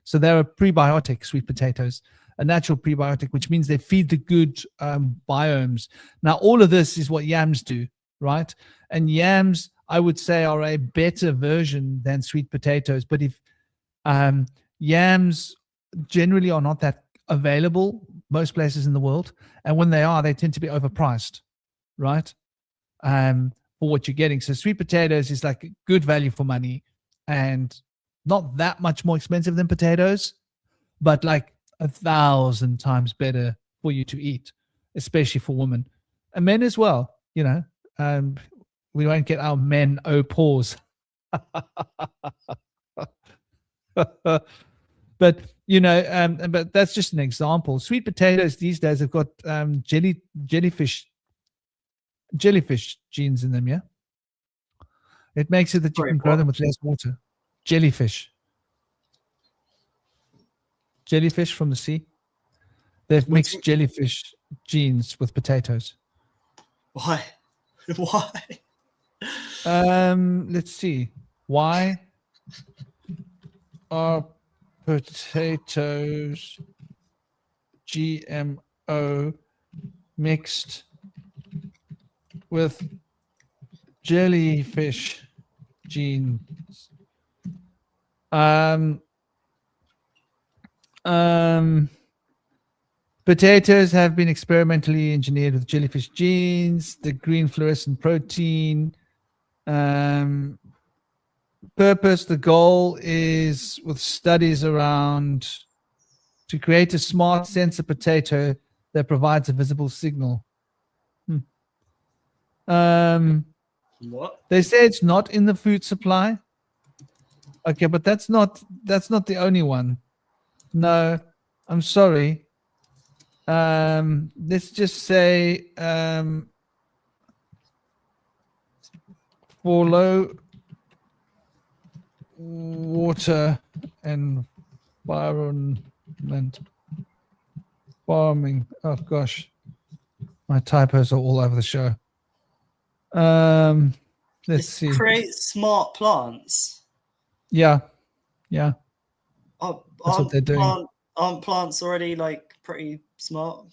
So they're a prebiotic, sweet potatoes, a natural prebiotic, which means they feed the good biomes. Now, all of this is what yams do, right? And yams, I would say, are a better version than sweet potatoes. But if yams generally are not that available most places in the world, and when they are, they tend to be overpriced, right? For what you're getting. So sweet potatoes is like good value for money and not that much more expensive than potatoes, but like 1,000 times better for you to eat, especially for women and men as well. We won't get our men pause. But but that's just an example. Sweet potatoes these days have got jellyfish genes in them. Yeah, it makes it that you can grow them with less water. Jellyfish from the sea. They've mixed jellyfish genes with potatoes. Why? Why? Let's see. Why are potatoes GMO mixed with jellyfish genes? Potatoes have been experimentally engineered with jellyfish genes, the green fluorescent protein. Purpose, the goal is with studies around to create a smart sensor potato that provides a visible signal. What? They say it's not in the food supply. Okay, but that's not the only one. No, I'm sorry. Let's just say for low water environment farming. Oh gosh, my typos are all over the show. Let's see. Create smart plants. Yeah. That's what they're doing. Aren't plants already like pretty smart?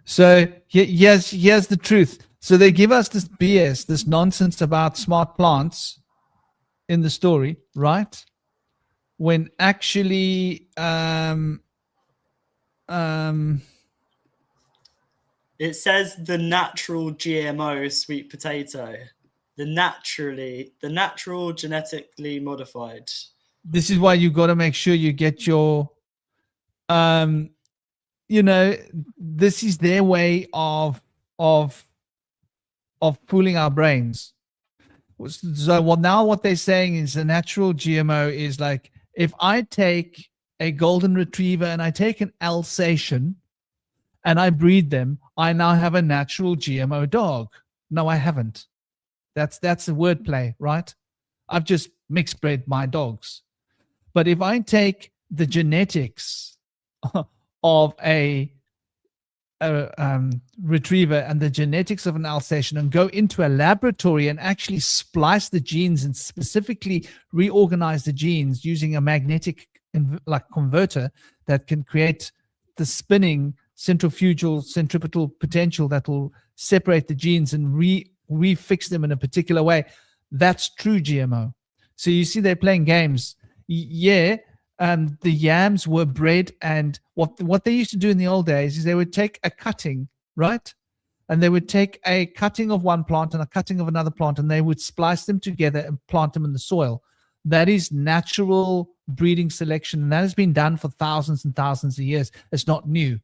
So here's the truth. So they give us this BS, this nonsense about smart plants in the story, right? When actually it says the natural GMO sweet potato. The natural genetically modified. This is why you got to make sure you get your this is their way of fooling our brains. So what they're saying is the natural GMO is like, if I take a golden retriever and I take an Alsatian and I breed them, I now have a natural GMO dog. No, I haven't. That's a wordplay, right? I've just mixed bred my dogs. But if I take the genetics of a retriever and the genetics of an Alsatian and go into a laboratory and actually splice the genes and specifically reorganize the genes using a magnetic converter that can create the spinning centripetal potential that will separate the genes and refix them in a particular way, that's true GMO. So you see they're playing games. Yeah. The yams were bred, and what they used to do in the old days is they would take a cutting, right? And they would take a cutting of one plant and a cutting of another plant, and they would splice them together and plant them in the soil. That is natural breeding selection, and that has been done for thousands and thousands of years. It's not new.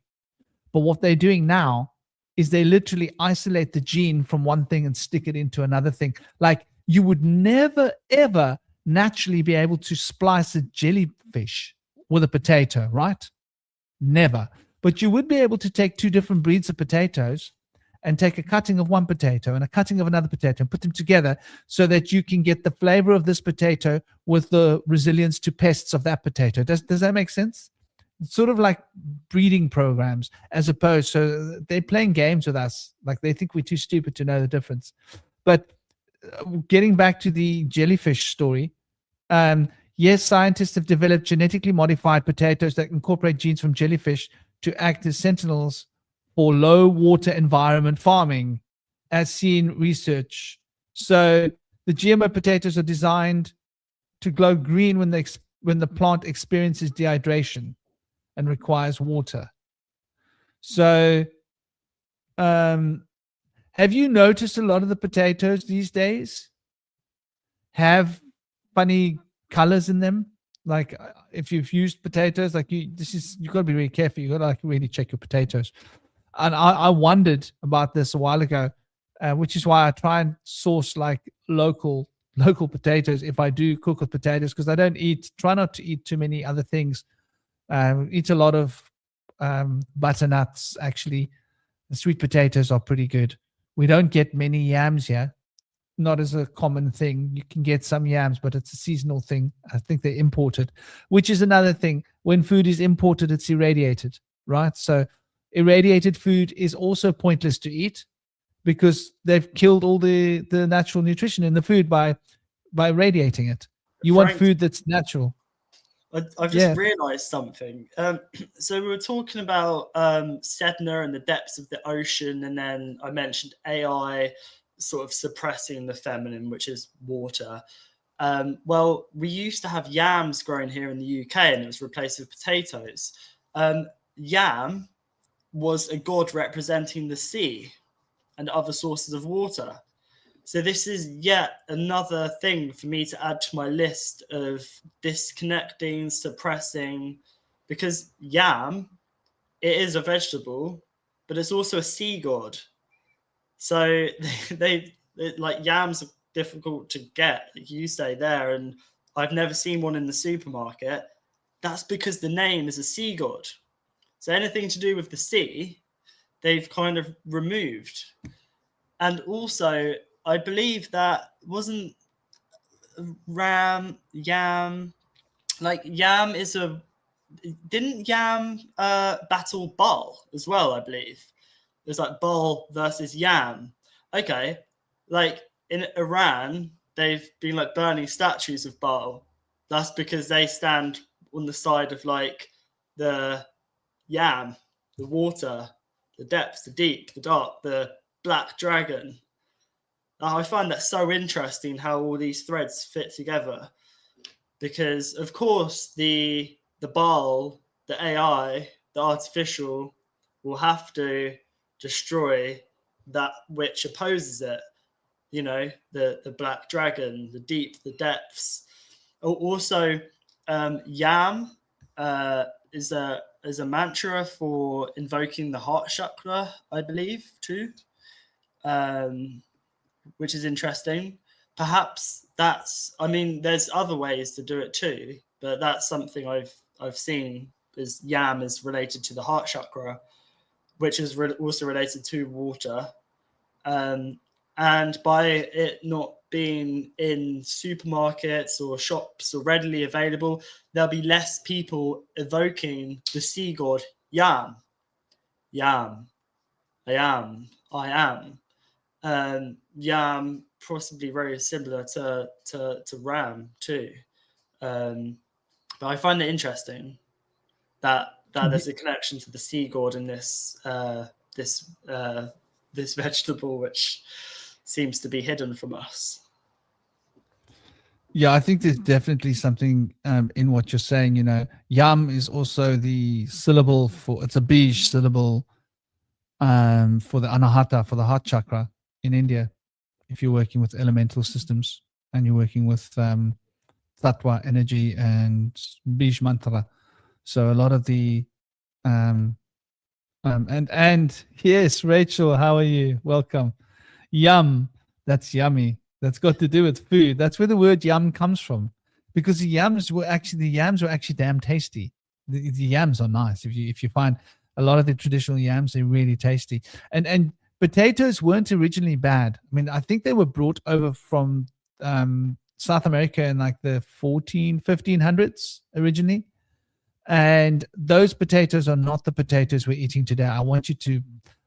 But what they're doing now is they literally isolate the gene from one thing and stick it into another thing. Like you would never, ever naturally be able to splice a jellyfish with a potato, right? Never. But you would be able to take two different breeds of potatoes and take a cutting of one potato and a cutting of another potato and put them together so that you can get the flavor of this potato with the resilience to pests of that potato. Does that make sense? It's sort of like breeding programs, as opposed, so they're playing games with us. Like they think we're too stupid to know the difference. But getting back to the jellyfish story, yes, scientists have developed genetically modified potatoes that incorporate genes from jellyfish to act as sentinels for low water environment farming, as seen research. So the GMO potatoes are designed to glow green when the plant experiences dehydration and requires water. So have you noticed a lot of the potatoes these days have funny colors in them? Like if you've used potatoes, like you've got to be really careful. You got to like really check your potatoes. And I wondered about this a while ago, which is why I try and source like local potatoes if I do cook with potatoes, because I try not to eat too many other things. Eat a lot of butternuts. Actually, the sweet potatoes are pretty good. We don't get many yams here. Not as a common thing. You can get some yams, but it's a seasonal thing. I think they're imported, which is another thing. When food is imported, it's irradiated, right? So irradiated food is also pointless to eat because they've killed all the natural nutrition in the food by radiating it. You want food that's natural. I've just realized something. So we were talking about Sedna and the depths of the ocean, and then I mentioned AI sort of suppressing the feminine, which is water. Well, we used to have yams growing here in the UK, and it was replaced with potatoes. Yam was a god representing the sea and other sources of water. So this is yet another thing for me to add to my list of disconnecting, suppressing, because yam, it is a vegetable, but it's also a sea god. So they like yams are difficult to get, like you say there, and I've never seen one in the supermarket. That's because the name is a sea god. So anything to do with the sea, they've kind of removed. And also, I believe that wasn't yam, like yam is didn't yam battle Baal as well, I believe. There's like Baal versus yam. Okay, like in Iran, they've been like burning statues of Baal. That's because they stand on the side of like the yam, the water, the depths, the deep, the dark, the black dragon. I find that so interesting how all these threads fit together, because of course the Baal, the AI, the artificial, will have to destroy that which opposes it. You know, the black dragon, the deep, the depths. Also, yam is a mantra for invoking the heart chakra, I believe, too. Which is interesting. Perhaps there's other ways to do it too, but that's something I've seen is yam is related to the heart chakra, which is also related to water. And by it not being in supermarkets or shops or readily available, there'll be less people evoking the sea god Yam. Yam. I am. Yam, possibly very similar to Ram too. But I find it interesting that there's a connection to the sea god in this vegetable, which seems to be hidden from us. Yeah, I think there's definitely something in what you're saying. You know, yam is also the syllable it's a bij syllable for the anahata, for the heart chakra in India. If you're working with elemental systems and you're working with tattva energy and bij mantra. So a lot of the And yes, Rachel, how are you? Welcome. Yum. That's yummy. That's got to do with food. That's where the word yum comes from, because the yams were actually damn tasty. The yams are nice. If you find a lot of the traditional yams, they're really tasty. And potatoes weren't originally bad. I mean, I think they were brought over from South America in like the 1500s originally. And those potatoes are not the potatoes we're eating today. I want you to,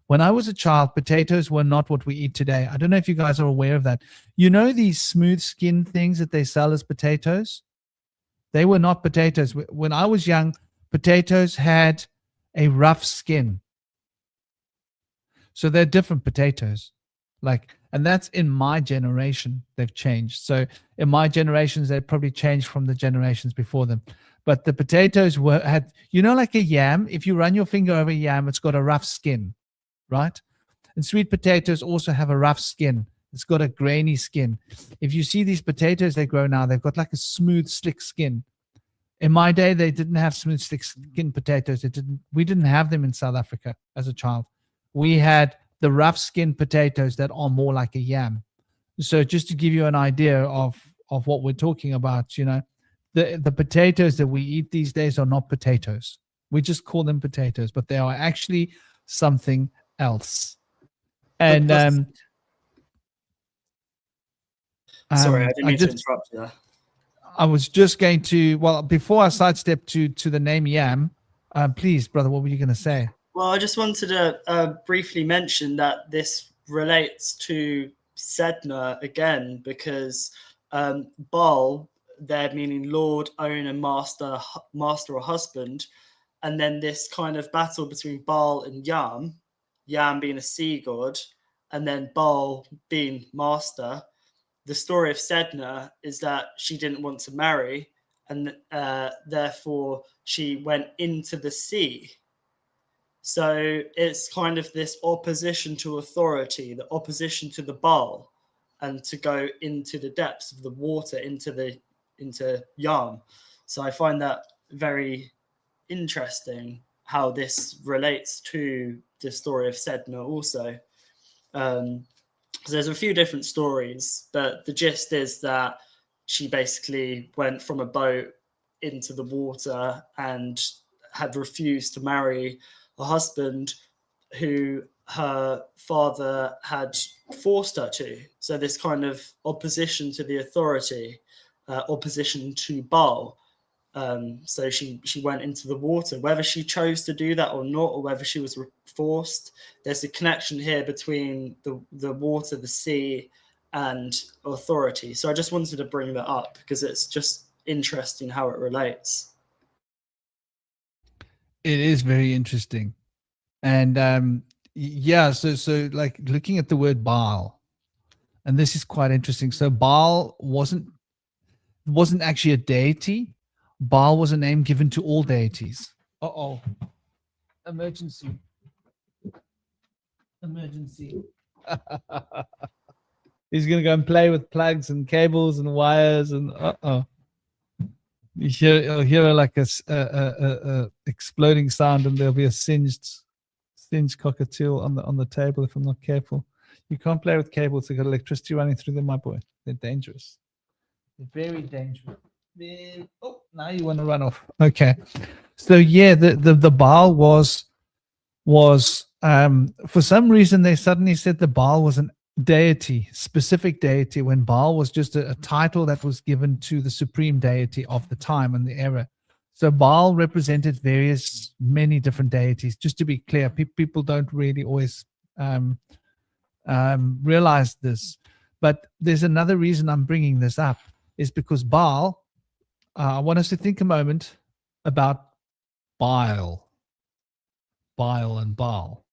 when I was a child, potatoes were not what we eat today. I don't know if you guys are aware of that. You know, these smooth skin things that they sell as potatoes? They were not potatoes. When I was young, potatoes had a rough skin. So they're different potatoes. And that's in my generation, they've changed. So in my generations, they probably changed from the generations before them. But the potatoes had, like a yam. If you run your finger over a yam, it's got a rough skin, right? And sweet potatoes also have a rough skin. It's got a grainy skin. If you see these potatoes they grow now, they've got like a smooth, slick skin. In my day, they didn't have smooth, slick skin potatoes. We didn't have them in South Africa as a child. We had the rough skin potatoes that are more like a yam. So just to give you an idea of what we're talking about, the potatoes that we eat these days are not potatoes. We just call them potatoes, but they are actually something else. And sorry, I didn't mean to interrupt you there. I was just going to, before I sidestep to the name yam, please, brother, what were you going to say? Well, I just wanted to briefly mention that this relates to Sedna again, because Baal, there meaning Lord, owner, master or husband, and then this kind of battle between Baal and Yam being a sea god, and then Baal being master. The story of Sedna is that she didn't want to marry, and therefore she went into the sea. So it's kind of this opposition to authority, the opposition to the Baal, and to go into the depths of the water, into Yam. So I find that very interesting how this relates to the story of Sedna also. So there's a few different stories, but the gist is that she basically went from a boat into the water and had refused to marry a husband who her father had forced her to. So this kind of opposition to the authority, opposition to Baal. So she went into the water. Whether she chose to do that or not, or whether she was forced, there's a connection here between the water, the sea, and authority. So I just wanted to bring that up because it's just interesting how it relates. It is very interesting. And so like looking at the word Baal, and this is quite interesting. So Baal wasn't actually a deity. Baal was a name given to all deities. Uh-oh. Emergency. He's going to go and play with plugs and cables and wires and uh-oh. You'll hear like a exploding sound, and there'll be a singed cockatiel on the table if I'm not careful. You can't play with cables. They've got electricity running through them, my boy. They're dangerous. They're very dangerous. Oh, now you want to run off. Okay. So yeah, the Baal was for some reason they suddenly said the Baal was an deity, specific deity, when Baal was just a title that was given to the supreme deity of the time and the era. So Baal represented many different deities. Just to be clear, people don't really always realize this. But there's another reason I'm bringing this up, is because Baal, I want us to think a moment about bile and bile.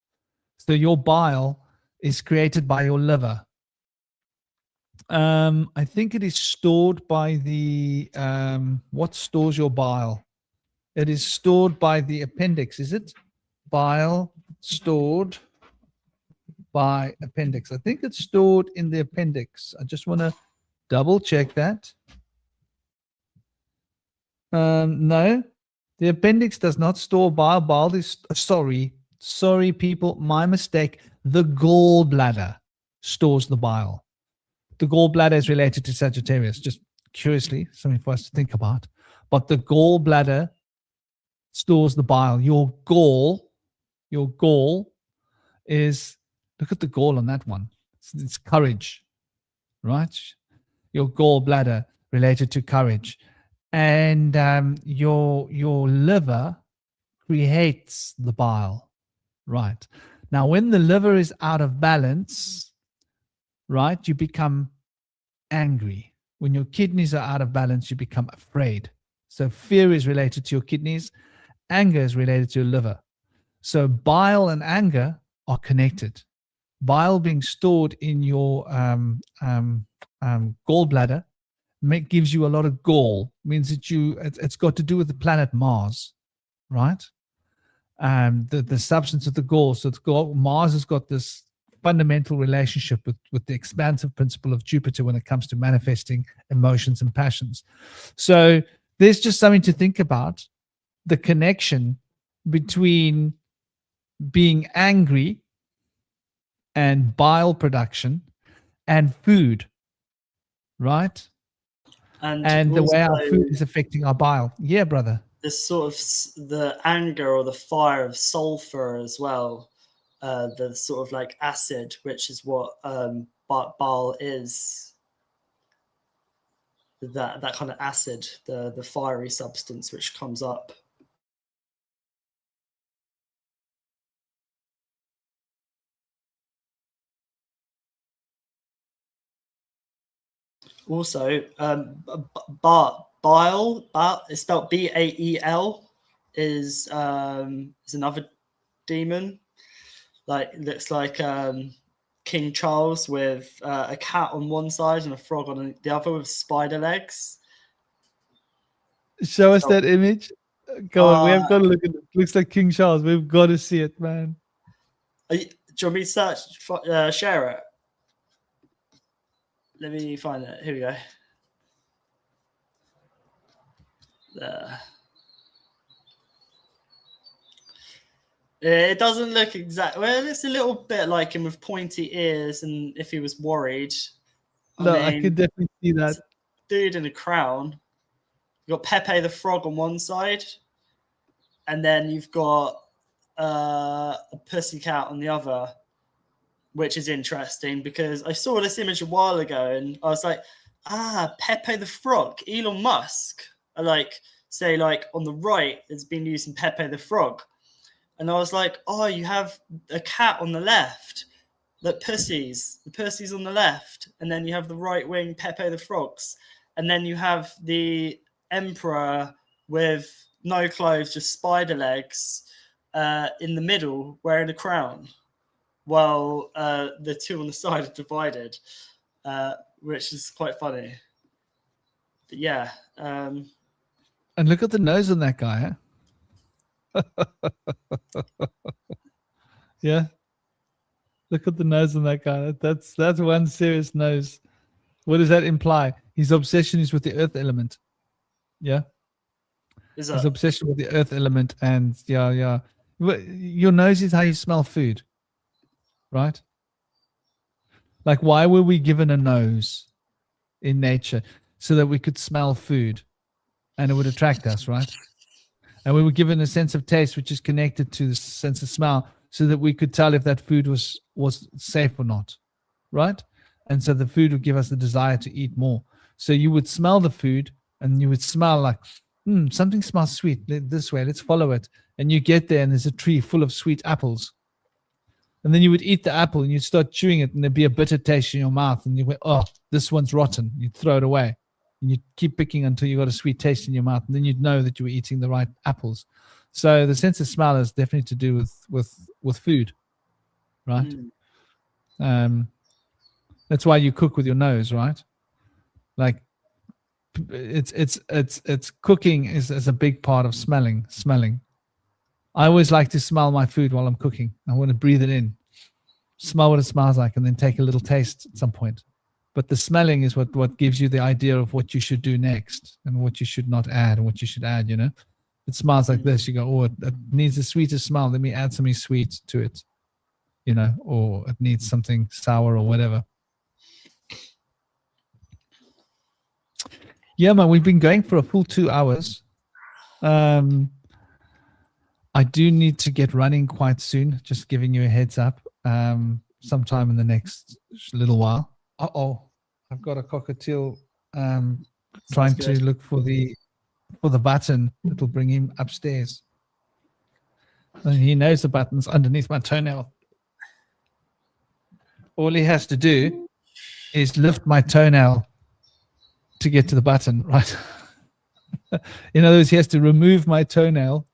So your bile is created by your liver. I think it is stored by the what stores your bile? It is stored by the appendix, is it? Bile stored by appendix. I think it's stored in the appendix. I just want to double check that. No, the appendix does not store bile. Bile is sorry. Sorry, people, my mistake. The gallbladder stores the bile. The gallbladder is related to Sagittarius, just curiously, something for us to think about. But the gallbladder stores the bile. Your gall is, look at the gall on that one. It's courage, right? Your gallbladder related to courage. And your liver creates the bile, right? Now, when the liver is out of balance, right, you become angry. When your kidneys are out of balance, you become afraid. So fear is related to your kidneys. Anger is related to your liver. So bile and anger are connected. Bile being stored in your gallbladder gives you a lot of gall. Means that it's got to do with the planet Mars, right? The substance of the gall. So Mars has got this fundamental relationship with the expansive principle of Jupiter when it comes to manifesting emotions and passions. So there's just something to think about, the connection between being angry and bile production and food, right? And the way our food is affecting our bile. Yeah, brother. This sort of the anger or the fire of sulfur as well, the sort of like acid, which is what bile is. That kind of acid, the fiery substance which comes up. Also, bile, it's spelled B-A-E-L, is another demon. Like, looks like King Charles with a cat on one side and a frog on the other with spider legs. Show us that image. Go on, we have got to look at it. Looks like King Charles. We've got to see it, man. Do you want me to share it? Let me find it. Here we go. There. It doesn't look exact. Well, it's a little bit like him with pointy ears, and if he was worried. I could definitely see that. Dude in a crown. You've got Pepe the Frog on one side, and then you've got a pussycat on the other, which is interesting because I saw this image a while ago and I was like, Pepe the Frog, Elon Musk. I say on the right, it's been using Pepe the Frog. And I was like, oh, you have a cat on the left, the pussies on the left. And then you have the right wing Pepe the Frogs. And then you have the emperor with no clothes, just spider legs in the middle, wearing a crown. While the two on the side are divided, which is quite funny. But yeah. And look at the nose on that guy, huh? Yeah. Look at the nose on that guy. That's one serious nose. What does that imply? His obsession is with the earth element. Yeah. His obsession with the earth element, and yeah. Your nose is how you smell food. Right? Like, why were we given a nose in nature? So that we could smell food and it would attract us, right? And we were given a sense of taste, which is connected to the sense of smell, so that we could tell if that food was safe or not, right? And so the food would give us the desire to eat more. So you would smell the food and you would smell like, something smells sweet. This way, let's follow it. And you get there and there's a tree full of sweet apples. And then you would eat the apple and you'd start chewing it and there'd be a bitter taste in your mouth. And you went, oh, this one's rotten. You'd throw it away. And you'd keep picking until you got a sweet taste in your mouth. And then you'd know that you were eating the right apples. So the sense of smell is definitely to do with food, right? That's why you cook with your nose, right? Like it's cooking is a big part of smelling. I always like to smell my food while I'm cooking. I want to breathe it in, smell what it smells like, and then take a little taste at some point. But the smelling is what gives you the idea of what you should do next and what you should not add and what you should add, you know? It smells like this. You go, oh, it needs a sweeter smell. Let me add something sweet to it, or it needs something sour or whatever. Yeah, man, we've been going for a full 2 hours. I do need to get running quite soon. Just giving you a heads up. Sometime in the next little while. I've got a cockatiel trying to look for the button that'll bring him upstairs. And he knows the button's underneath my toenail. All he has to do is lift my toenail to get to the button, right? In other words, he has to remove my toenail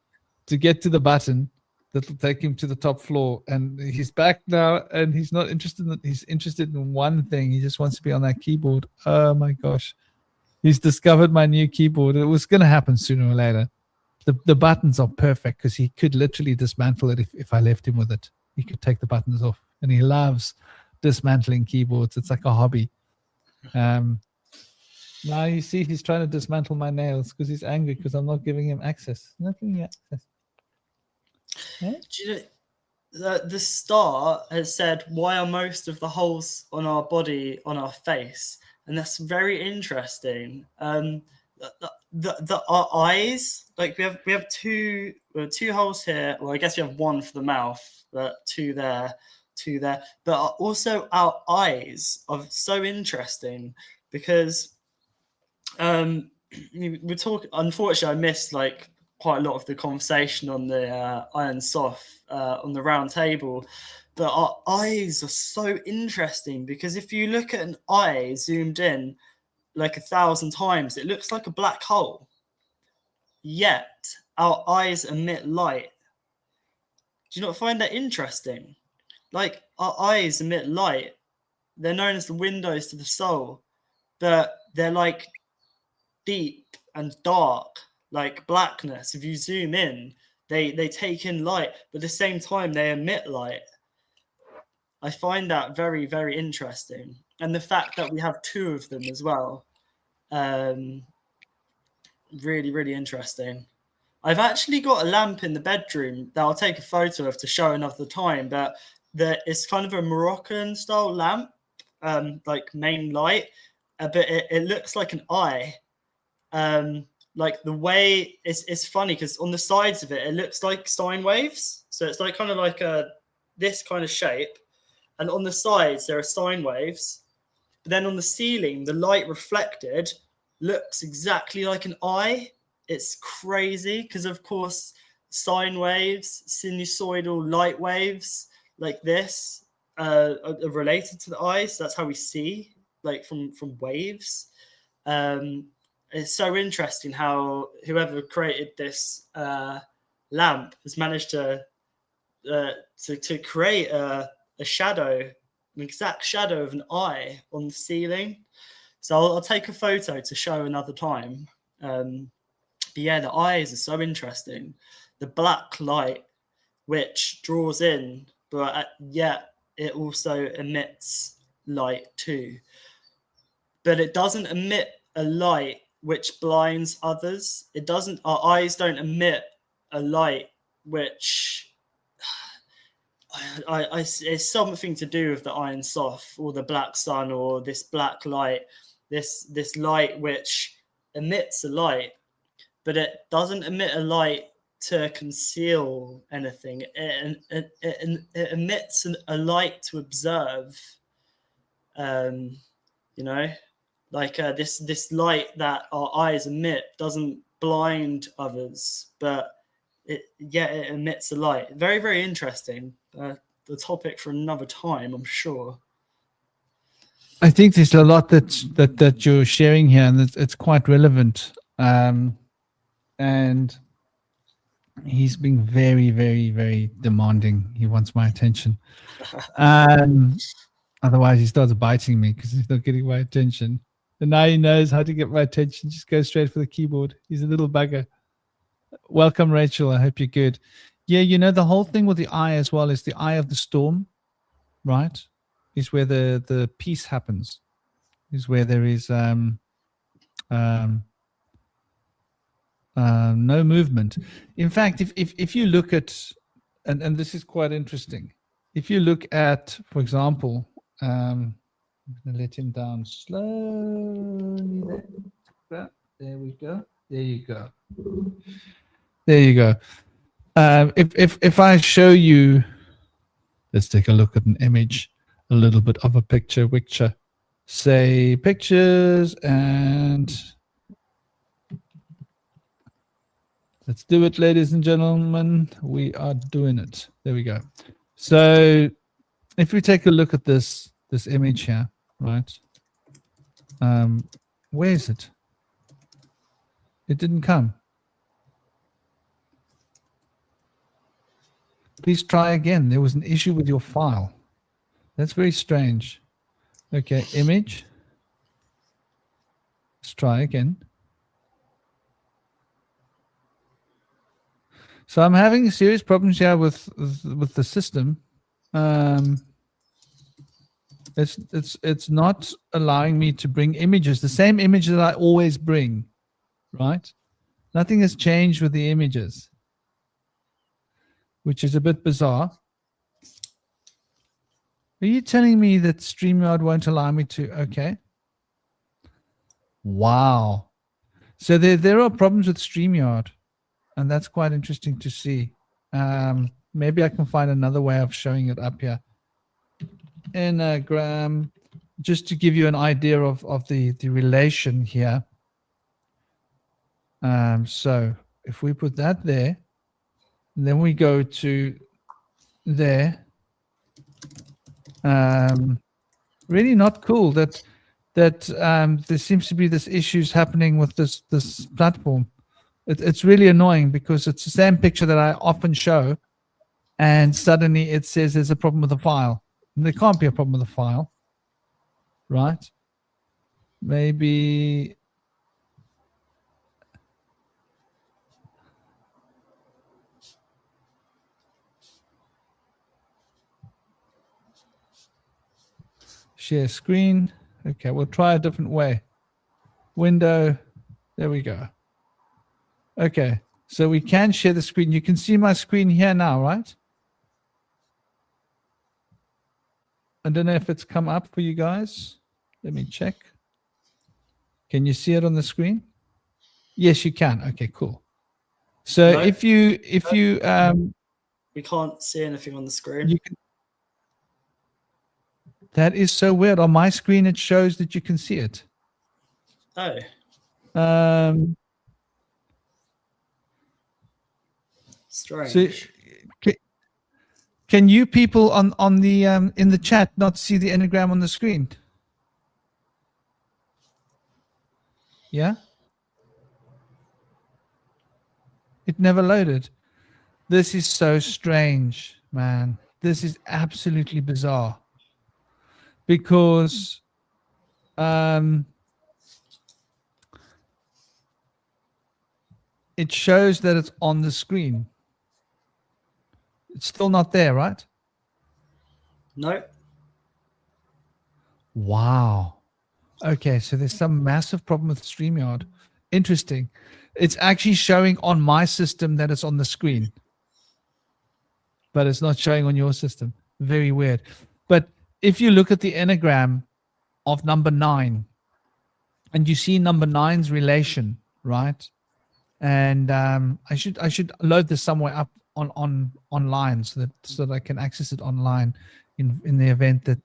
to get to the button that'll take him to the top floor. And he's back now, and he's not interested in he's interested in one thing. He just wants to be on that keyboard. Oh my gosh. He's discovered my new keyboard. It was going to happen sooner or later. The buttons are perfect because he could literally dismantle it if I left him with it. He could take the buttons off, and he loves dismantling keyboards. It's like a hobby. Now you see he's trying to dismantle my nails because he's angry because I'm not giving him access. Not giving him access. Yeah? Do you know, the star has said, why are most of the holes on our body on our face? And that's very interesting. Our eyes, like we have two holes here. Well, I guess we have one for the mouth, but two there. But also our eyes are so interesting because we talk. Unfortunately, I missed like quite a lot of the conversation on the Iron Soft on the round table. But our eyes are so interesting because if you look at an eye zoomed in like 1,000 times, it looks like a black hole. Yet our eyes emit light. Do you not find that interesting? Like our eyes emit light. They're known as the windows to the soul, but they're like deep and dark, like blackness. If you zoom in, they take in light, but at the same time they emit light. I find that very, very interesting. And the fact that we have two of them as well, really, really interesting. I've actually got a lamp in the bedroom that I'll take a photo of to show another time, but it's kind of a Moroccan style lamp, like main light, but it looks like an eye. Like the way it's funny because on the sides of it looks like sine waves. So it's like kind of like this kind of shape. And on the sides, there are sine waves. But then on the ceiling, the light reflected looks exactly like an eye. It's crazy because, of course, sine waves, sinusoidal light waves like this are related to the eyes. That's how we see, like from waves. It's so interesting how whoever created this lamp has managed to create a shadow, an exact shadow of an eye on the ceiling. So I'll take a photo to show another time. But yeah, the eyes are so interesting. The black light, which draws in, but yet it also emits light too. But it doesn't emit a light which blinds others. It doesn't. Our eyes don't emit a light which it's something to do with the Iron Soft or the black sun or this black light, this light which emits a light, but it doesn't emit a light to conceal anything. It emits a light to observe. Like this light that our eyes emit doesn't blind others, but it emits a light. Very, very interesting. The topic for another time, I'm sure. I think there's a lot that you're sharing here, and it's quite relevant. And he's being very, very, very demanding. He wants my attention. Otherwise, he starts biting me because he's not getting my attention. And now he knows how to get my attention. Just go straight for the keyboard. He's a little bugger. Welcome, Rachel. I hope you're good. Yeah, the whole thing with the eye as well is the eye of the storm, right? Is where the peace happens. Is where there is No movement. In fact, if you look at, and this is quite interesting, if you look at, for example, I'm going to let him down slowly. There we go. There you go. There you go. If I show you, let's take a look at an image, a little bit of a picture, say pictures, and let's do it, ladies and gentlemen. We are doing it. There we go. So if we take a look at this image here, right? Where is it? It didn't come. Please try again. There was an issue with your file. That's very strange. Okay, image. Let's try again. So I'm having serious problems here with the system. It's not allowing me to bring images, the same image that I always bring, right? Nothing has changed with the images, which is a bit bizarre. Are you telling me that StreamYard won't allow me to? Okay. Wow. So there are problems with StreamYard, and that's quite interesting to see. Maybe I can find another way of showing it up here. Enneagram, just to give you an idea of the relation here. So if we put that there, and then we go to there. Really not cool that there seems to be this issues happening with this platform. It's really annoying because it's the same picture that I often show, and suddenly it says there's a problem with the file. And there can't be a problem with the file, right? Maybe share screen. Okay, we'll try a different way. Window. There we go. Okay, so we can share the screen. You can see my screen here now, right? I don't know if it's come up for you guys. Let me check. Can you see it on the screen? Yes, you can. Okay, cool. So No. if you We can't see anything on the screen. That is so weird. On my screen, it shows that you can see it. Oh. Strange. So, can you people on the in the chat not see the enneagram on the screen? Yeah. It never loaded. This is so strange, man. This is absolutely bizarre. Because it shows that it's on the screen. It's still not there, right? No. Wow. Okay, so there's some massive problem with StreamYard. Interesting. It's actually showing on my system that it's on the screen, but it's not showing on your system. Very weird. But if you look at the enneagram of number 9, and you see number 9's relation, right? And I should load this somewhere up online so that I can access it online in the event that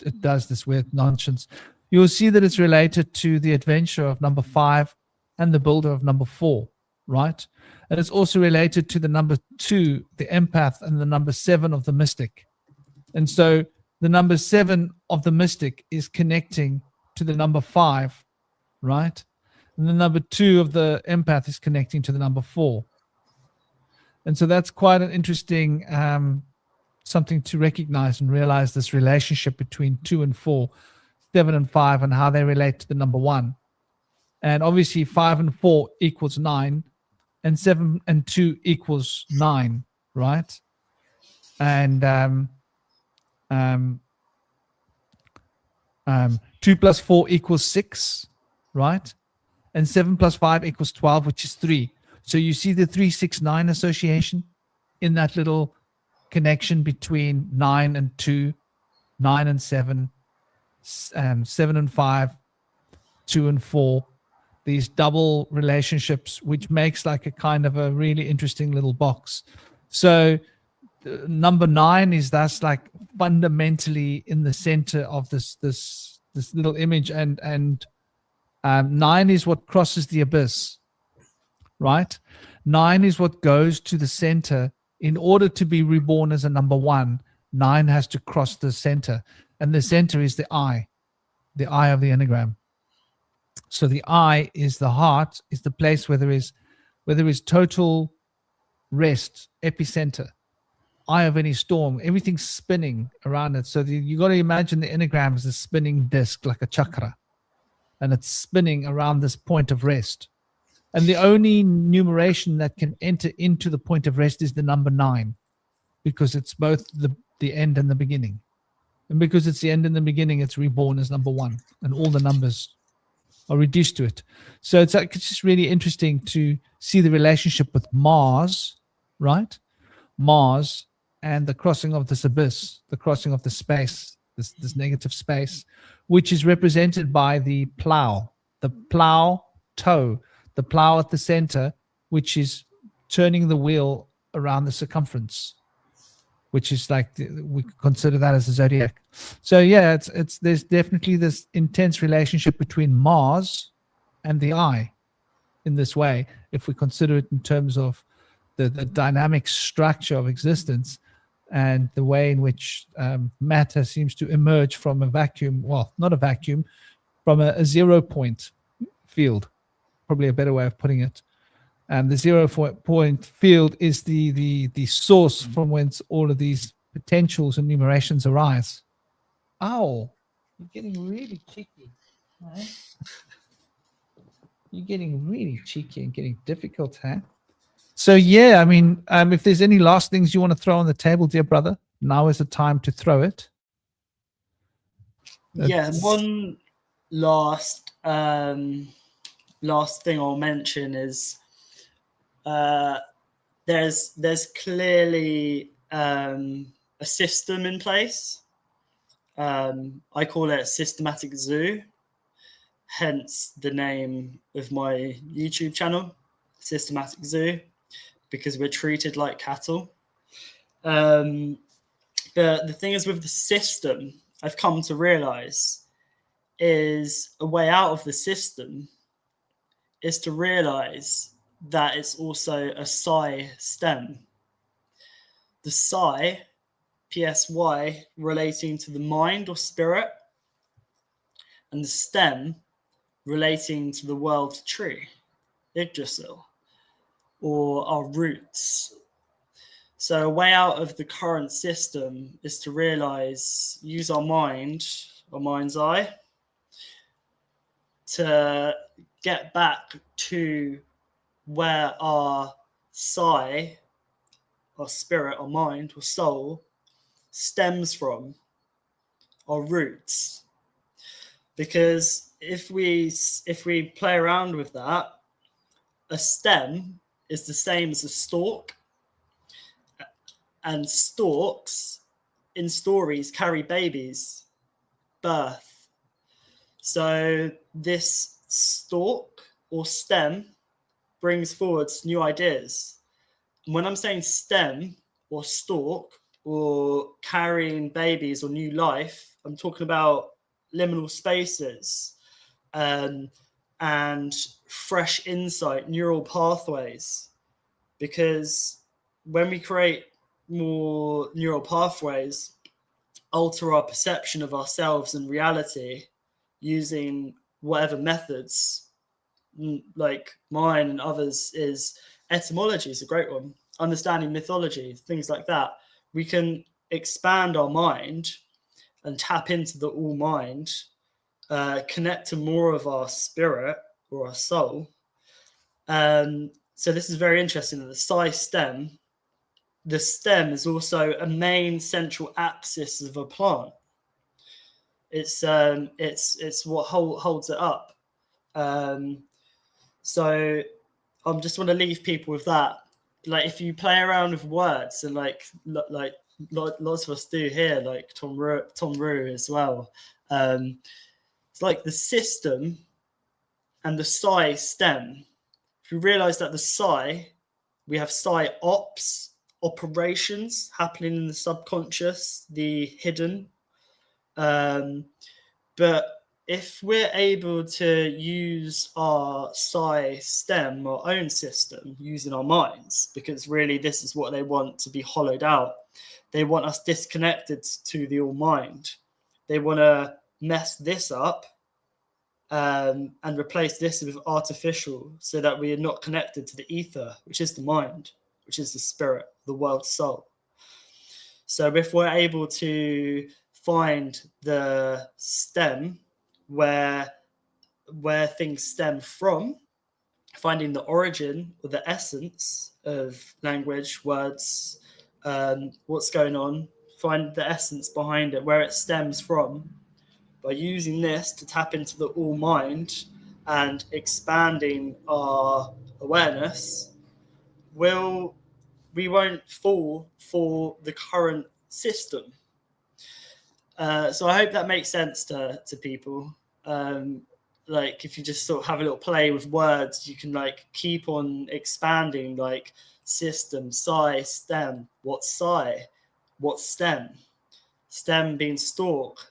it does this weird nonsense. You'll see that it's related to the adventure of number 5 and the builder of number 4, right? And it's also related to the number 2, the empath, and the number 7 of the mystic. And so the number 7 of the mystic is connecting to the number 5, right? And the number 2 of the empath is connecting to the number 4. And so that's quite an interesting something to recognize and realize, this relationship between 2 and 4, 7 and 5, and how they relate to the number 1. And obviously 5 and 4 equals 9, and 7 and 2 equals 9, right? And 2 plus 4 equals 6, right? and 7 plus 5 equals 12, which is 3. So you see the 3, 6, 9 association in that little connection between 9 and 2, 9 and 7, 7 and 5, 2 and 4. These double relationships, which makes like a kind of a really interesting little box. So number 9 is thus like fundamentally in the center of this little image, and 9 is what crosses the abyss, right? 9 is what goes to the center. In order to be reborn as a number 1, 9 has to cross the center, and the center is the eye of the enneagram. So the eye is the heart, is the place where there is total rest, epicenter, eye of any storm, everything's spinning around it. So you got to imagine the enneagram as a spinning disc, like a chakra, and it's spinning around this point of rest. And the only numeration that can enter into the point of rest is the number 9, because it's both the end and the beginning. And because it's the end and the beginning, it's reborn as number 1, and all the numbers are reduced to it. So it's just really interesting to see the relationship with Mars, right? Mars and the crossing of this abyss, the crossing of the space, this negative space, which is represented by the plow toe, the plow at the center, which is turning the wheel around the circumference, which is like we consider that as a zodiac. So yeah, it's there's definitely this intense relationship between Mars and the eye in this way, if we consider it in terms of the dynamic structure of existence and the way in which matter seems to emerge from a vacuum, well, not a vacuum, from a 0 point field, probably a better way of putting it. And the 0 point field is the source from whence all of these potentials and numerations arise. Ow, you're getting really cheeky, right? You're getting really cheeky and getting difficult, huh? So yeah, I mean, if there's any last things you want to throw on the table, dear brother, now is the time to throw it. Yeah, one last thing I'll mention is there's clearly a system in place. I call it a systematic zoo, hence the name of my YouTube channel, Systematic Zoo, because we're treated like cattle. But the thing is, with the system, I've come to realize is a way out of the system is to realize that it's also a psi stem. The psi, PSY, relating to the mind or spirit, and the stem relating to the world tree, Yggdrasil, or our roots. So a way out of the current system is to realize, use our mind's eye, to get back to where our psi, our spirit, our mind, or soul stems from, our roots. Because if we play around with that, a stem is the same as a stalk, and stalks in stories carry babies, birth. So this stalk or stem brings forward new ideas. And when I'm saying stem or stalk or carrying babies or new life, I'm talking about liminal spaces and fresh insight, neural pathways. Because when we create more neural pathways, alter our perception of ourselves and reality using whatever methods, like mine and others, is etymology is a great one, understanding mythology, things like that. We can expand our mind and tap into the all mind, connect to more of our spirit or our soul. So this is very interesting. The psi stem, the stem is also a main central axis of a plant. It's what holds it up. So I just want to leave people with that. Like, if you play around with words, and like lots of us do here, like Tom Rue as well. It's like the system and the psi stem. If you realize that the psi, we have psi ops, operations happening in the subconscious, the hidden. But if we're able to use our psi stem, our own system, using our minds, because really this is what they want to be hollowed out. They want us disconnected to the all mind. They want to mess this up and replace this with artificial, so that we are not connected to the ether, which is the mind, which is the spirit, the world soul. So if we're able to find the stem where things stem from, finding the origin or the essence of language, words, what's going on, find the essence behind it, where it stems from, by using this to tap into the all mind and expanding our awareness, we won't fall for the current system. So I hope that makes sense to people. Like, if you just sort of have a little play with words, you can like keep on expanding, like system, psi, stem. What's psi? What's stem? Stem being stalk.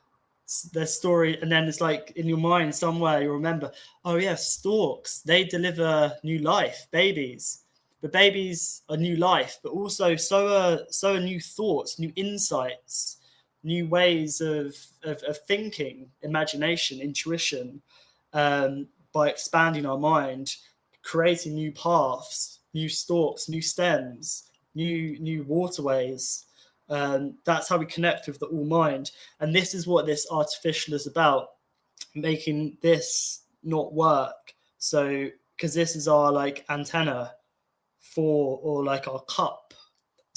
Their story, and then it's like in your mind somewhere you remember, oh yeah, stalks, they deliver new life, babies. But babies are new life, but also so are new thoughts, new insights, new ways of thinking, imagination, intuition, by expanding our mind, creating new paths, new stalks, new stems, new waterways. That's how we connect with the all mind. And this is what this artificial is about, making this not work. So, because this is our like antenna for, or like our cup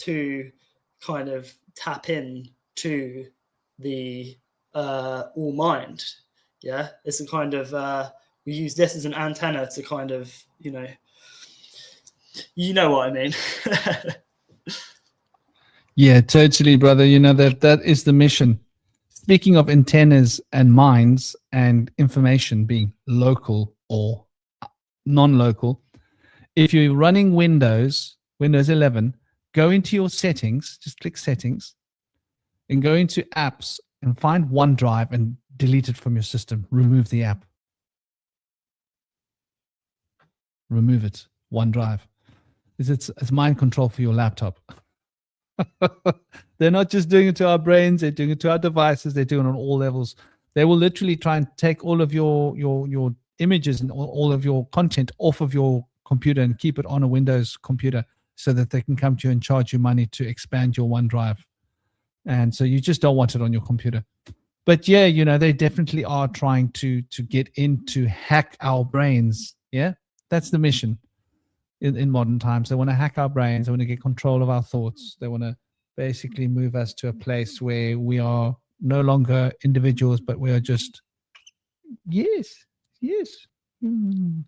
to kind of tap in to the all mind. Yeah, it's a kind of we use this as an antenna to kind of, you know what I mean. Yeah, totally, brother. You know, that is the mission. Speaking of antennas and minds and information being local or non-local, if you're running Windows 11, go into your settings, just click settings, and go into apps and find OneDrive and delete it from your system. Remove the app. Remove it. OneDrive. It's mind control for your laptop. They're not just doing it to our brains, they're doing it to our devices, they're doing it on all levels. They will literally try and take all of your images and all of your content off of your computer and keep it on a Windows computer so that they can come to you and charge you money to expand your OneDrive. And so you just don't want it on your computer. But yeah, you know, they definitely are trying to get in to hack our brains. Yeah, that's the mission. In modern times, they want to hack our brains. They want to get control of our thoughts. They want to basically move us to a place where we are no longer individuals, but we are just, yes. Mm.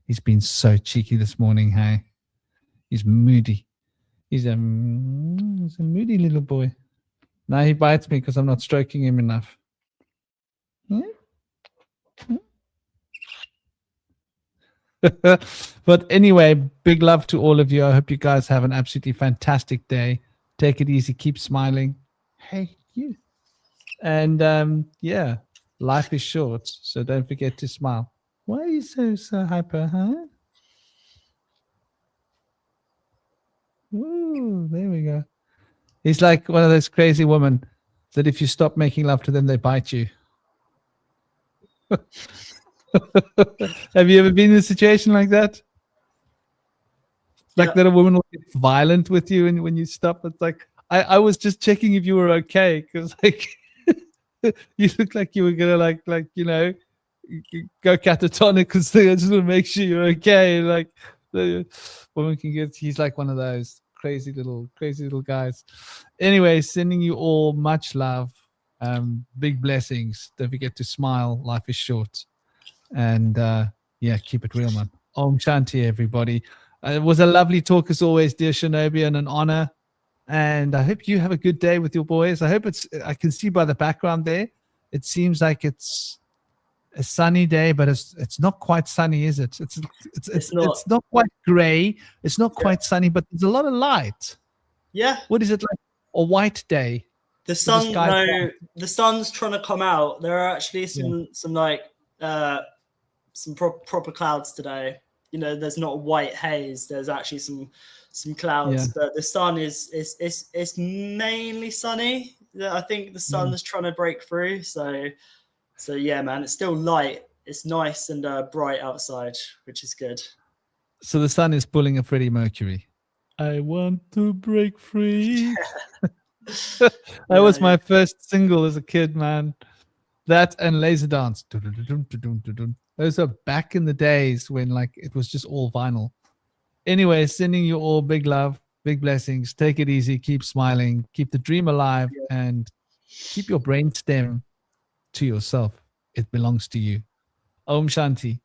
He's been so cheeky this morning, hey? He's moody. He's a moody little boy. Now he bites me because I'm not stroking him enough. Yeah? But anyway, big love to all of you. I hope you guys have an absolutely fantastic day. Take it easy. Keep smiling. Hey, you. And yeah, life is short, so don't forget to smile. Why are you so hyper, huh? Ooh, there we go. He's like one of those crazy women that if you stop making love to them, they bite you. Have you ever been in a situation like that? Like that a woman will get violent with you and when you stop, it's like, I was just checking if you were okay, because like you look like you were gonna like you know, go catatonic because I just want to make sure you're okay. Like the woman can get, he's like one of those crazy little guys. Anyway, sending you all much love, big blessings. Don't forget to smile. Life is short, and Yeah, keep it real, man. Om Shanti, everybody. It was a lovely talk as always, dear Shinobi, and an honor. And I hope you have a good day with your boys. I hope I can see by the background there, it seems like it's a sunny day, but it's not quite sunny, is it? It's not quite gray. It's not quite sunny, but there's a lot of light. Yeah. What is it like? A white day? The sun, no, the sun's trying to come out. There are actually some proper clouds today. You know, there's not white haze. There's actually some clouds, but the sun is mainly sunny. I think the sun is trying to break through. So yeah, man, it's still light. It's nice and bright outside, which is good. So the sun is pulling a Freddie Mercury. I want to break free. That was my first single as a kid, man. That and Laser Dance. Those are back in the days when like it was just all vinyl. Anyway, sending you all big love, big blessings. Take it easy. Keep smiling. Keep the dream alive, and keep your brain stem to yourself. It belongs to you. Om Shanti.